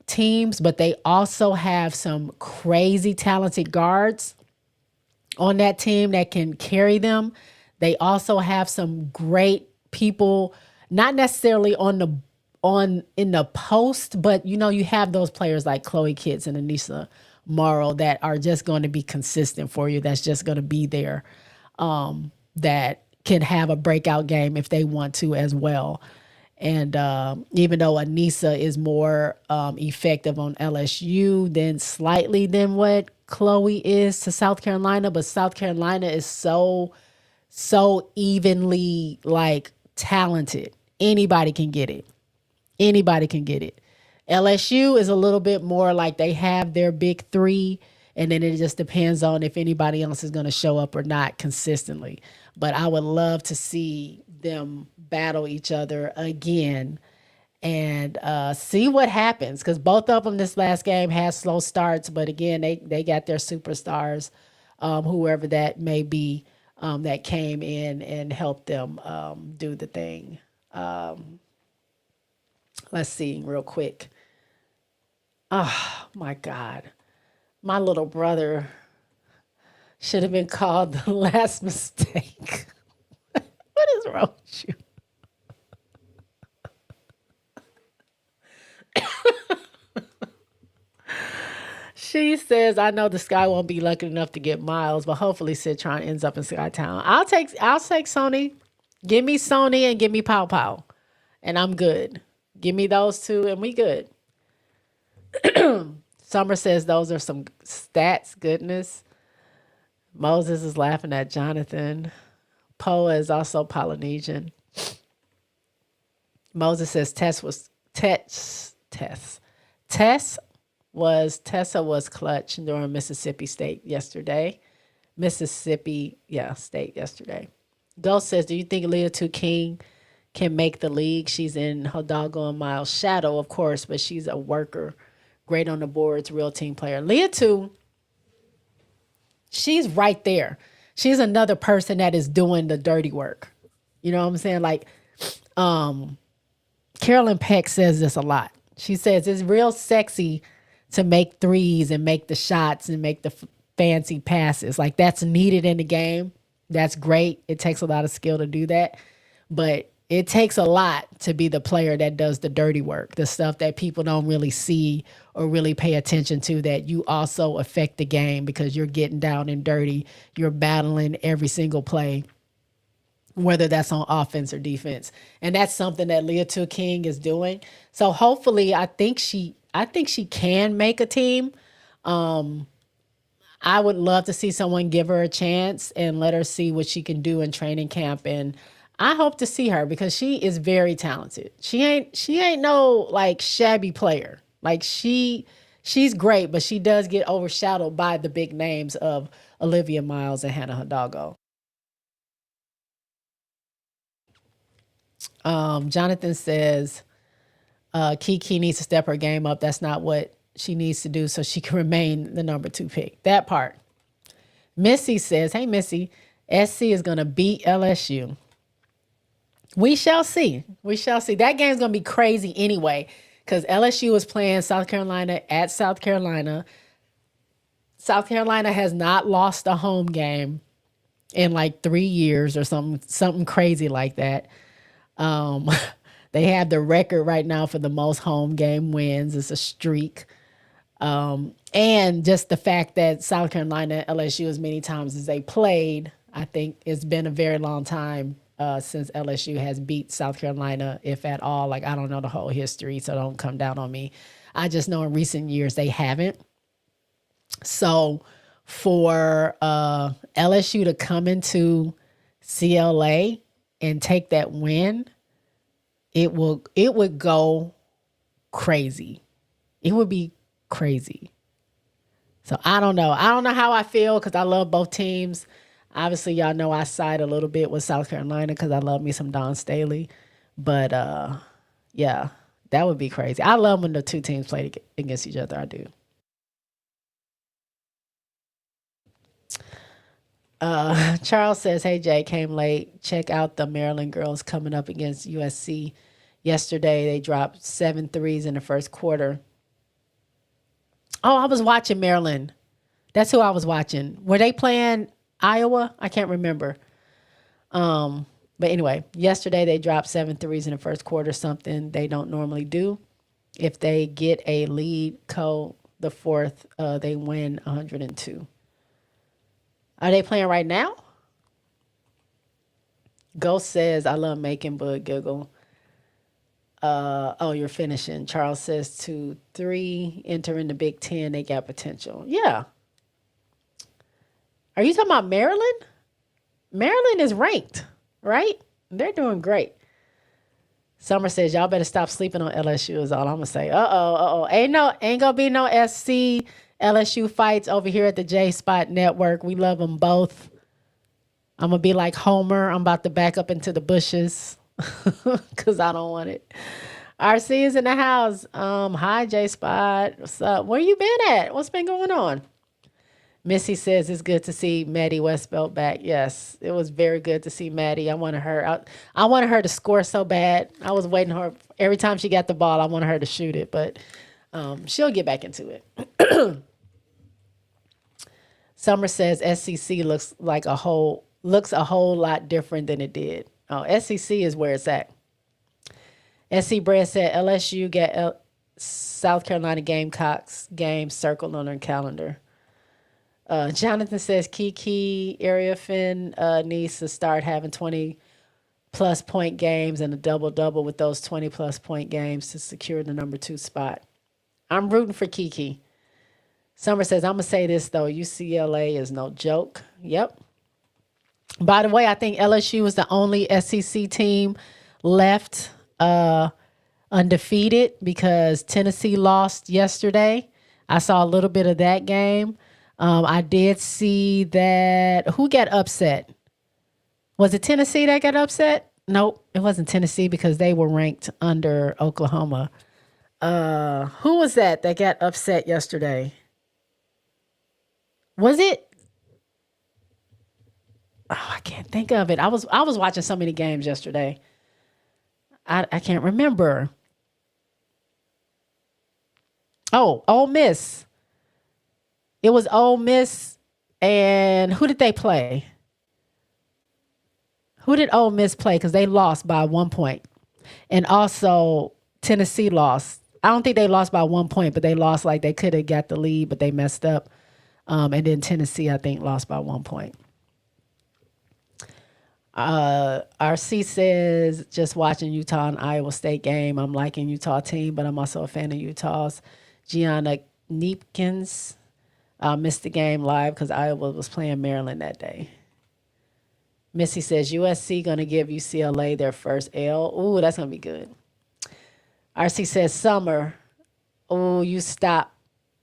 teams, but they also have some crazy talented guards on that team that can carry them. They also have some great people, not necessarily in the post, but you have those players like Chloe Kitts and Anissa Morrow that are just going to be consistent for you. That's just going to be there. That can have a breakout game if they want to as well. And even though Anissa is more effective on LSU than what Chloe is to South Carolina, but South Carolina is so evenly like talented. Anybody can get it. Anybody can get it. LSU is a little bit more like they have their big three, and then it just depends on if anybody else is going to show up or not consistently. But I would love to see them battle each other again and see what happens, because both of them this last game had slow starts, but again, they got their superstars, whoever that may be, that came in and helped them do the thing. Let's see real quick. Oh my God. My little brother should have been called the last mistake. What is wrong with you? She says, I know the Sky won't be lucky enough to get Miles, but hopefully Citron ends up in Skytown. I'll take Sony. Give me Sony and give me Pow Pow. And I'm good. Give me those two and we good. Summer says those are some stats. Goodness. Moses is laughing at Jonathan. Poa is also Polynesian. Moses says Tessa was clutch during Mississippi State yesterday. State yesterday. Ghost says, do you think Leah King can make the league? She's in her doggone Miles' shadow, of course, but she's a worker. Great on the boards, real team player. Leah she's right there. She's another person that is doing the dirty work. You know what I'm saying? Like, Carolyn Peck says this a lot. She says it's real sexy to make threes and make the shots and make the fancy passes. Like, that's needed in the game. That's great. It takes a lot of skill to do that. But it takes a lot to be the player that does the dirty work, the stuff that people don't really see or really pay attention to, that you also affect the game because you're getting down and dirty. You're battling every single play, whether that's on offense or defense. And that's something that Leah King is doing. So hopefully, I think she can make a team. I would love to see someone give her a chance and let her see what she can do in training camp. And I hope to see her because she is very talented. She ain't no like shabby player. Like she She's great, but she does get overshadowed by the big names of Olivia Miles and Hannah Hidalgo. Jonathan says Kiki needs to step her game up. That's not what she needs to do so she can remain the number 2 pick. That part. Missy says, hey, Missy, SC is going to beat LSU. We shall see. We shall see. That game's going to be crazy anyway because LSU is playing South Carolina at South Carolina. South Carolina has not lost a home game in like 3 years or something crazy like that. They have the record right now for the most home game wins. It's a streak. And just the fact that South Carolina, LSU, as many times as they played, I think it's been a very long time since LSU has beat South Carolina, if at all. Like, I don't know the whole history, so don't come down on me. I just know in recent years they haven't. So for LSU to come into CLA and take that win, it would go crazy. It would be crazy. So I don't know. I don't know how I feel because I love both teams. Obviously, y'all know I side a little bit with South Carolina because I love me some Don Staley. But yeah, that would be crazy. I love when the two teams play against each other. I do. Charles says, hey, Jay, came late. Check out the Maryland girls coming up against USC. Yesterday, they dropped 7 threes in the first quarter. Oh, I was watching Maryland. That's who I was watching. Were they playing Iowa? I can't remember. But anyway, yesterday they dropped 7 threes in the first quarter, something they don't normally do. If they get a lead, the fourth, they win 102. Are they playing right now? Ghost says, I love making Bud giggle. Oh, you're finishing. Charles says 2, 3, entering the Big Ten, they got potential. Yeah. Are you talking about Maryland? Maryland is ranked, right? They're doing great. Summer says, y'all better stop sleeping on LSU is all I'm going to say. Uh-oh. Ain't going to be no SC LSU fights over here at the J Spot Network. We love them both. I'm going to be like Homer. I'm about to back up into the bushes because I don't want it. RC is in the house. Hi, J Spot. What's up? Where you been at? What's been going on? Missy says it's good to see Maddie Westbelt back. Yes, it was very good to see Maddie. I wanted her to score so bad. I was waiting her every time she got the ball. I wanted her to shoot it, but she'll get back into it. Summer says SEC looks a whole lot different than it did. Oh, SEC is where it's at. SC Brad said LSU got South Carolina Gamecocks game circled on their calendar. Jonathan says Kiki Ariafin needs to start having 20-plus point games and a double-double with those 20-plus point games to secure the number 2 spot. I'm rooting for Kiki. Summer says, I'm going to say this, though. UCLA is no joke. Yep. By the way, I think LSU is the only SEC team left undefeated because Tennessee lost yesterday. I saw a little bit of that game. I did see that. Who got upset? Was it Tennessee that got upset? Nope, it wasn't Tennessee because they were ranked under Oklahoma. Who was that got upset yesterday? Was it? Oh, I can't think of it. I was watching so many games yesterday. I can't remember. Oh, Ole Miss. It was Ole Miss, and who did they play? Who did Ole Miss play? Because they lost by 1 point. And also, Tennessee lost. I don't think they lost by 1 point, but they lost like they could have got the lead, but they messed up. And then Tennessee, I think, lost by 1 point. RC says, just watching Utah and Iowa State game. I'm liking Utah team, but I'm also a fan of Utah's. Gianna Neepkins. I missed the game live because Iowa was playing Maryland that day. Missy says USC going to give UCLA their first L. Ooh, that's going to be good. RC says Summer. Oh, you stop.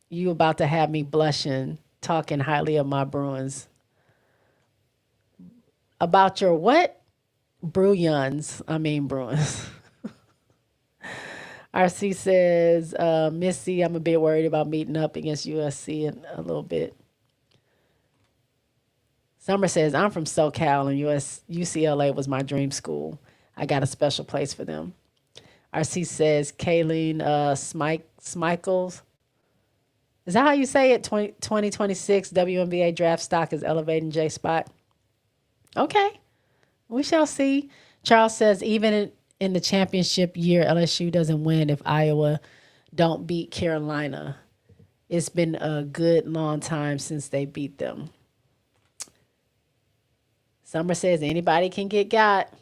You about to have me blushing, talking highly of my Bruins. About your what? Bruins. I mean Bruins. RC says, Missy, I'm a bit worried about meeting up against USC in a little bit. Summer says, I'm from SoCal and UCLA was my dream school. I got a special place for them. RC says, Kayleen Smikles. Is that how you say it? 2026 WNBA draft stock is elevating J Spot. Okay, we shall see. Charles says, even in the championship year, LSU doesn't win if Iowa don't beat Carolina. It's been a good long time since they beat them. Summer says, anybody can get got.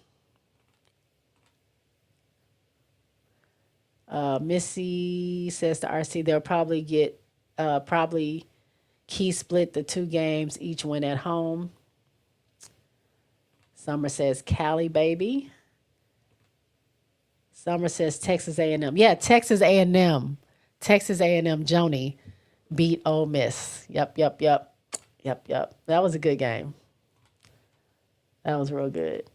Missy says to RC, they'll probably get probably key split the 2 games, each win at home. Summer says Cali baby. Summer says Texas A&M. Yeah, Texas A&M. Texas A&M Joni beat Ole Miss. Yep. That was a good game. That was real good.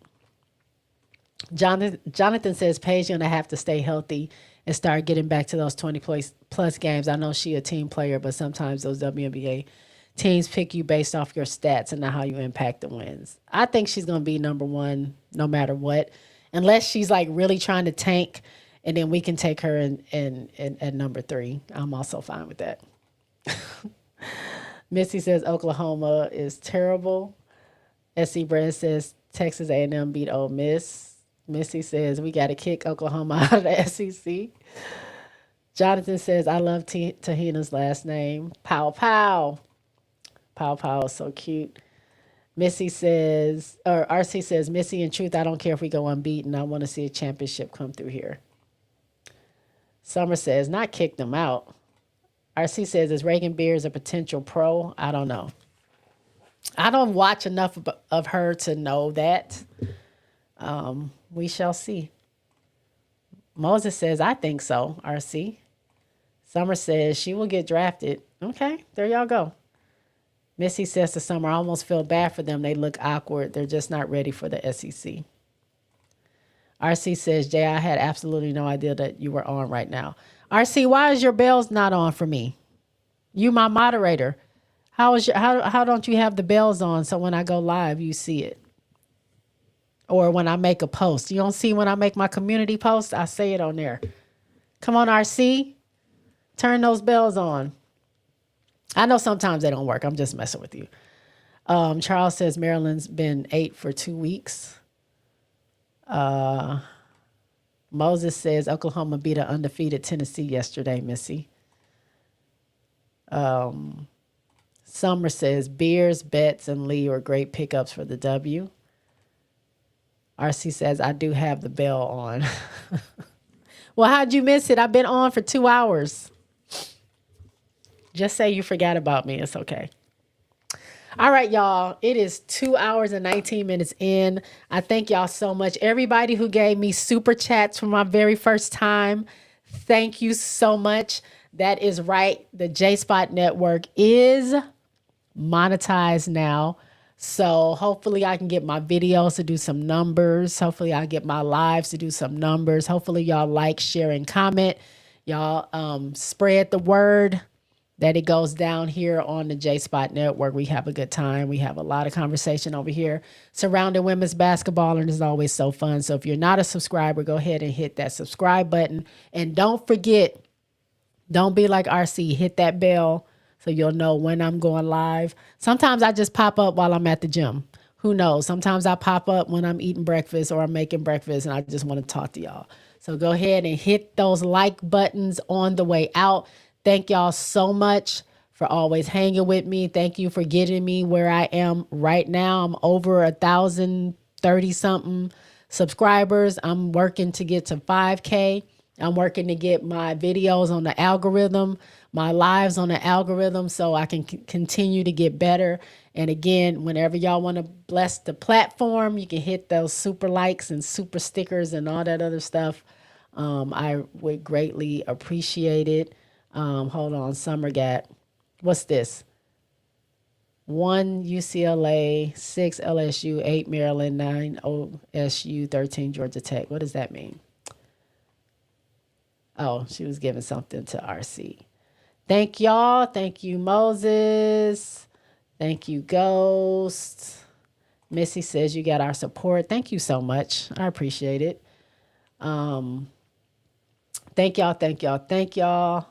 Jonathan says Paige gonna have to stay healthy and start getting back to those 20 plus games. I know she a team player, but sometimes those WNBA teams pick you based off your stats and not how you impact the wins. I think she's gonna be number one no matter what, unless she's like really trying to tank, and then we can take her in at number 3. I'm also fine with that. Missy says Oklahoma is terrible. SC Brand says Texas A&M beat Ole Miss. Missy says we got to kick Oklahoma out of the SEC. Jonathan says I love Tahina's last name. Pow pow. Pow pow is so cute. Missy says, or RC says, Missy, in truth, I don't care if we go unbeaten. I want to see a championship come through here. Summer says, not kick them out. RC says, is Reagan Beers a potential pro? I don't know. I don't watch enough of her to know that. We shall see. Moses says, I think so, RC. Summer says she will get drafted. Okay, there y'all go. Missy says to Summer, I almost feel bad for them. They look awkward. They're just not ready for the SEC. RC says, Jay, I had absolutely no idea that you were on right now. RC, why is your bells not on for me? You my moderator. How don't you have the bells on so when I go live you see it? Or when I make a post. You don't see when I make my community post? I say it on there. Come on, RC. Turn those bells on. I know sometimes they don't work. I'm just messing with you. Charles says Maryland's been 8 for 2 weeks. Moses says Oklahoma beat an undefeated Tennessee yesterday, Missy. Summer says Beers, Betts, and Lee are great pickups for the W. RC says, I do have the bell on. Well, how'd you miss it? I've been on for 2 hours. Just say you forgot about me. It's okay. All right, y'all. It is 2 hours and 19 minutes in. I thank y'all so much. Everybody who gave me super chats for my very first time, thank you so much. That is right. The J-Spot Network is monetized now. So hopefully I can get my videos to do some numbers. Hopefully I'll get my lives to do some numbers. Hopefully y'all like, share, and comment. Y'all spread the word that it goes down here on the J-Spot Network. We have a good time. We have a lot of conversation over here surrounding women's basketball, and it's always so fun. So if you're not a subscriber, go ahead and hit that subscribe button. And don't forget, don't be like RC. Hit that bell so you'll know when I'm going live. Sometimes I just pop up while I'm at the gym. Who knows? Sometimes I pop up when I'm eating breakfast or I'm making breakfast and I just want to talk to y'all. So go ahead and hit those like buttons on the way out. Thank y'all so much for always hanging with me. Thank you for getting me where I am right now. I'm over 1,030 something subscribers. I'm working to get to 5K. I'm working to get my videos on the algorithm, my lives on the algorithm, so I can continue to get better. And again, whenever y'all want to bless the platform, you can hit those super likes and super stickers and all that other stuff. I would greatly appreciate it. Hold on. Summer got, what's this? 1 UCLA, 6 LSU, 8 Maryland, 9 OSU, 13 Georgia Tech. What does that mean? Oh, she was giving something to RC. Thank y'all. Thank you, Moses. Thank you, Ghost. Missy says you got our support. Thank you so much. I appreciate it. Thank y'all. Thank y'all. Thank y'all.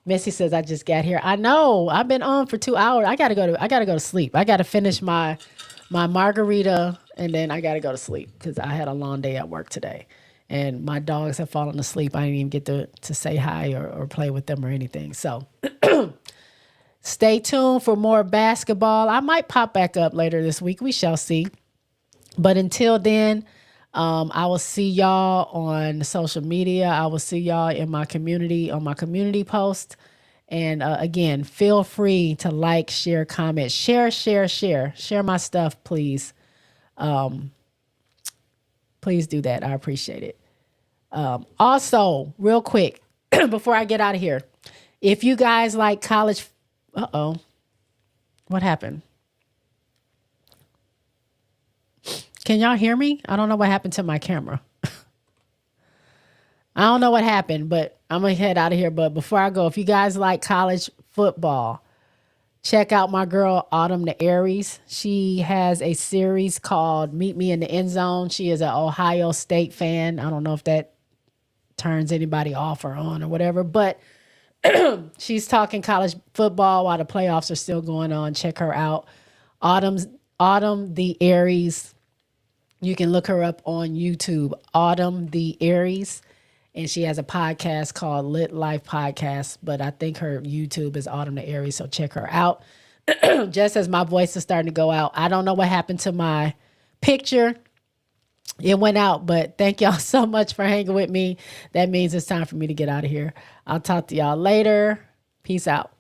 Missy says I just got here. I know. I've been on for 2 hours. I gotta go to sleep. I gotta finish my margarita and then I gotta go to sleep because I had a long day at work today. And my dogs have fallen asleep. I didn't even get to say hi or play with them or anything. So stay tuned for more basketball. I might pop back up later this week. We shall see. But until then, I will see y'all on social media. I will see y'all in my community, on my community post. And again, feel free to like, share, comment, share my stuff, please. Please do that. I appreciate it. Also, real quick, before I get out of here, if you guys like college, what happened? Can y'all hear me? I don't know what happened to my camera. I don't know what happened, but I'm going to head out of here. But before I go, if you guys like college football, check out my girl, Autumn the Aries. She has a series called Meet Me in the End Zone. She is an Ohio State fan. I don't know if that turns anybody off or on or whatever, but she's talking college football while the playoffs are still going on. Check her out. Autumn the Aries. You can look her up on YouTube, Autumn the Aries. And she has a podcast called Lit Life Podcast, but I think her YouTube is Autumn the Aries, so check her out. Just as my voice is starting to go out, I don't know what happened to my picture. It went out, but thank y'all so much for hanging with me. That means it's time for me to get out of here. I'll talk to y'all later. Peace out.